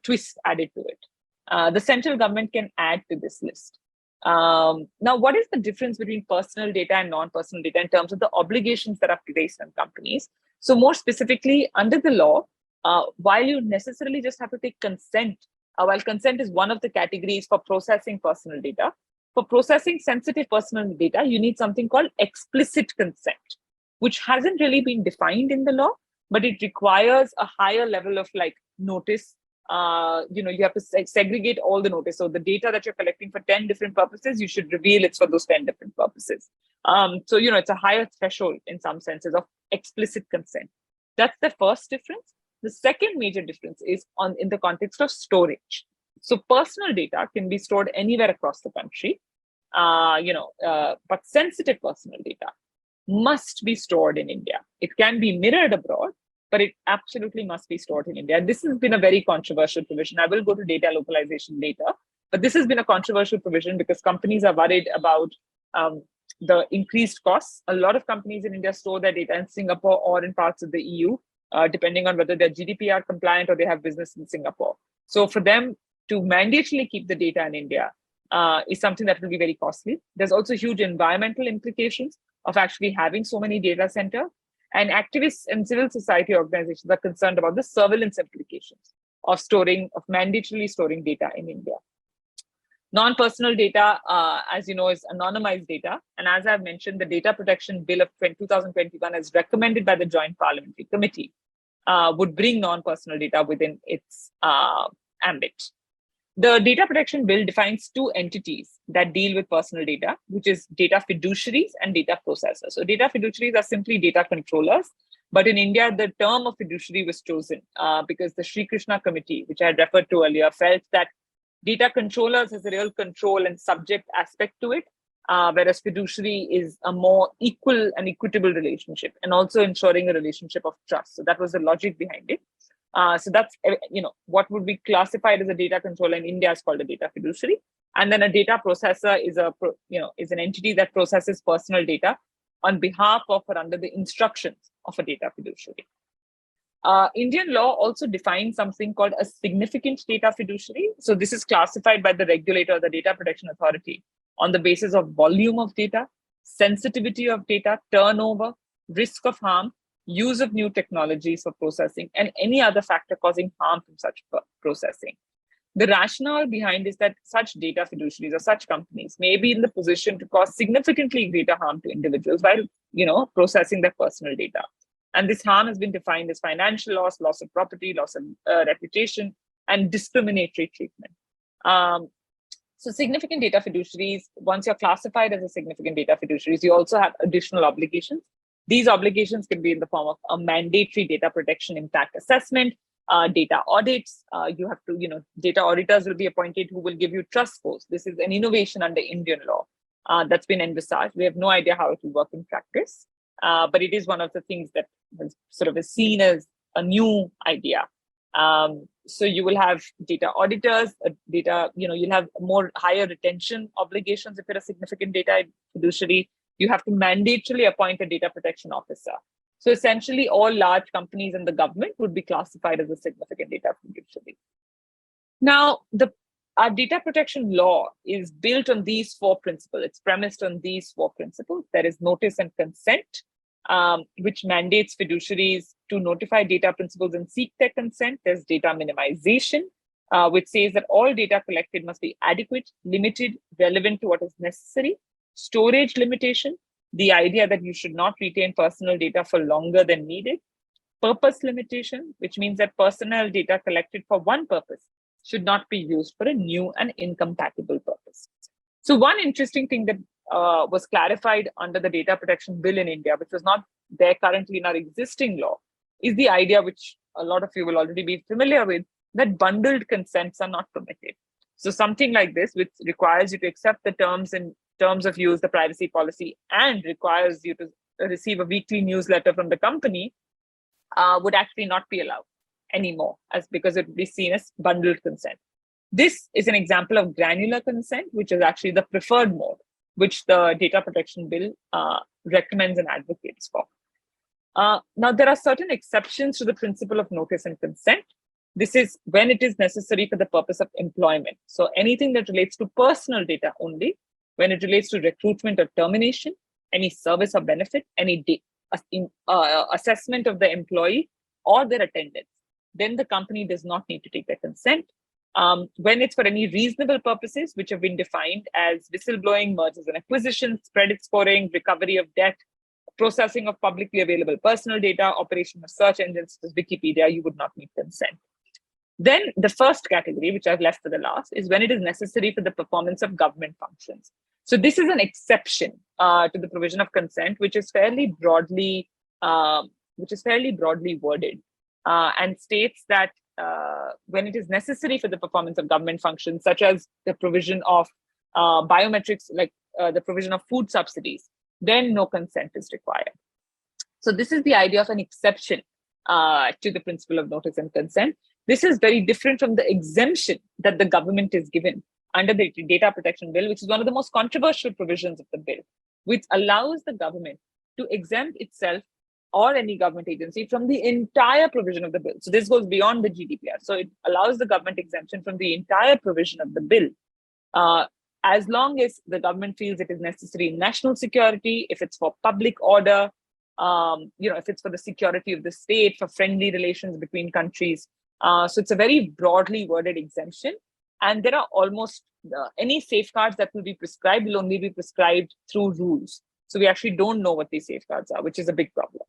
twist added to it. The central government can add to this list. Now, what is the difference between personal data and non-personal data in terms of the obligations that are placed on companies? So more specifically, under the law, while you necessarily just have to take consent, while consent is one of the categories for processing personal data, for processing sensitive personal data, you need something called explicit consent, which hasn't really been defined in the law, but it requires a higher level of like notice. You have to segregate all the notice. So the data that you're collecting for 10 different purposes, you should reveal it's for those 10 different purposes. So, it's a higher threshold in some senses of explicit consent. That's the first difference. The second major difference is in the context of storage. So personal data can be stored anywhere across the country, but sensitive personal data must be stored in India. It can be mirrored abroad, but it absolutely must be stored in India. And this has been a very controversial provision. I will go to data localization later, but this has been a controversial provision because companies are worried about the increased costs. A lot of companies in India store their data in Singapore or in parts of the EU, depending on whether they're GDPR compliant or they have business in Singapore. So for them to mandatorily keep the data in India is something that will be very costly. There's also huge environmental implications of actually having so many data centers. And activists and civil society organizations are concerned about the surveillance implications of mandatorily storing data in India. Non-personal data, as you know, is anonymized data. And as I've mentioned, the Data Protection Bill of 2021, as recommended by the Joint Parliamentary Committee, would bring non-personal data within its ambit. The Data Protection Bill defines two entities that deal with personal data, which is data fiduciaries and data processors. So data fiduciaries are simply data controllers. But in India, the term of fiduciary was chosen because the Sri Krishna Committee, which I had referred to earlier, felt that data controllers has a real control and subject aspect to it, whereas fiduciary is a more equal and equitable relationship and also ensuring a relationship of trust. So that was the logic behind it. So that's, what would be classified as a data controller in India is called a data fiduciary. And then a data processor is an entity that processes personal data on behalf of or under the instructions of a data fiduciary. Indian law also defines something called a significant data fiduciary. So this is classified by the regulator, the Data Protection Authority, on the basis of volume of data, sensitivity of data, turnover, risk of harm, use of new technologies for processing, and any other factor causing harm from such processing. The rationale behind is that such data fiduciaries or such companies may be in the position to cause significantly greater harm to individuals while, processing their personal data. And this harm has been defined as financial loss, loss of property, loss of reputation, and discriminatory treatment. So significant data fiduciaries, once you're classified as a significant data fiduciaries, you also have additional obligations. These obligations can be in the form of a mandatory data protection impact assessment, data audits. You have to, data auditors will be appointed who will give you trust scores. This is an innovation under Indian law that's been envisaged. We have no idea how it will work in practice, but it is one of the things that is seen as a new idea. So you will have data auditors, you'll have more higher retention obligations if you're a significant data fiduciary. You have to mandatorily appoint a data protection officer. So essentially, all large companies in the government would be classified as a significant data fiduciary. Now, our data protection law is built on these 4 principles. It's premised on these 4 principles. There is notice and consent, which mandates fiduciaries to notify data principals and seek their consent. There's data minimization, which says that all data collected must be adequate, limited, relevant to what is necessary. Storage limitation, the idea that you should not retain personal data for longer than needed. Purpose limitation, which means that personal data collected for one purpose should not be used for a new and incompatible purpose. So one interesting thing that was clarified under the Data Protection Bill in India, which was not there currently in our existing law, is the idea, which a lot of you will already be familiar with, that bundled consents are not permitted. So something like this, which requires you to accept the terms of use, the privacy policy, and requires you to receive a weekly newsletter from the company, would actually not be allowed anymore, because it would be seen as bundled consent. This is an example of granular consent, which is actually the preferred mode, which the Data Protection Bill recommends and advocates for. Now, there are certain exceptions to the principle of notice and consent. This is when it is necessary for the purpose of employment. So anything that relates to personal data only, when it relates to recruitment or termination, any service or benefit, any assessment of the employee or their attendance, then the company does not need to take their consent. When it's for any reasonable purposes, which have been defined as whistleblowing, mergers and acquisitions, credit scoring, recovery of debt, processing of publicly available personal data, operation of search engines such as Wikipedia, you would not need consent. Then the first category, which I've left for the last, is when it is necessary for the performance of government functions. So this is an exception to the provision of consent, which is fairly broadly worded, and states that when it is necessary for the performance of government functions, such as the provision of biometrics, like the provision of food subsidies, then no consent is required. So this is the idea of an exception to the principle of notice and consent. This is very different from the exemption that the government is given under the Data Protection Bill, which is one of the most controversial provisions of the bill, which allows the government to exempt itself or any government agency from the entire provision of the bill. So this goes beyond the GDPR. So it allows the government exemption from the entire provision of the bill, as long as the government feels it is necessary in national security, if it's for public order, if it's for the security of the state, for friendly relations between countries. So it's a very broadly worded exemption. And there are almost any safeguards that will be prescribed will only be prescribed through rules. So we actually don't know what these safeguards are, which is a big problem.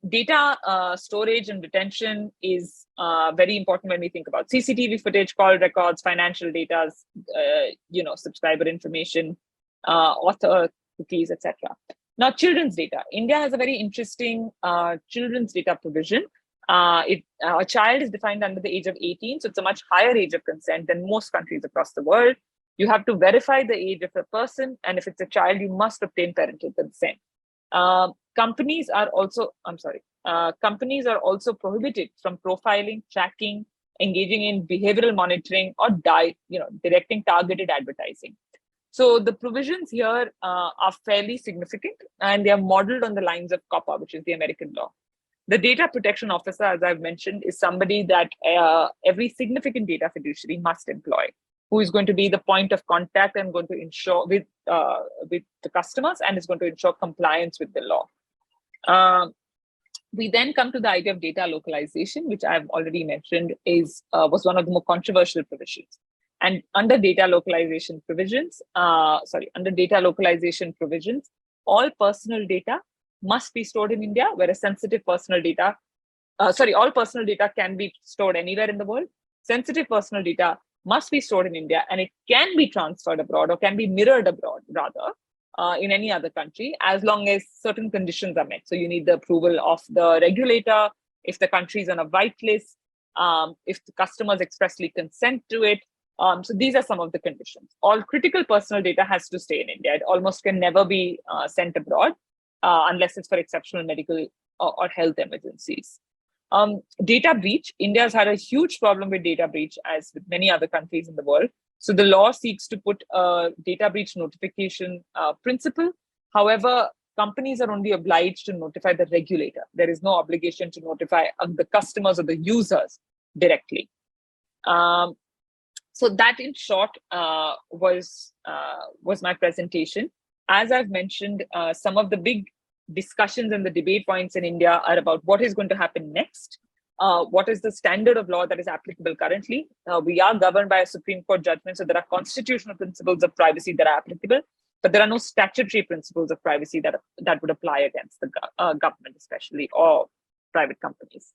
Data storage and retention is very important when we think about CCTV footage, call records, financial data, subscriber information, author cookies, etc. Now, children's data. India has a very interesting children's data provision. A child is defined under the age of 18, so it's a much higher age of consent than most countries across the world. You have to verify the age of a person, and if it's a child, you must obtain parental consent. Companies are also prohibited from profiling, tracking, engaging in behavioral monitoring, or directing targeted advertising. So the provisions here are fairly significant, and they are modeled on the lines of COPPA, which is the American law. The data protection officer, as I've mentioned, is somebody that every significant data fiduciary must employ, who is going to be the point of contact and going to ensure with the customers and is going to ensure compliance with the law. We then come to the idea of data localization, which I've already mentioned was one of the more controversial provisions. And under data localization provisions, all personal data must be stored in India, whereas sensitive personal data, all personal data can be stored anywhere in the world. Sensitive personal data must be stored in India, and it can be transferred abroad or can be mirrored abroad, rather, in any other country, as long as certain conditions are met. So you need the approval of the regulator, if the country is on a whitelist, if the customers expressly consent to it. So these are some of the conditions. All critical personal data has to stay in India. It almost can never be sent abroad unless it's for exceptional medical or health emergencies. Data breach. India has had a huge problem with data breach, as with many other countries in the world. So the law seeks to put a data breach notification principle. However, companies are only obliged to notify the regulator. There is no obligation to notify the customers or the users directly. So that, in short, was my presentation. As I've mentioned, some of the big discussions and the debate points in India are about what is going to happen next. What is the standard of law that is applicable currently? We are governed by a Supreme Court judgment, so there are constitutional principles of privacy that are applicable, but there are no statutory principles of privacy that would apply against the government, especially, or private companies.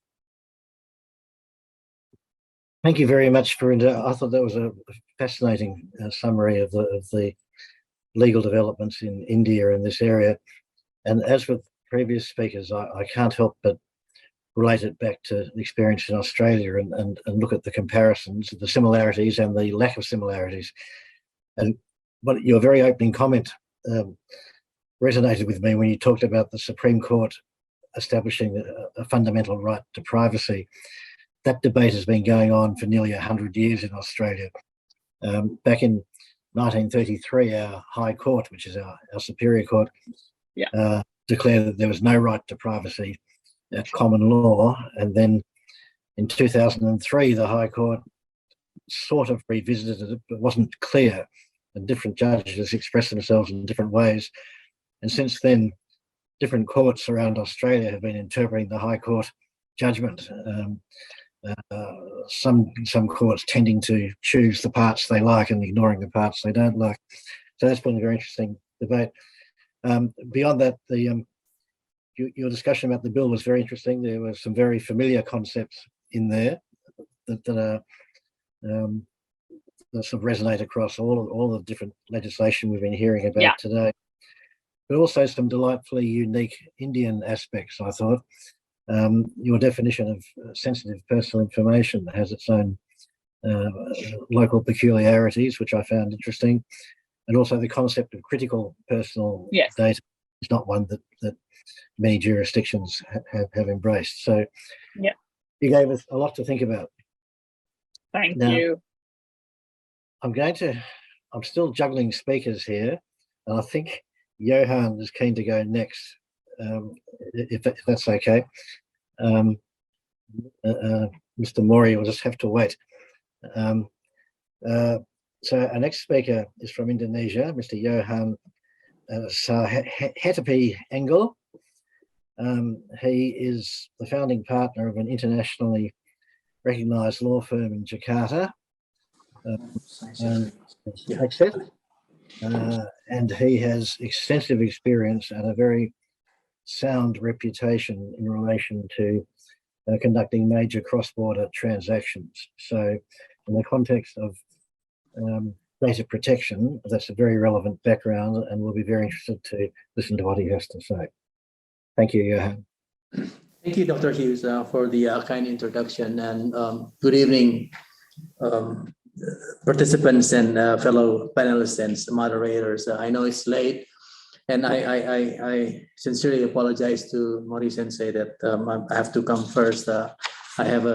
Thank you very much for. I thought that was a fascinating summary of the legal developments in India in this area. And as with previous speakers, I can't help but relate it back to the experience in Australia and look at the comparisons, the similarities and the lack of similarities. But your very opening comment resonated with me when you talked about the Supreme Court establishing a fundamental right to privacy. That debate has been going on for nearly 100 years in Australia. Back in 1933, our High Court, which is our Superior Court, declared that there was no right to privacy at common law. And then in 2003, the High Court sort of revisited it, but wasn't clear. And different judges expressed themselves in different ways. And since then, different courts around Australia have been interpreting the High Court judgment. Some courts tending to choose the parts they like and ignoring the parts they don't like. So that's been a very interesting debate. Beyond that, your discussion about the bill was very interesting. There were some very familiar concepts in there that sort of resonate across all the different legislation we've been hearing about today. But also some delightfully unique Indian aspects, I thought. Your definition of sensitive personal information has its own local peculiarities, which I found interesting. And also the concept of critical personal data is not one that many jurisdictions have embraced. So you gave us a lot to think about. Thank you. I'm still juggling speakers here, and I think Johan is keen to go next, if that's okay. Mr. Mori will just have to wait. So our next speaker is from Indonesia, Mr. Johan Hetapi Engel. He is the founding partner of an internationally recognized law firm in Jakarta. And he has extensive experience and a very sound reputation in relation to conducting major cross-border transactions. So in the context of data protection, that's a very relevant background, and we'll be very interested to listen to what he has to say. Thank you, Johan. Thank you, Dr. Hughes, for the kind introduction, and good evening, participants and fellow panelists and moderators. I know it's late, and I sincerely apologize to Mori Sensei that I have to come first. I have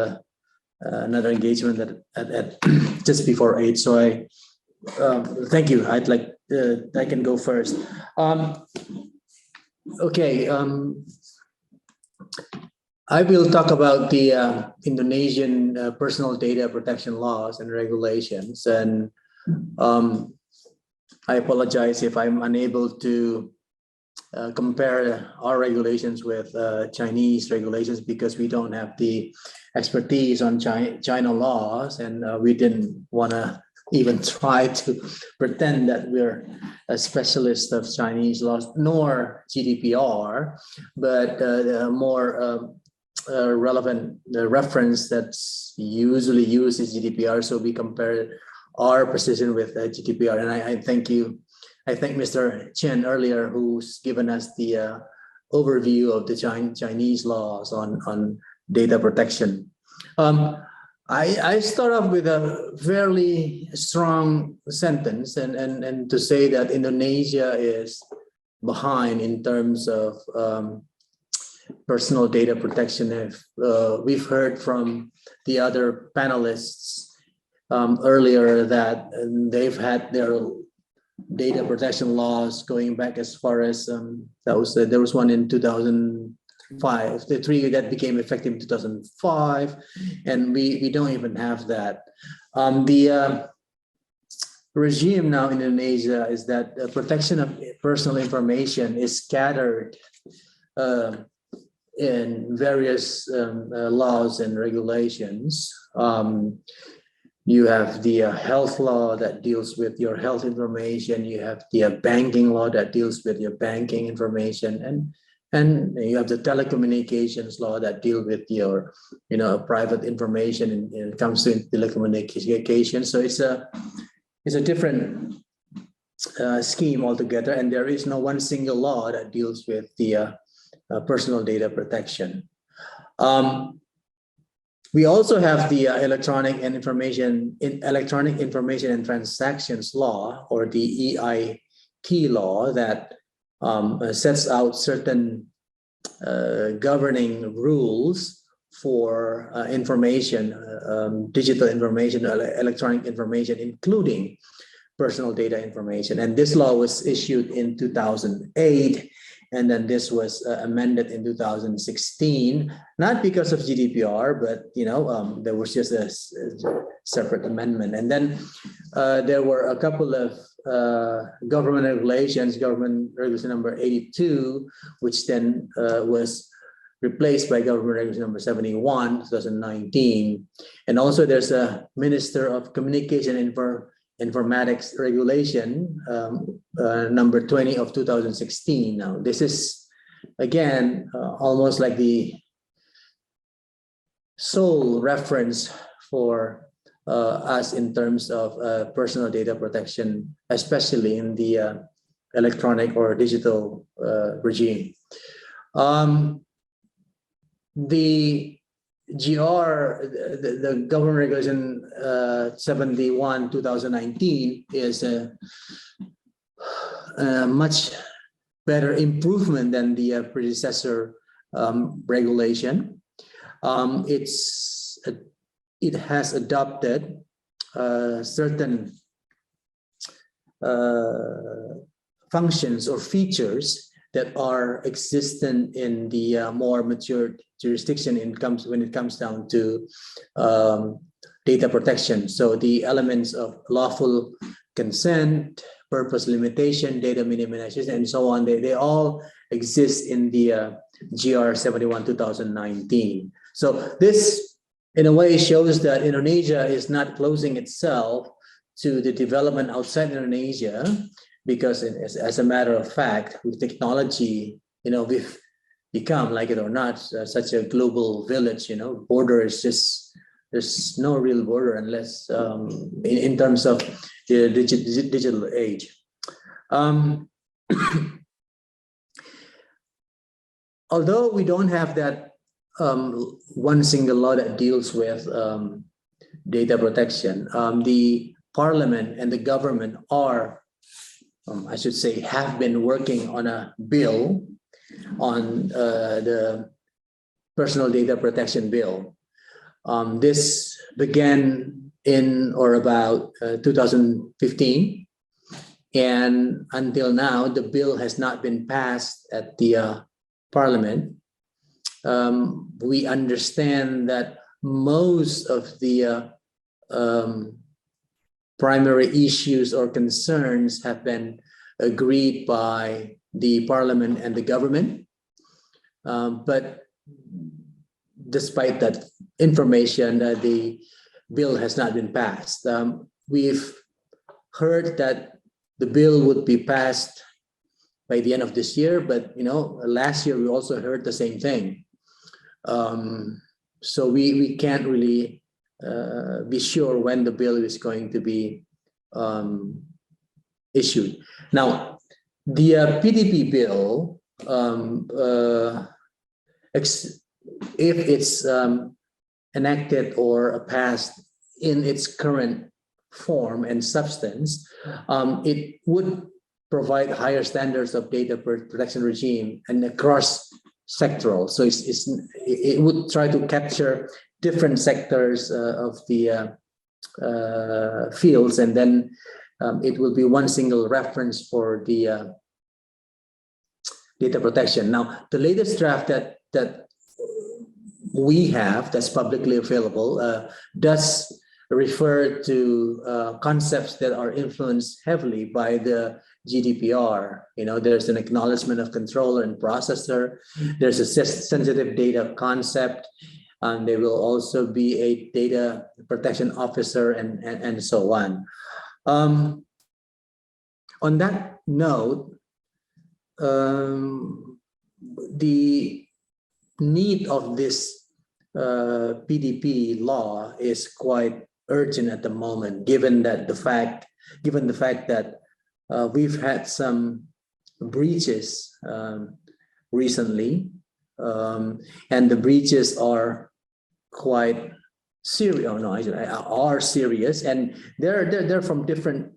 another engagement at just before 8, so I thank you. I'd like I can go first. Okay. I will talk about the Indonesian personal data protection laws and regulations, and I apologize if I'm unable to compare our regulations with Chinese regulations, because we don't have the expertise on China laws, and we didn't want to even try to pretend that we're a specialist of Chinese laws, nor GDPR, but more relevant reference that's usually used is GDPR. So we compare our position with GDPR, and I thank you. I thank Mr. Chen earlier, who's given us the overview of the Chinese laws on data protection. I start off with a fairly strong sentence, and to say that Indonesia is behind in terms of personal data protection. We've heard from the other panelists earlier that they've had their data protection laws going back as far as there was one in 2005, the three that became effective in 2005, and we don't even have that. The regime now in Indonesia is that protection of personal information is scattered in various laws and regulations. You have the health law that deals with your health information. You have the banking law that deals with your banking information, and you have the telecommunications law that deal with your, private information. And it comes to telecommunications. So it's a different scheme altogether, and there is no one single law that deals with the personal data protection. We also have the electronic information and transactions law, or the EIT law, that sets out certain governing rules for information, digital information, electronic information, including personal data information. And this law was issued in 2008. And then this was amended in 2016, not because of GDPR, but there was just a separate amendment. And then there were a couple of government regulations, government regulation number 82, which then was replaced by government regulation number 71, 2019. And also there's a Minister of Communication and Informatics regulation number 20 of 2016. Now, this is again almost like the sole reference for us in terms of personal data protection, especially in the electronic or digital regime. The GR, the government regulation 71 2019 is a much better improvement than the predecessor regulation. It has adopted certain functions or features that are existent in the more mature jurisdiction when it comes down to data protection. So the elements of lawful consent, purpose limitation, data minimization, and so on, they all exist in the GR 71 2019. So this, in a way, shows that Indonesia is not closing itself to the development outside Indonesia, because as a matter of fact, with technology, we've become, like it or not, such a global village. Border is just, there's no real border unless in terms of the digital age. Although we don't have that one single law that deals with data protection, the parliament and the government are, I should say, have been working on a bill on the personal data protection bill. This began in or about 2015, and until now, the bill has not been passed at the parliament. We understand that most of the primary issues or concerns have been agreed by the parliament and the government. But despite that information, the bill has not been passed. We've heard that the bill would be passed by the end of this year, but last year we also heard the same thing. So we can't really be sure when the bill is going to be issued. Now, the PDP bill, if it's enacted or passed in its current form and substance, it would provide higher standards of data protection regime and across sectoral. So it would try to capture different sectors of the fields, and then it will be one single reference for the data protection. Now, the latest draft that we have that's publicly available does refer to concepts that are influenced heavily by the GDPR. You know, there's an acknowledgement of controller and processor. There's a sensitive data concept, and there will also be a data protection officer, and so on. On that note, the need of this PDP law is quite urgent at the moment, given the fact that we've had some breaches recently, and the breaches are quite serious. Are serious, and they're from different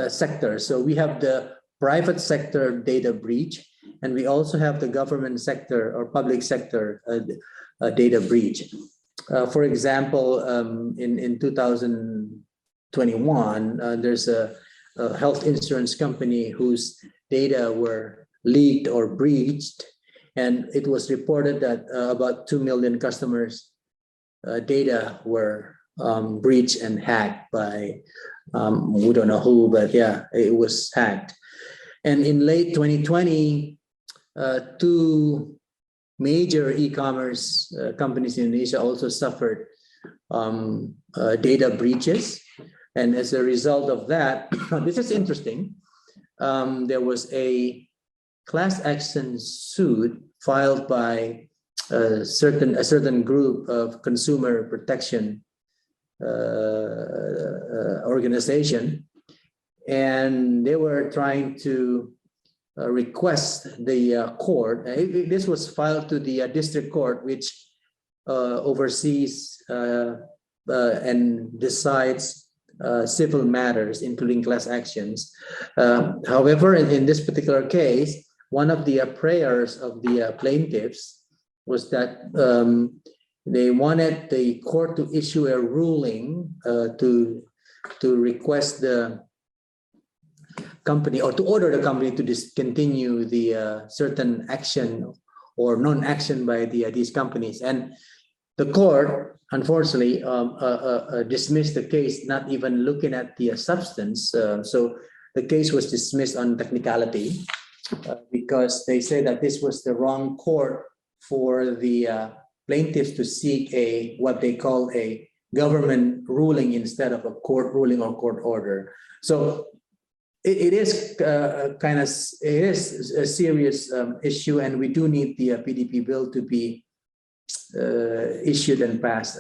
sectors. So we have the private sector data breach, and we also have the government sector or public sector data breach. For example, in 2021, there's a health insurance company whose data were leaked or breached, and it was reported that about 2 million customers' data were breached and hacked by we don't know who, but yeah, it was hacked. And in late 2020, two major e-commerce companies in Indonesia also suffered data breaches. And as a result of that, this is interesting, there was a class action suit filed by a certain group of consumer protection organization, and they were trying to request the court. This was filed to the district court, which oversees and decides civil matters, including class actions. However, in this particular case, one of the prayers of the plaintiffs was that they wanted the court to issue a ruling to request the company, or to order the company to discontinue the certain action or non-action by these companies. And the court, unfortunately, dismissed the case, not even looking at the substance. So the case was dismissed on technicality because they say that this was the wrong court for the plaintiffs to seek what they call a government ruling instead of a court ruling or court order. So it is a serious issue, and we do need the PDP bill to be issued and passed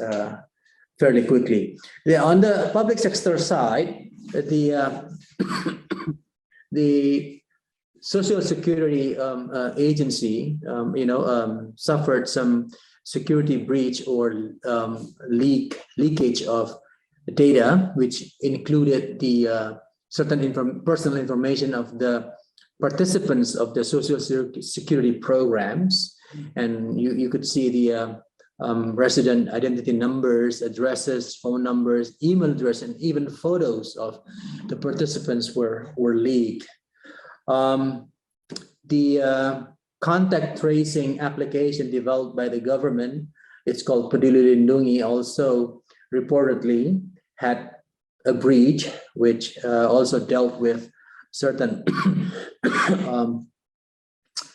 fairly quickly. On the public sector side, the Social Security Agency, suffered some security breach or leakage of data, which included the certain personal information of the participants of the Social Security programs. And you could see the resident identity numbers, addresses, phone numbers, email address, and even photos of the participants were leaked. The contact tracing application developed by the government, it's called Peduli Lindungi, also reportedly had a breach, which also dealt with certain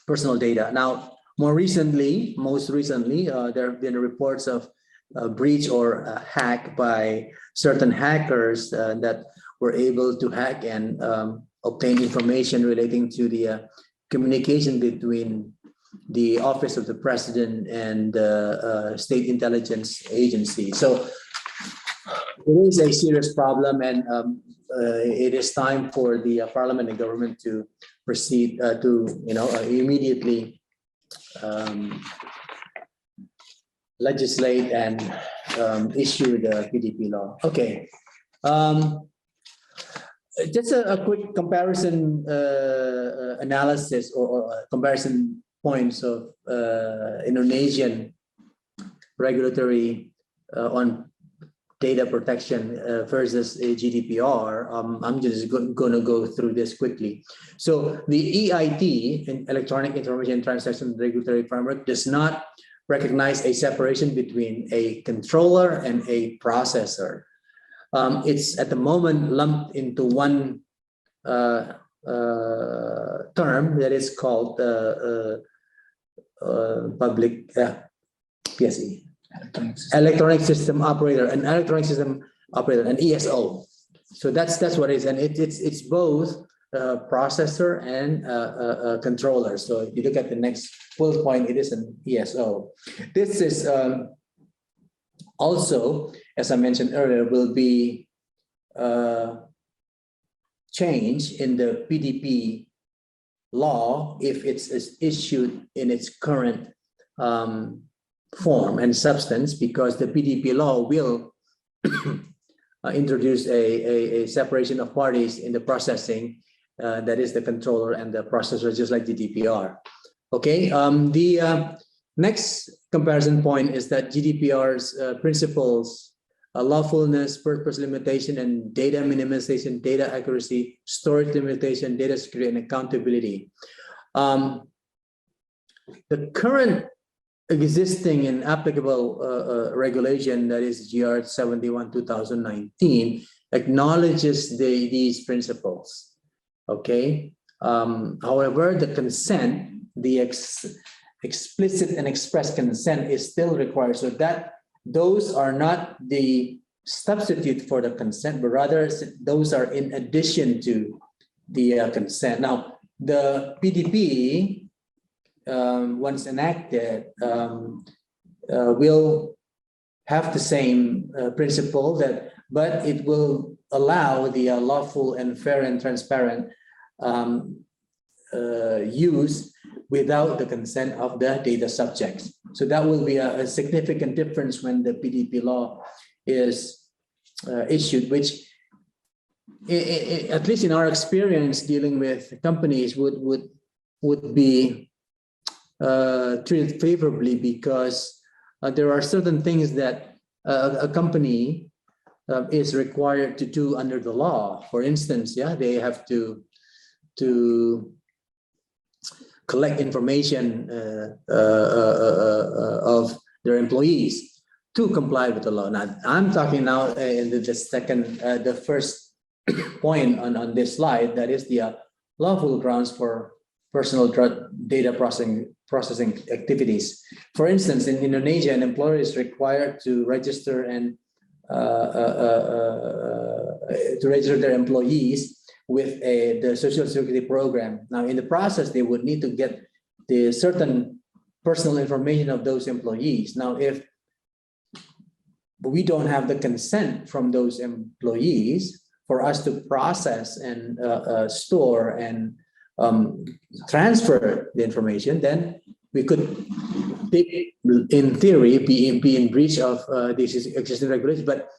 personal data. Now, most recently, there have been reports of a breach or a hack by certain hackers that were able to hack and obtain information relating to the communication between the Office of the President and the State Intelligence Agency. So it is a serious problem, and it is time for the Parliament and government to proceed to immediately legislate and issue the PDP law. Okay. Just a quick comparison analysis or comparison points of Indonesian regulatory on data protection versus GDPR, I'm just going to go through this quickly. So the EIT, Electronic Information Transaction Regulatory Framework, does not recognize a separation between a controller and a processor. It's at the moment lumped into one term that is called public PSE. Electronic system operator, an electronic system operator, an ESO. So that's what it is, and it's both processor and controller. So if you look at the next bullet point, it is an ESO. This is also, as I mentioned earlier, will be changed in the PDP law if it's issued in its current form and substance, because the PDP law will introduce a separation of parties in the processing, that is the controller and the processor, just like GDPR. Okay, the next comparison point is that GDPR's principles, lawfulness, purpose limitation, and data minimization, data accuracy, storage limitation, data security, and accountability. The current existing and applicable regulation, that is GR 71/2019, acknowledges these principles. Okay. However, the consent, the explicit and express consent, is still required. So that those are not the substitute for the consent, but rather those are in addition to the consent. Now, the PDP, once enacted, will have the same principle, but it will allow the lawful and fair and transparent use without the consent of the data subjects. So that will be a significant difference when the PDP law is issued, which, at least in our experience dealing with companies, would be treated favorably, because there are certain things that a company is required to do under the law. For instance, they have to collect information of their employees to comply with the law. Now, I'm talking now in the first point on this slide, that is the lawful grounds for personal data processing activities. For instance, in Indonesia, an employer is required to register and to register their employees with the Social Security program. Now, in the process, they would need to get the certain personal information of those employees. Now, if we don't have the consent from those employees for us to process and store and transfer the information, then we could, in theory, be in breach of these existing regulations. But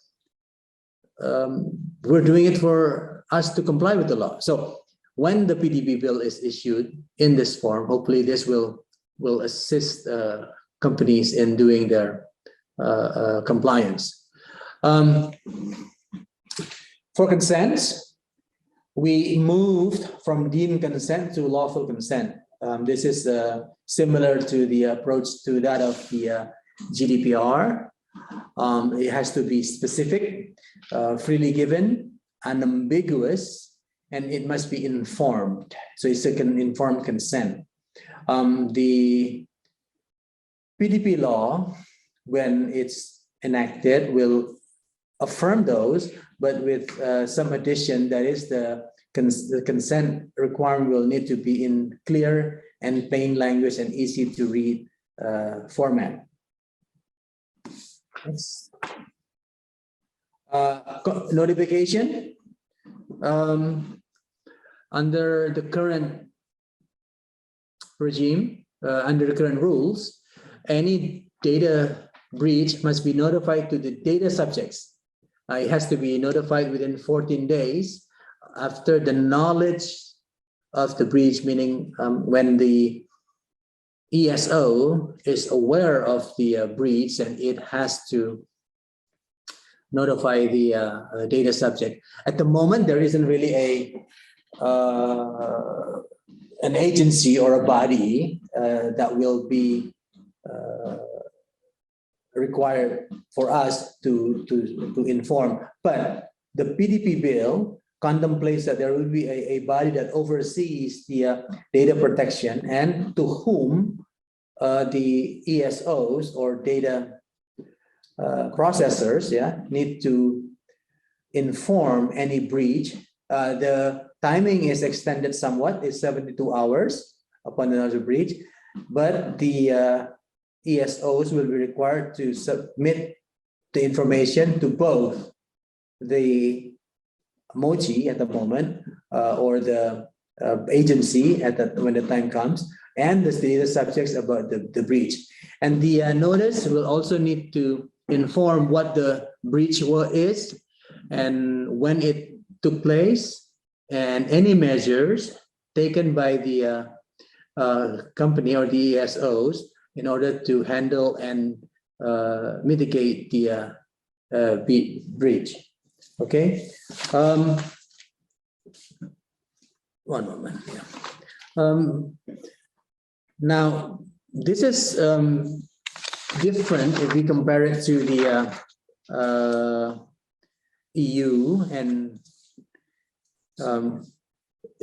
we're doing it for us to comply with the law. So when the PDP bill is issued in this form, hopefully this will assist companies in doing their compliance. For consent, we moved from deemed consent to lawful consent. This is similar to the approach to that of the GDPR. It has to be specific, freely given, unambiguous, and it must be informed. So it's an informed consent. The PDP law, when it's enacted, will affirm those, but with some addition, that is the consent requirement will need to be in clear and plain language and easy to read format. Next. Notification. Under the current regime, under the current rules, any data breach must be notified to the data subjects. It has to be notified within 14 days after the knowledge of the breach, meaning when the ESO is aware of the breach, and it has to notify the data subject. At the moment, there isn't really an agency or a body that will be required for us to inform. But the PDP bill contemplates that there will be a body that oversees the data protection, and to whom the ESOs or data processors need to inform any breach. The timing is extended somewhat, it's 72 hours upon another breach, but the ESOs will be required to submit the information to both the MOCHI at the moment or the agency when the time comes, and the data subjects about the breach. And the notice will also need to inform what the breach is and when it took place, and any measures taken by the company or the ESOs in order to handle and mitigate the breach. Okay. One moment. Now, this is different if we compare it to the EU and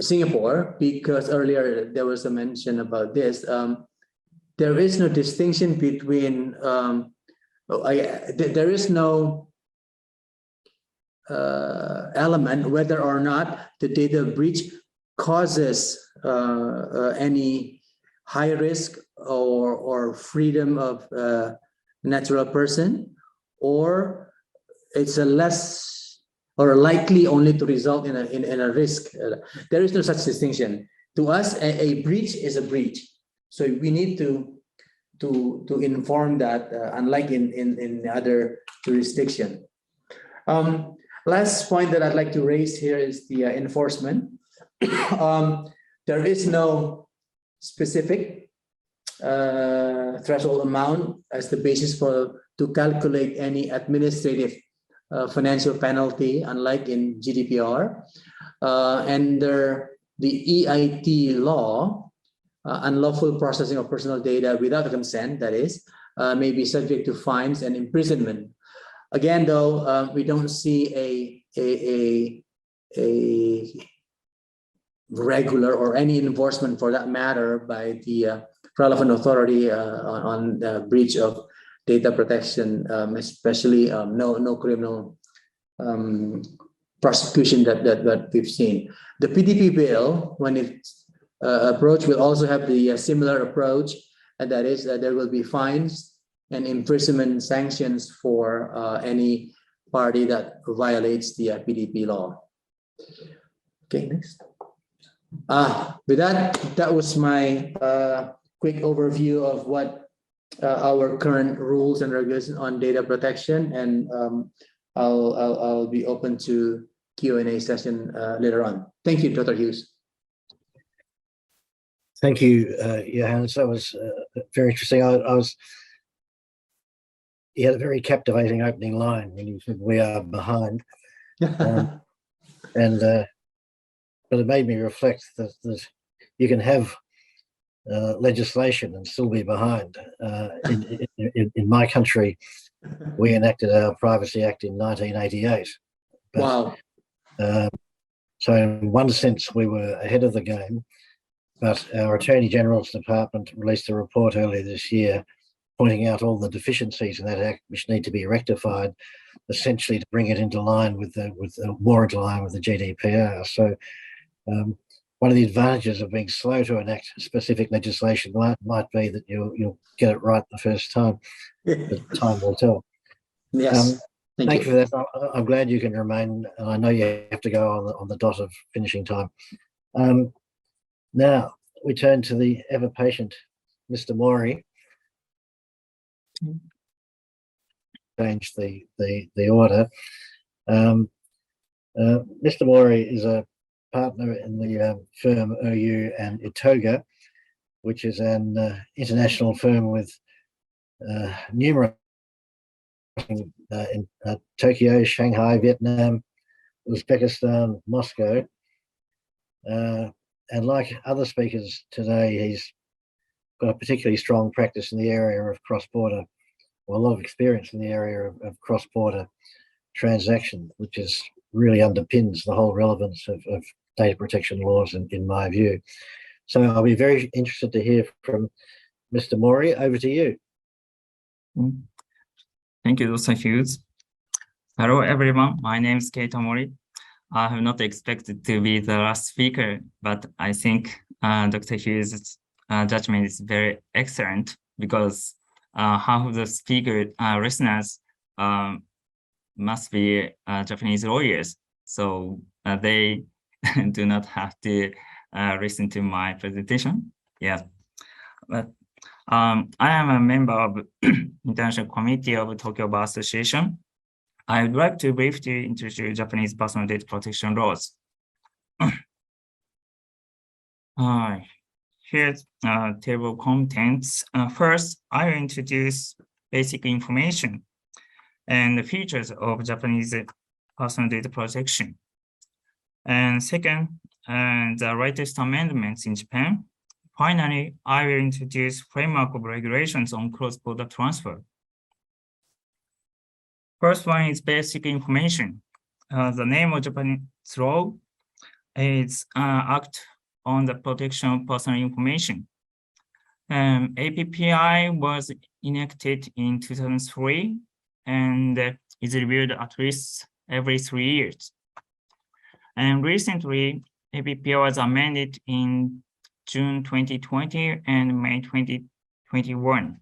Singapore, because earlier there was a mention about this. There is no distinction between, there is no element whether or not the data breach causes any high risk or freedom of natural person, or it's a less or likely only to result in a risk. There is no such distinction. To us, a breach is a breach. So we need to inform that, unlike in other jurisdiction. Last point that I'd like to raise here is the enforcement. There is no specific threshold amount as the basis to calculate any administrative financial penalty, unlike in GDPR. Under the EIT law, unlawful processing of personal data without consent, that is, may be subject to fines and imprisonment. Again, though, we don't see a regular or any enforcement for that matter by the relevant authority on the breach of data protection, especially no criminal prosecution that we've seen. The PDP bill, when it's approached, will also have the similar approach, and that is that there will be fines and imprisonment sanctions for any party that violates the PDP law. Okay, next. With that was my quick overview of what our current rules and regulations on data protection, and I'll be open to Q&A session later on. Thank you, Dr. Hughes. Thank you, Johannes. That was very interesting. You had a very captivating opening line when you said "we are behind," but it made me reflect that you can have legislation and still be behind. In my country, we enacted our Privacy Act in 1988. But, wow. So in one sense, we were ahead of the game, but our Attorney General's Department released a report earlier this year pointing out all the deficiencies in that act which need to be rectified, essentially to bring it into line more into line with the GDPR. So one of the advantages of being slow to enact specific legislation might be that you'll get it right the first time, but time will tell. Yes, thank you for that. I'm glad you can remain, and I know you have to go on the dot of finishing time. Now we turn to the ever-patient Mr. Mori. Change the order. Mr. Mori is a partner in the firm OU and Itoga, which is an international firm with numerous in Tokyo, Shanghai, Vietnam, Uzbekistan, Moscow. And like other speakers today, he's got a particularly strong practice in the area of cross-border, or a lot of experience in the area of cross-border transaction, which is really underpins the whole relevance of data protection laws in my view. So I'll be very interested to hear from Mr. Mori. Over to you. Thank you, Dr. Hughes. Hello, everyone. My name is Keita Mori. I have not expected to be the last speaker, but I think Dr. Hughes' judgment is very excellent because half of the speaker listeners must be Japanese lawyers, so they do not have to listen to my presentation. Yeah, but I am a member of International Committee of Tokyo Bar Association. I would like to briefly introduce Japanese personal data protection laws. Here's table of contents. First, I will introduce basic information and the features of Japanese personal data protection. And second, the latest amendments in Japan. Finally, I will introduce framework of regulations on cross-border transfer. First one is basic information. The name of Japanese law is Act on the Protection of Personal Information. APPI was enacted in 2003 and is reviewed at least every 3 years. And recently, APPI was amended in June 2020 and May 2021.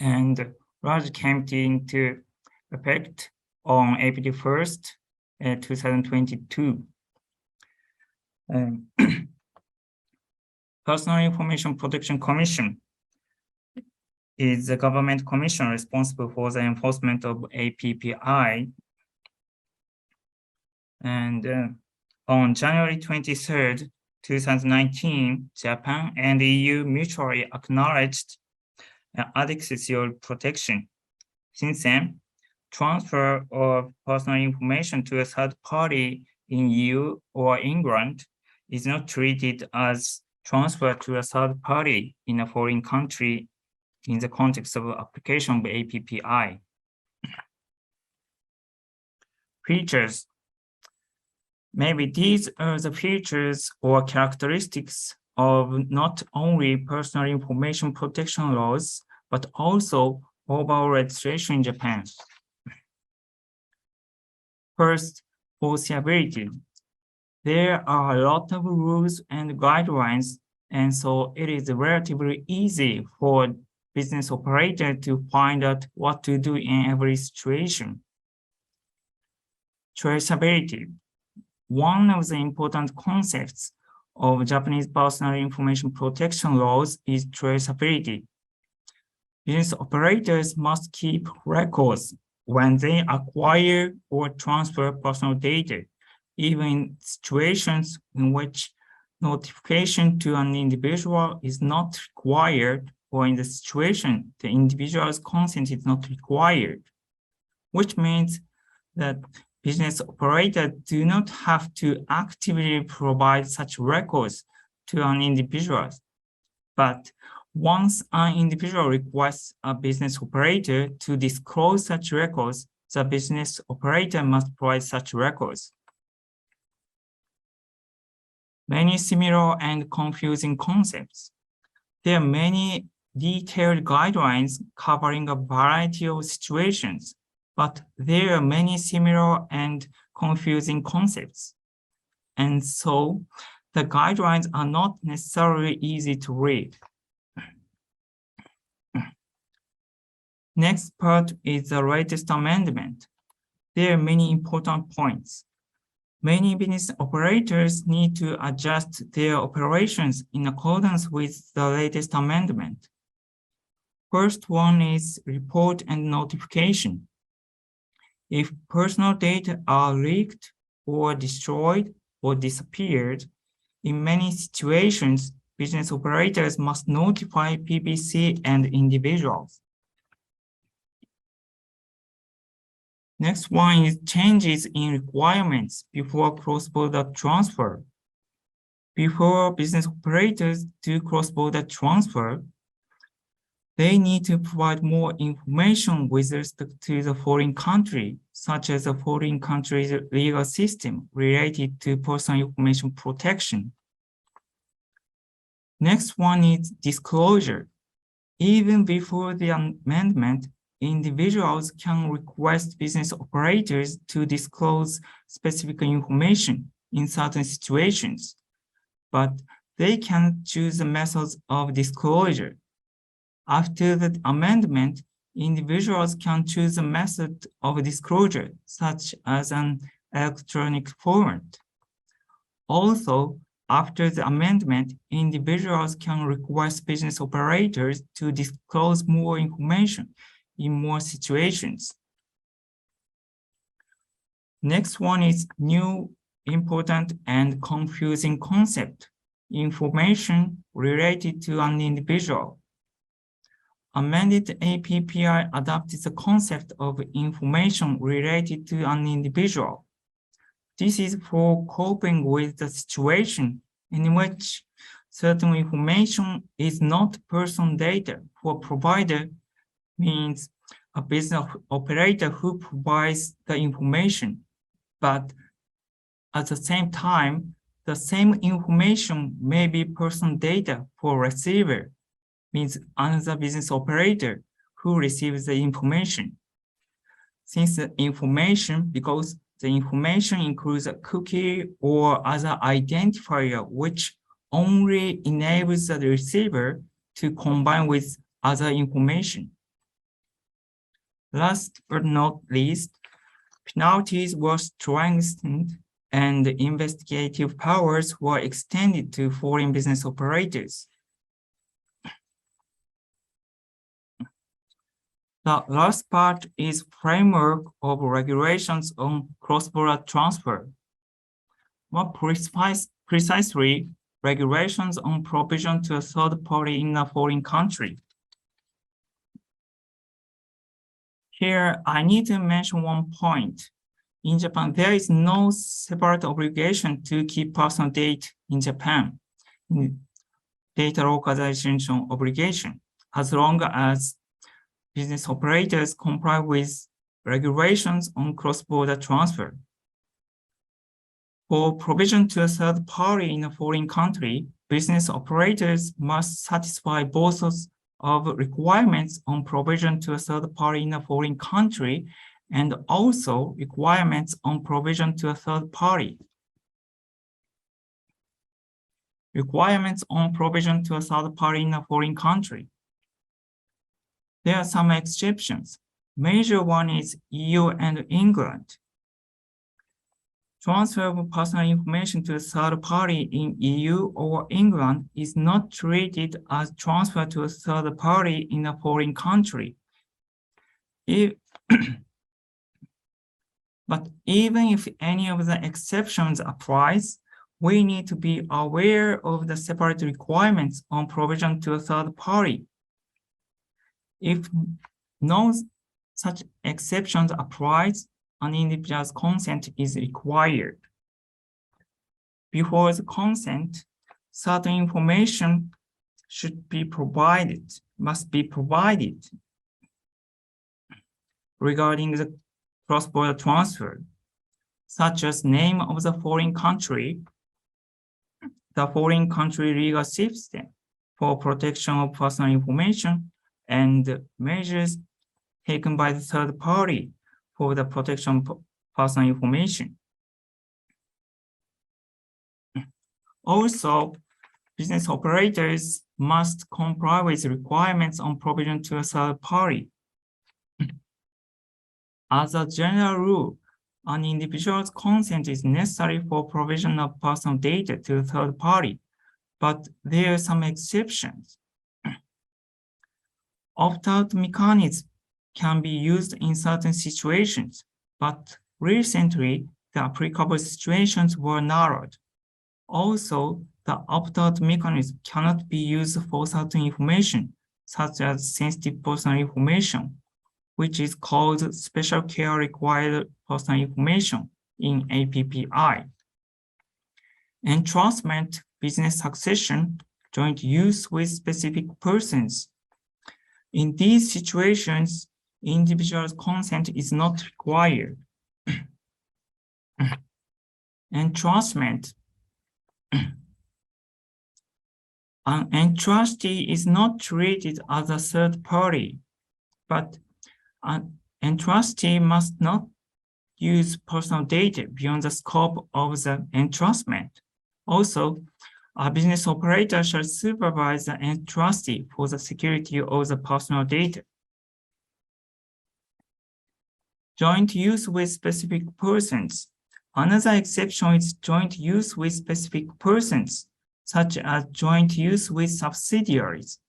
And laws came into effect on April 1st, 2022. Personal Information Protection Commission is the government commission responsible for the enforcement of APPI. And on January 23rd, 2019, Japan and the EU mutually acknowledged adequacy of protection. Since then, transfer of personal information to a third party in EU or England is not treated as transfer to a third party in a foreign country in the context of application of APPI. Features. Maybe these are the features or characteristics of not only personal information protection laws, but also overall legislation in Japan. First, enforceability. There are a lot of rules and guidelines, and so it is relatively easy for business operator to find out what to do in every situation. Traceability. One of the important concepts of Japanese personal information protection laws is traceability. Business operators must keep records when they acquire or transfer personal data, even in situations in which notification to an individual is not required, or in the situation the individual's consent is not required, which means that business operators do not have to actively provide such records to an individual. But once an individual requests a business operator to disclose such records, the business operator must provide such records. Many similar and confusing concepts. There are many detailed guidelines covering a variety of situations, but there are many similar and confusing concepts. And so the guidelines are not necessarily easy to read. Next part is the latest amendment. There are many important points. Many business operators need to adjust their operations in accordance with the latest amendment. First one is report and notification. If personal data are leaked or destroyed or disappeared, in many situations, business operators must notify PBC and individuals. Next one is changes in requirements before cross-border transfer. Before business operators do cross-border transfer, they need to provide more information with respect to the foreign country, such as the foreign country's legal system related to personal information protection. Next one is disclosure. Even before the amendment, individuals can request business operators to disclose specific information in certain situations, but they can choose the methods of disclosure. After the amendment, individuals can choose a method of disclosure, such as an electronic format. Also, after the amendment, individuals can request business operators to disclose more information in more situations. Next one is new, important, and confusing concept, information related to an individual. Amended APPI adopted the concept of information related to an individual. This is for coping with the situation in which certain information is not personal data. For provider means a business operator who provides the information, but at the same time, the same information may be personal data for receiver, means another business operator who receives the information. Since the information, because the information includes a cookie or other identifier which only enables the receiver to combine with other information. Last but not least, penalties were strengthened and investigative powers were extended to foreign business operators. The last part is framework of regulations on cross-border transfer. More precisely, regulations on provision to a third party in a foreign country. Here, I need to mention one point. In Japan, there is no separate obligation to keep personal data in Japan, data localization obligation, as long as business operators comply with regulations on cross-border transfer. For provision to a third party in a foreign country, business operators must satisfy both of requirements on provision to a third party in a foreign country and also requirements on provision to a third party. Requirements on provision to a third party in a foreign country. There are some exceptions. Major one is EU and England. Transfer of personal information to a third party in EU or England is not treated as transfer to a third party in a foreign country. But even if any of the exceptions applies, we need to be aware of the separate requirements on provision to a third party. If no such exceptions applies, an individual's consent is required. Before the consent, certain information must be provided regarding the cross-border transfer, such as name of the foreign country, the foreign country legal system for protection of personal information, and measures taken by the third party for the protection of personal information. Also, business operators must comply with requirements on provision to a third party. As a general rule, an individual's consent is necessary for provision of personal data to a third party, but there are some exceptions. Opt-out mechanisms can be used in certain situations, but recently the applicable situations were narrowed. Also, the opt-out mechanism cannot be used for certain information, such as sensitive personal information, which is called special care required personal information in APPI. Entrustment, business succession, joint use with specific persons. In these situations, individual consent is not required. Entrustment. An entrustee is not treated as a third party, but an entrustee must not use personal data beyond the scope of the entrustment. Also, a business operator shall supervise the entrustee for the security of the personal data. Joint use with specific persons. Another exception is joint use with specific persons, such as joint use with subsidiaries.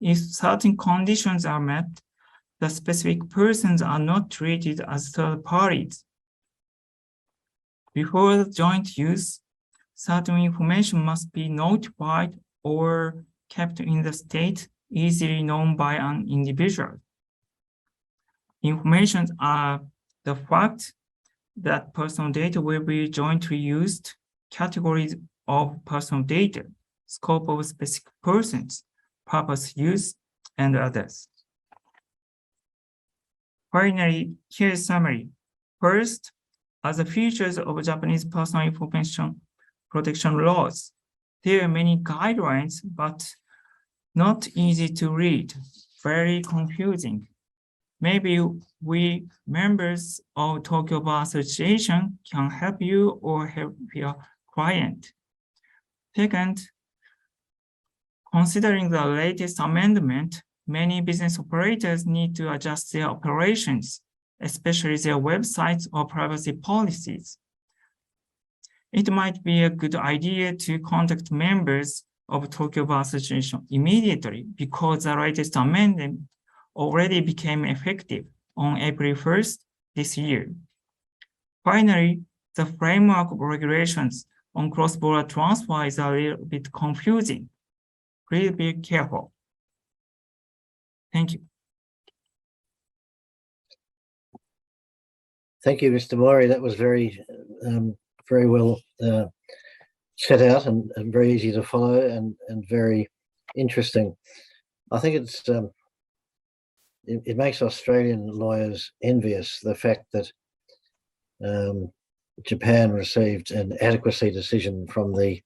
If certain conditions are met, the specific persons are not treated as third parties. Before the joint use, certain information must be notified or kept in the state easily known by an individual. Information are the fact that personal data will be jointly used, categories of personal data, scope of specific persons, purpose use, and others. Finally, here's a summary. First, as the features of Japanese personal information protection laws, there are many guidelines, but not easy to read, very confusing. Maybe we members of Tokyo Bar Association can help you or help your client. Second, considering the latest amendment, many business operators need to adjust their operations, especially their websites or privacy policies. It might be a good idea to contact members of Tokyo Bar Association immediately because the latest amendment already became effective on April 1st this year. Finally, the framework of regulations on cross-border transfer is a little bit confusing. Please be careful. Thank you. Thank you, Mr. Mori. That was very well set out and very easy to follow and very interesting. I think it's it makes Australian lawyers envious, the fact that Japan received an adequacy decision from the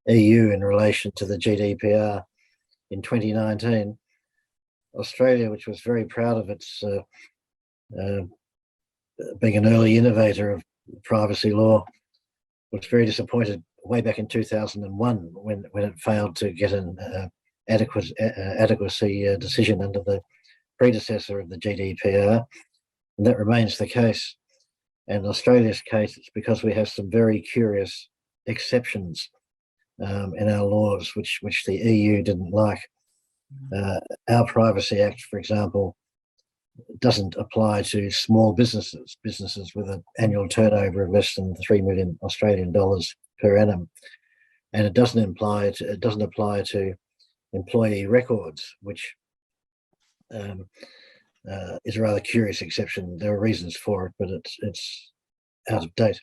EU in relation to the GDPR in 2019. Australia, which was very proud of its being an early innovator of privacy law, was very disappointed way back in 2001 when it failed to get an adequacy decision under the predecessor of the GDPR, and that remains the case. And Australia's case, it's because we have some very curious exceptions in our laws, which the EU didn't like. Our Privacy Act, for example, doesn't apply to small businesses with an annual turnover of less than 3 million Australian dollars per annum, and it doesn't apply to employee records, which is a rather curious exception. There are reasons for it, but it's out of date.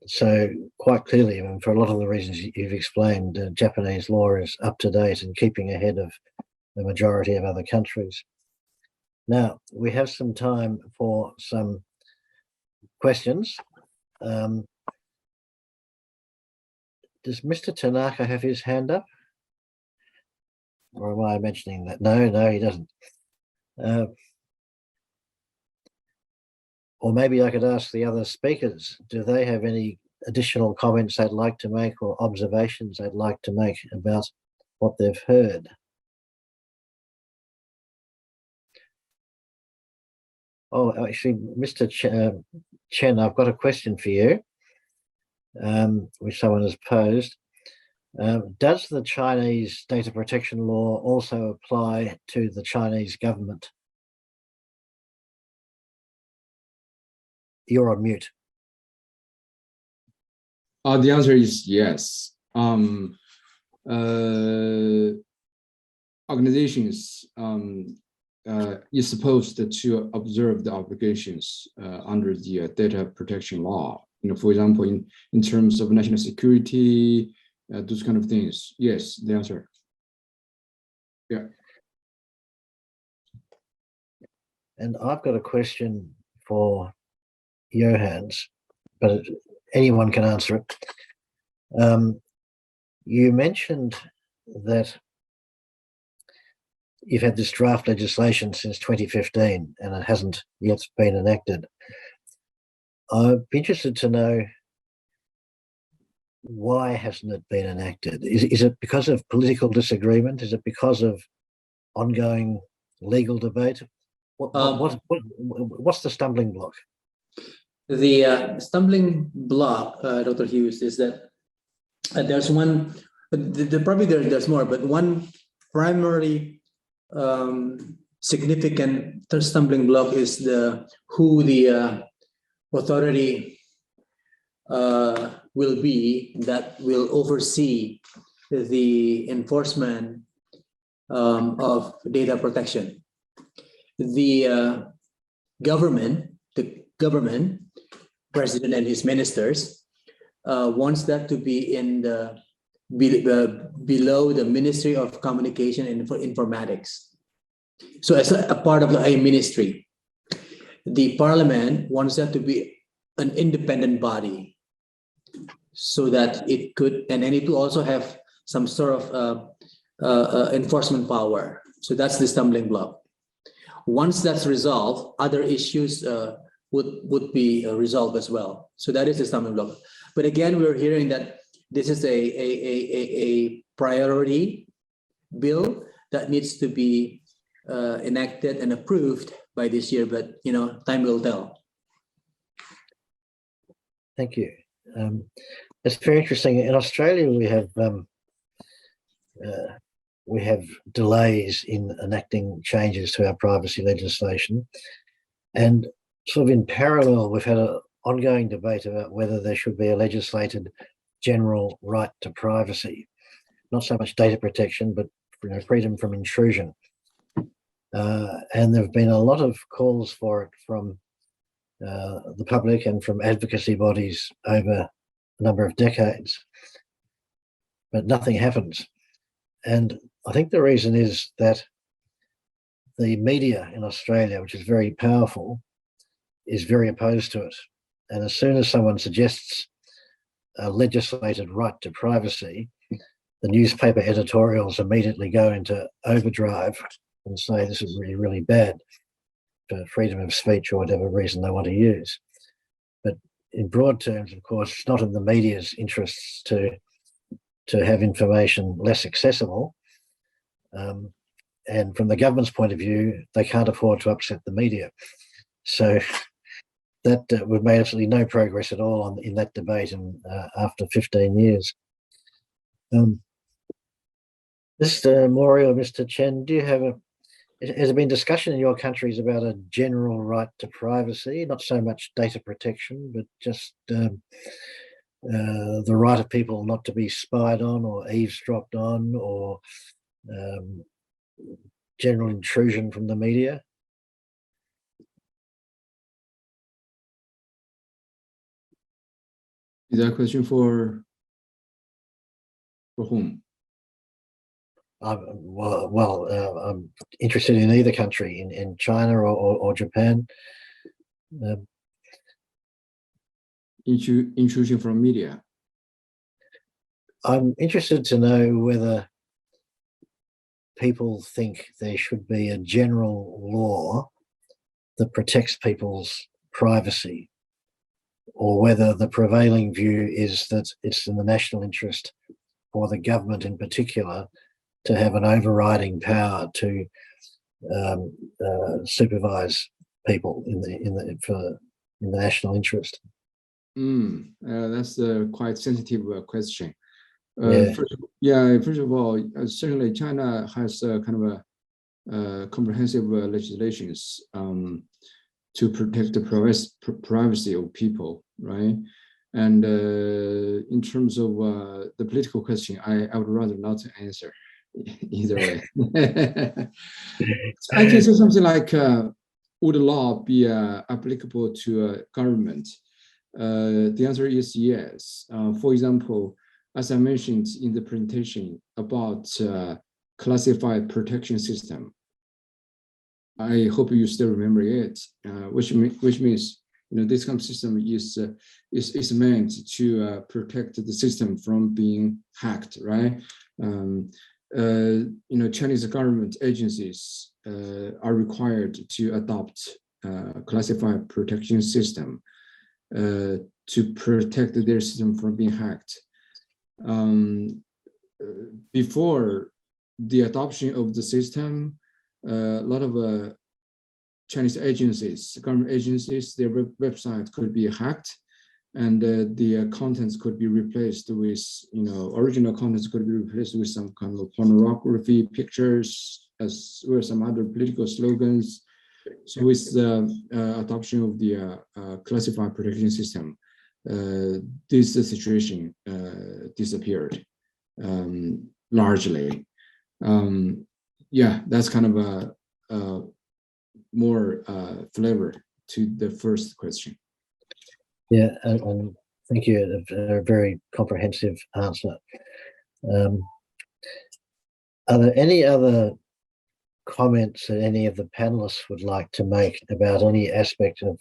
So quite clearly, I mean, for a lot of the reasons you've explained, Japanese law is up to date and keeping ahead of the majority of other countries. Now, we have some time for some questions. Does Mr. Tanaka have his hand up? Or am I mentioning that? No, he doesn't. Or maybe I could ask the other speakers, do they have any additional comments they'd like to make or observations they'd like to make about what they've heard? Oh, actually, Mr. Chen, I've got a question for you, which someone has posed. Does the Chinese data protection law also apply to the Chinese government? You're on mute. The answer is yes. organizations is supposed to observe the obligations under the data protection law. For example, in terms of national security, those kind of things. Yes, the answer. Yeah. And I've got a question for Johannes, but anyone can answer it. You mentioned that you've had this draft legislation since 2015 and it hasn't yet been enacted. I'd be interested to know, why hasn't it been enacted? Is it because of political disagreement? Is it because of ongoing legal debate? What's the stumbling block? The stumbling block, Dr. Hughes, is that there's one, probably there's more, but one primarily significant stumbling block is who the authority will be that will oversee the enforcement of data protection. The government, president and his ministers, wants that to be in below the Ministry of Communication and Informatics. So as a part of a ministry, the parliament wants that to be an independent body, so that it could, and then it will also have some sort of enforcement power. So that's the stumbling block. Once that's resolved, other issues would be resolved as well. So that is the stumbling block. But again, we're hearing that this is a priority bill that needs to be enacted and approved by this year, but time will tell. Thank you. It's very interesting. In Australia, we have delays in enacting changes to our privacy legislation, and sort of in parallel, we've had an ongoing debate about whether there should be a legislated general right to privacy, not so much data protection, but freedom from intrusion. And there have been a lot of calls for it from the public and from advocacy bodies over a number of decades, but nothing happens. And I think the reason is that the media in Australia, which is very powerful, is very opposed to it. And as soon as someone suggests a legislated right to privacy, the newspaper editorials immediately go into overdrive and say this is really, really bad for freedom of speech or whatever reason they want to use. But in broad terms, of course, it's not in the media's interests to have information less accessible. And from the government's point of view, they can't afford to upset the media. So that we've made absolutely no progress at all in that debate after 15 years. Mr. Mori or Mr. Chen, do you have has there been discussion in your countries about a general right to privacy, not so much data protection, but just the right of people not to be spied on or eavesdropped on, or general intrusion from the media? Is that a question for whom? I'm interested in either country, in China or Japan. Intrusion from media. I'm interested to know whether people think there should be a general law that protects people's privacy, or whether the prevailing view is that it's in the national interest for the government in particular to have an overriding power to supervise people in the national interest. That's a quite sensitive question. Yeah. First of all, certainly China has a kind of a comprehensive legislations to protect the privacy of people, right? And in terms of the political question, I would rather not answer either way. I can say something like, would the law be applicable to a government? The answer is yes. For example, as I mentioned in the presentation about classified protection system, I hope you still remember it, which means this kind of system is meant to protect the system from being hacked, right? Chinese government agencies are required to adopt classified protection system to protect their system from being hacked. Before the adoption of the system, a lot of Chinese agencies, government agencies, their website could be hacked, and the contents could be replaced with, original contents could be replaced with some kind of pornography pictures, as well as some other political slogans. So with the adoption of the classified protection system, this situation disappeared largely. Yeah, that's kind of a more flavor to the first question. Yeah, and thank you. A very comprehensive answer. Are there any other comments that any of the panelists would like to make about any aspect of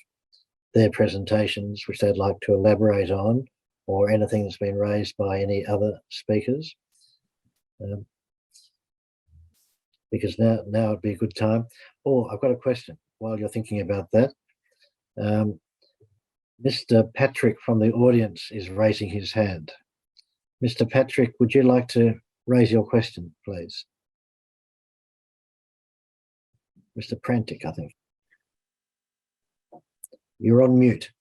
their presentations which they'd like to elaborate on, or anything that's been raised by any other speakers? Because now would be a good time. Oh, I've got a question while you're thinking about that. Mr. Patrick from the audience is raising his hand. Mr. Patrick, would you like to raise your question, please? Mr. Prantic, I think. You're on mute.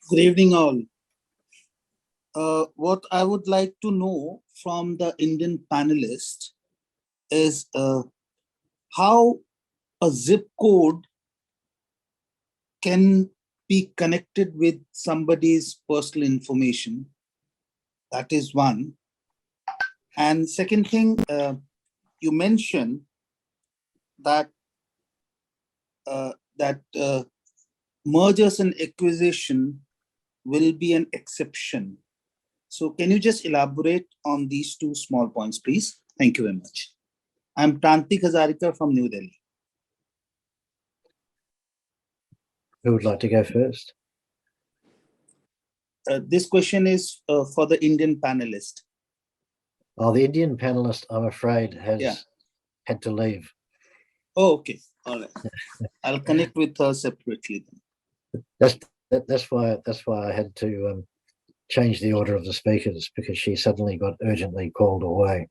Good evening, all. What I would like to know from the Indian panelist is how a zip code can be connected with somebody's personal information. That is one. And second thing, you mentioned that mergers and acquisition will be an exception. So can you just elaborate on these two small points, please? Thank you very much. I'm Prantik Hazarika from New Delhi. Who would like to go first? This question is for the Indian panelist. Oh, the Indian panelist, I'm afraid, has had to leave. Oh, okay. All right. I'll connect with her separately then. That's why I had to change the order of the speakers, because she suddenly got urgently called away.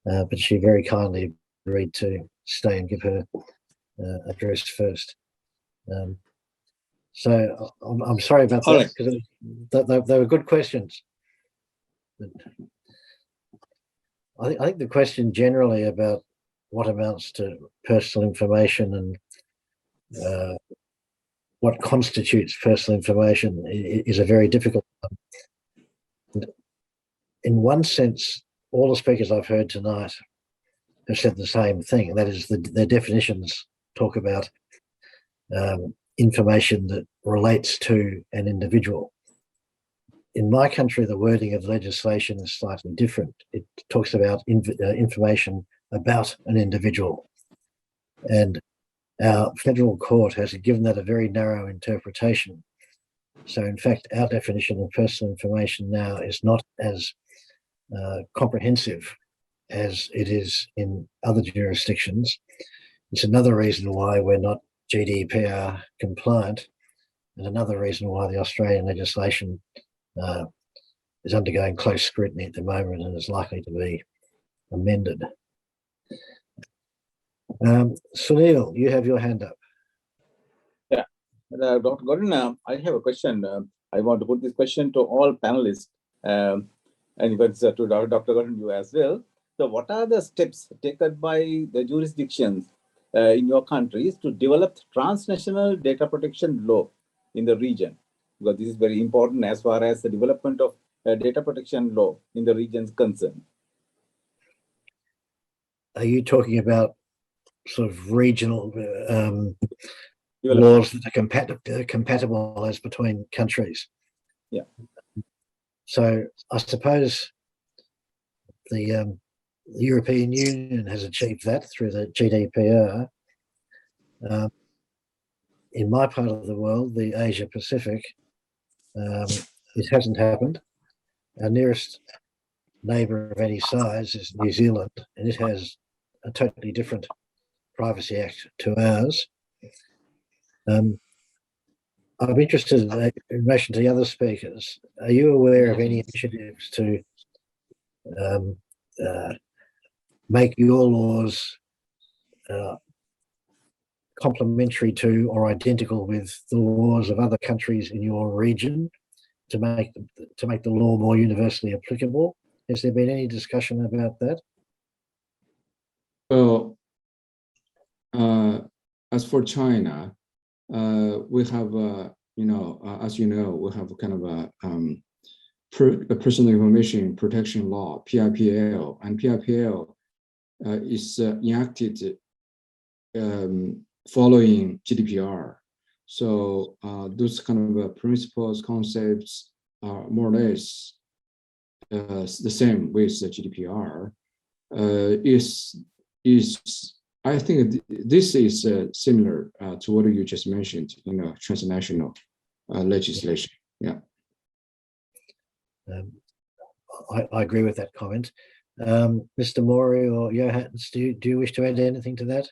But she very kindly agreed to stay and give her address first. So I'm sorry about that, because they were good questions. But I think the question generally about what amounts to personal information and what constitutes personal information is a very difficult one. In one sense, all the speakers I've heard tonight have said the same thing, and that is their definitions talk about information that relates to an individual. In my country, the wording of legislation is slightly different. It talks about information about an individual. And our federal court has given that a very narrow interpretation. So in fact, our definition of personal information now is not as comprehensive as it is in other jurisdictions. It's another reason why we're not GDPR compliant, and another reason why the Australian legislation is undergoing close scrutiny at the moment and is likely to be amended. Sunil, you have your hand up. Yeah, Dr. Gordon, I have a question. I want to put this question to all panelists, and even to Dr. Gordon, you as well. So what are the steps taken by the jurisdictions in your countries to develop transnational data protection law in the region? Because this is very important as far as the development of data protection law in the region is concerned. Are you talking about sort of regional laws that are compatible as between countries? Yeah. So I suppose the European Union has achieved that through the GDPR. In my part of the world, the Asia Pacific, it hasn't happened. Our nearest neighbour of any size is New Zealand, and it has a totally different Privacy Act to ours. I'm interested in relation to the other speakers. Are you aware of any initiatives to make your laws complementary to or identical with the laws of other countries in your region to make the law more universally applicable? Has there been any discussion about that? Well, as for China, we have, as you know, we have kind of a personal information protection law, PIPL, and PIPL is enacted following GDPR. So those kind of principles, concepts are more or less the same with the GDPR. I think this is similar to what you just mentioned, transnational legislation. Yeah. I agree with that comment. Mr. Mori or Johannes, do you wish to add anything to that?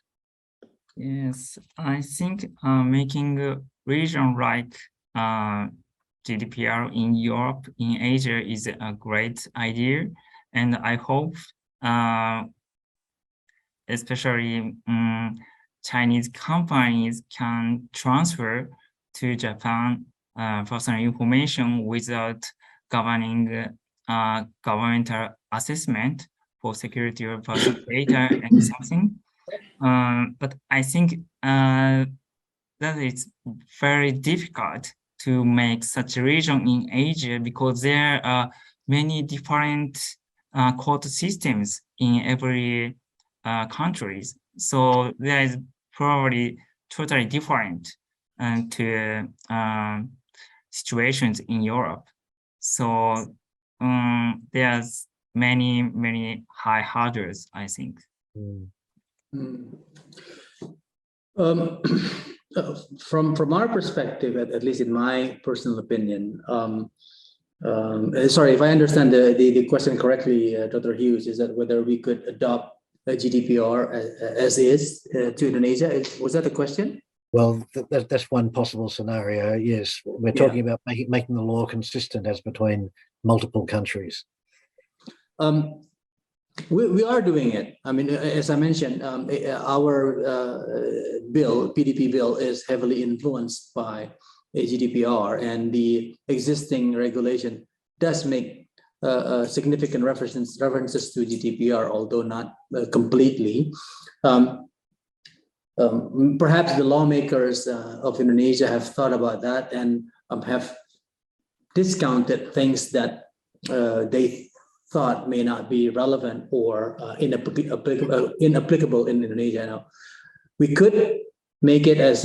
Yes, I think making a region like GDPR in Europe, in Asia is a great idea. And I hope especially Chinese companies can transfer to Japan personal information without governing governmental assessment for security of personal data and something. But I think that it's very difficult to make such a region in Asia because there are many different court systems in every countries. So there is probably totally different to situations in Europe. So there's many high hurdles, I think. From our perspective, at least in my personal opinion, sorry if I understand the question correctly, Dr. Hughes, is that whether we could adopt a GDPR as is to Indonesia? Was that the question? Well, that's one possible scenario. Yes, we're talking about making the law consistent as between multiple countries. We are doing it. I mean, as I mentioned, our bill, PDP bill, is heavily influenced by GDPR, and the existing regulation does make significant references to GDPR, although not completely. Perhaps the lawmakers of Indonesia have thought about that and have discounted things that they thought may not be relevant or inapplicable in Indonesia. Now, we could make it as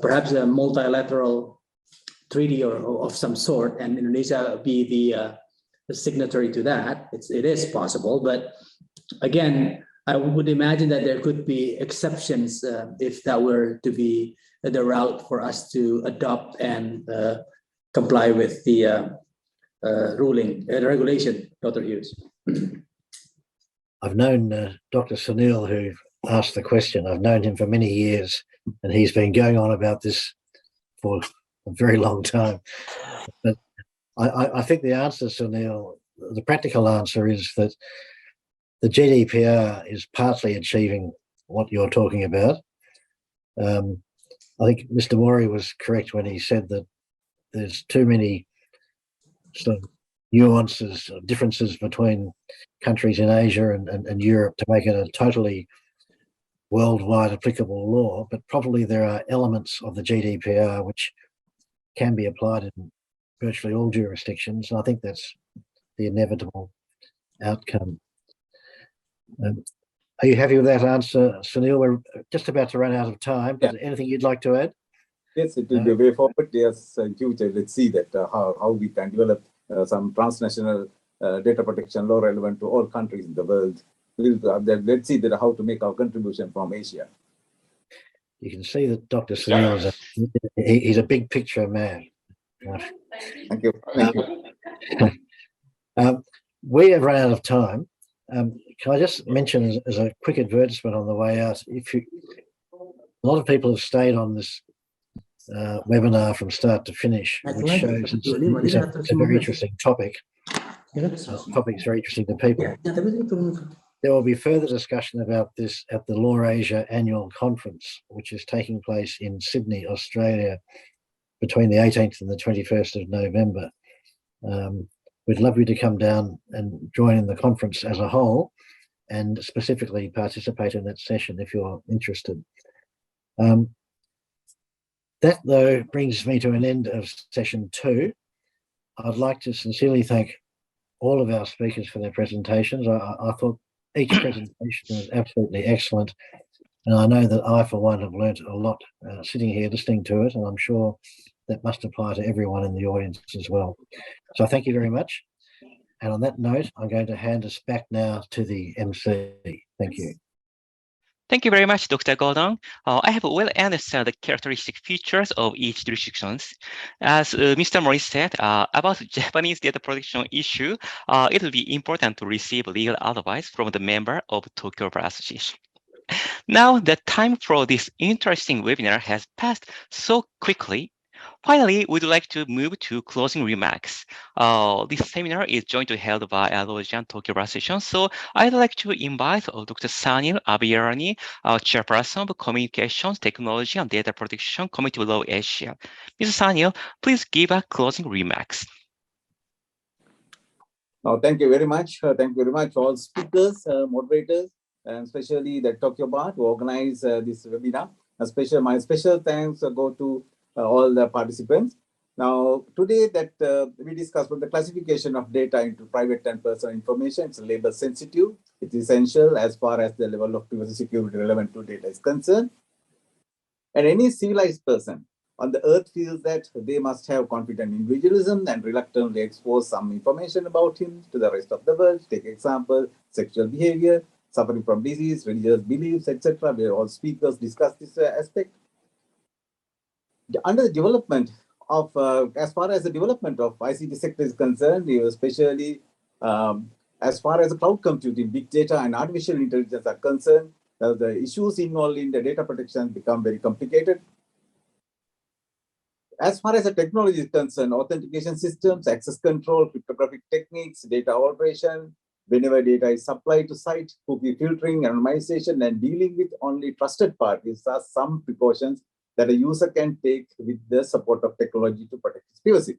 perhaps a multilateral treaty or of some sort, and Indonesia be the signatory to that. It is possible, but again, I would imagine that there could be exceptions if that were to be the route for us to adopt and comply with the regulation, Dr. Hughes. I've known Dr. Sunil, who asked the question. I've known him for many years, and he's been going on about this for a very long time. But I think the answer, Sunil, the practical answer is that the GDPR is partly achieving what you're talking about. I think Mr. Mori was correct when he said that there's too many sort of nuances, differences between countries in Asia and Europe to make it a totally worldwide applicable law, but probably there are elements of the GDPR which can be applied in virtually all jurisdictions. And I think that's the inevitable outcome. Are you happy with that answer, Sunil? We're just about to run out of time, but anything you'd like to add? Yes, it will be a way forward. Yes, in future, let's see that how we can develop some transnational data protection law relevant to all countries in the world. Let's see that how to make our contribution from Asia. You can see that Dr. Sunil is he's a big picture man. Thank you. Thank you. We have run out of time. Can I just mention as a quick advertisement on the way out, a lot of people have stayed on this webinar from start to finish, which shows it's a very interesting topic. The topic is very interesting to people. There will be further discussion about this at the LAWASIA annual conference, which is taking place in Sydney, Australia, between the 18th and the 21st of November. We'd love you to come down and join in the conference as a whole and specifically participate in that session if you're interested. That, though, brings me to an end of session 2. I'd like to sincerely thank all of our speakers for their presentations. I thought each presentation was absolutely excellent. And I know that I, for one, have learnt a lot sitting here listening to it, and I'm sure that must apply to everyone in the audience as well. So thank you very much. And on that note, I'm going to hand us back now to the MC. Thank you. Thank you very much, Dr. Gordon. I have well understood the characteristic features of each jurisdictions. As Mr. Morris said, about Japanese data protection issue, it will be important to receive legal advice from the member of Tokyo Bar Association. Now, the time for this interesting webinar has passed so quickly. Finally, we'd like to move to closing remarks. This seminar is jointly held by LAWASIA and Tokyo Bar Association, so I'd like to invite Dr. Sanil Abhirani, Chairperson of Communications, Technology and Data Protection Committee of LAWASIA. Mr. Sanil, please give a closing remarks. Thank you very much. Thank you very much, all speakers, moderators, and especially the Tokyo Bar to organize this webinar. My special thanks go to all the participants. Now, today that we discussed the classification of data into private and personal information. It's label sensitive. It's essential as far as the level of privacy security relevant to data is concerned. And any civilized person on the earth feels that they must have confident individualism and reluctantly expose some information about him to the rest of the world. Take example, sexual behavior, suffering from disease, religious beliefs, etc. Where all speakers discuss this aspect. Under the development of, as far as the development of ICT sector is concerned, especially as far as the cloud computing, big data and artificial intelligence are concerned, the issues involved in the data protection become very complicated. As far as the technology is concerned, authentication systems, access control, cryptographic techniques, data alteration, whenever data is supplied to site, cookie filtering, anonymization, and dealing with only trusted parties are some precautions that a user can take with the support of technology to protect its privacy.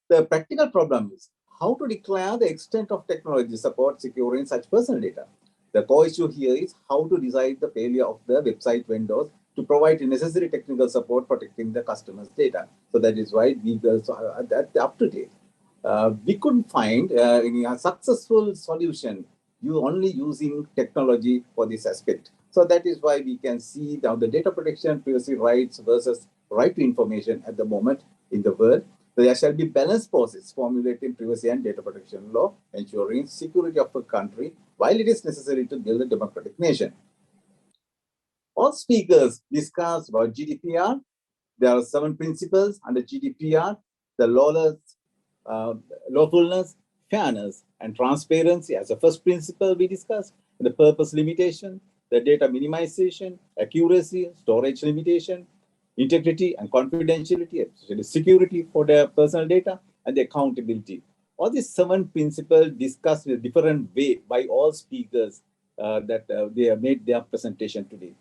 The practical problem is how to declare the extent of technology support securing such personal data. The core issue here is how to decide the failure of the website vendors to provide necessary technical support protecting the customer's data. So that is why we also are up to date. We couldn't find any successful solution only using technology for this aspect. So that is why we can see now the data protection, privacy rights versus right to information at the moment in the world. So there shall be balanced process formulating privacy and data protection law, ensuring security of a country while it is necessary to build a democratic nation. All speakers discussed about GDPR. There are 7 principles under GDPR: the lawfulness, fairness, and transparency as the first principle we discussed, the purpose limitation, the data minimization, accuracy, storage limitation, integrity and confidentiality, especially security for their personal data, and the accountability. All these 7 principles discussed in a different way by all speakers that they have made their presentation today.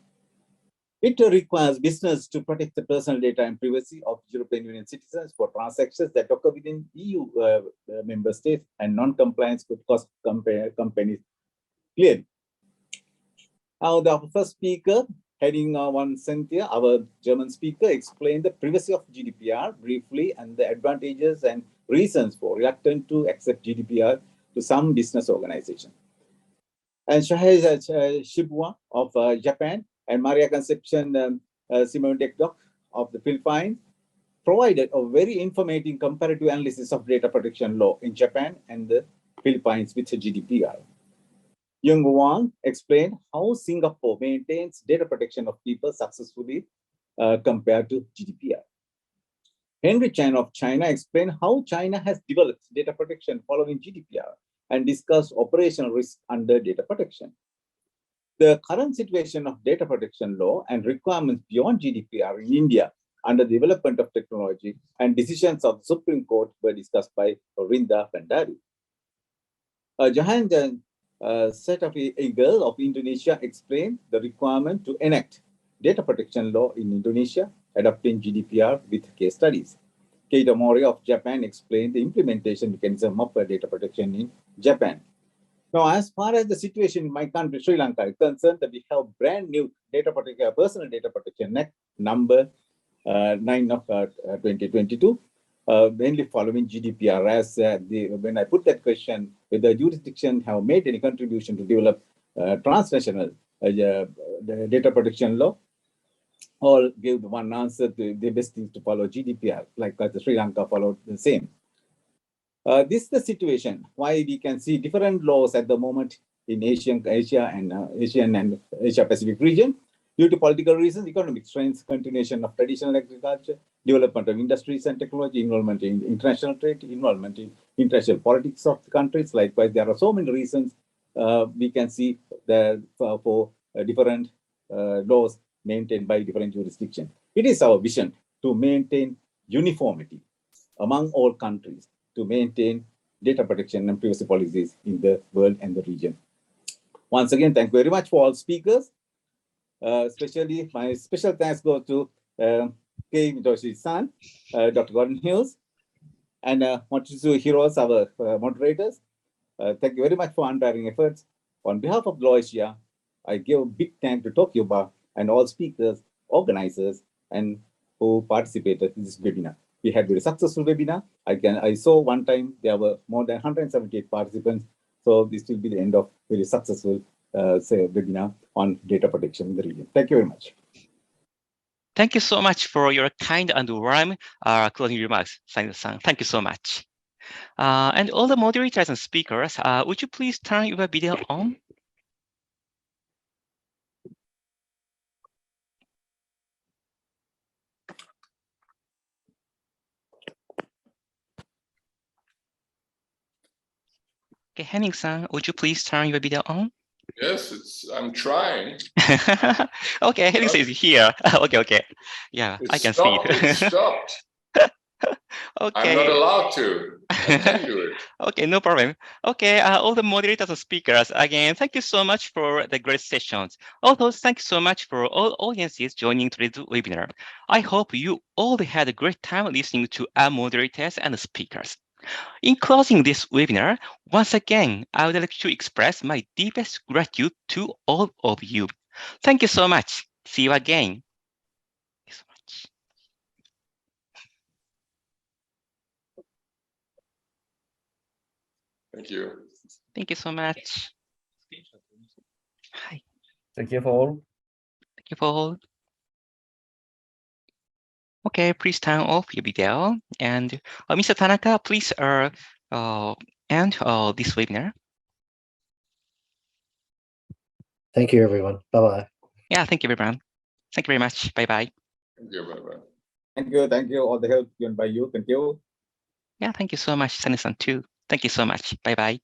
It requires business to protect the personal data and privacy of European Union citizens for transactions that occur within EU member states, and non-compliance could cost companies clearly. Now, the first speaker, heading one Cynthia, our German speaker, explained the privacy of GDPR briefly and the advantages and reasons for reluctant to accept GDPR to some business organization. And Shahei Shibua of Japan and Maria Concepcion Simondekdok of the Philippines provided a very informative comparative analysis of data protection law in Japan and the Philippines with GDPR. Yung Wang explained how Singapore maintains data protection of people successfully compared to GDPR. Henry Chan of China explained how China has developed data protection following GDPR and discussed operational risk under data protection. The current situation of data protection law and requirements beyond GDPR in India under the development of technology and decisions of the Supreme Court were discussed by Rinda Pandari. Jahan Setafigel of Indonesia explained the requirement to enact data protection law in Indonesia, adopting GDPR with case studies. Keita Mori of Japan explained the implementation mechanism of data protection in Japan. Now, as far as the situation in my country, Sri Lanka, is concerned, that we have brand new data protection, Personal Data Protection Act number 9 of 2022, mainly following GDPR. As when I put that question, whether jurisdiction have made any contribution to develop transnational data protection law, all gave one answer: the best thing to follow GDPR, like Sri Lanka followed the same. This is the situation why we can see different laws at the moment in Asian and Asia Pacific region due to political reasons, economic strengths, continuation of traditional agriculture, development of industries and technology, involvement in international trade, involvement in international politics of the countries. Likewise, there are so many reasons we can see that for different laws maintained by different jurisdictions. It is our vision to maintain uniformity among all countries, to maintain data protection and privacy policies in the world and the region. Once again, thank you very much for all speakers. Especially my special thanks go to Kei Mitoshi-san, Dr. Gordon Hughes, and Mochizu Hiros, our moderators. Thank you very much for untiring efforts. On behalf of LAWASIA, I give a big thank to Tokyo Bar and all speakers, organizers, and who participated in this webinar. We had a very successful webinar. I saw one time there were more than 178 participants. So this will be the end of very successful webinar on data protection in the region. Thank you very much. Thank you so much for your kind and warm closing remarks, Simon-san. Thank you so much. And all the moderators and speakers, would you please turn your video on? Okay, Henning-san, would you please turn your video on? Yes, I'm trying. Okay, Henning is here. Okay. Yeah, I can see it. It stopped. Okay. I'm not allowed to. I can do it. Okay, no problem. Okay, all the moderators and speakers, again, thank you so much for the great sessions. Also, thank you so much for all audiences joining today's webinar. I hope you all had a great time listening to our moderators and speakers. In closing this webinar, once again, I would like to express my deepest gratitude to all of you. Thank you so much. See you again. Thank you so much. Thank you. Thank you so much. Hi. Thank you for all. Thank you for all. Okay, please turn off your video. And Mr. Tanaka, please end this webinar. Thank you, everyone. Bye-bye. Yeah, thank you, everyone. Thank you very much. Bye-bye. Thank you. Bye-bye. Thank you. All the help given by you. Thank you. Yeah, thank you so much, Sunny-san, too. Thank you so much. Bye-bye.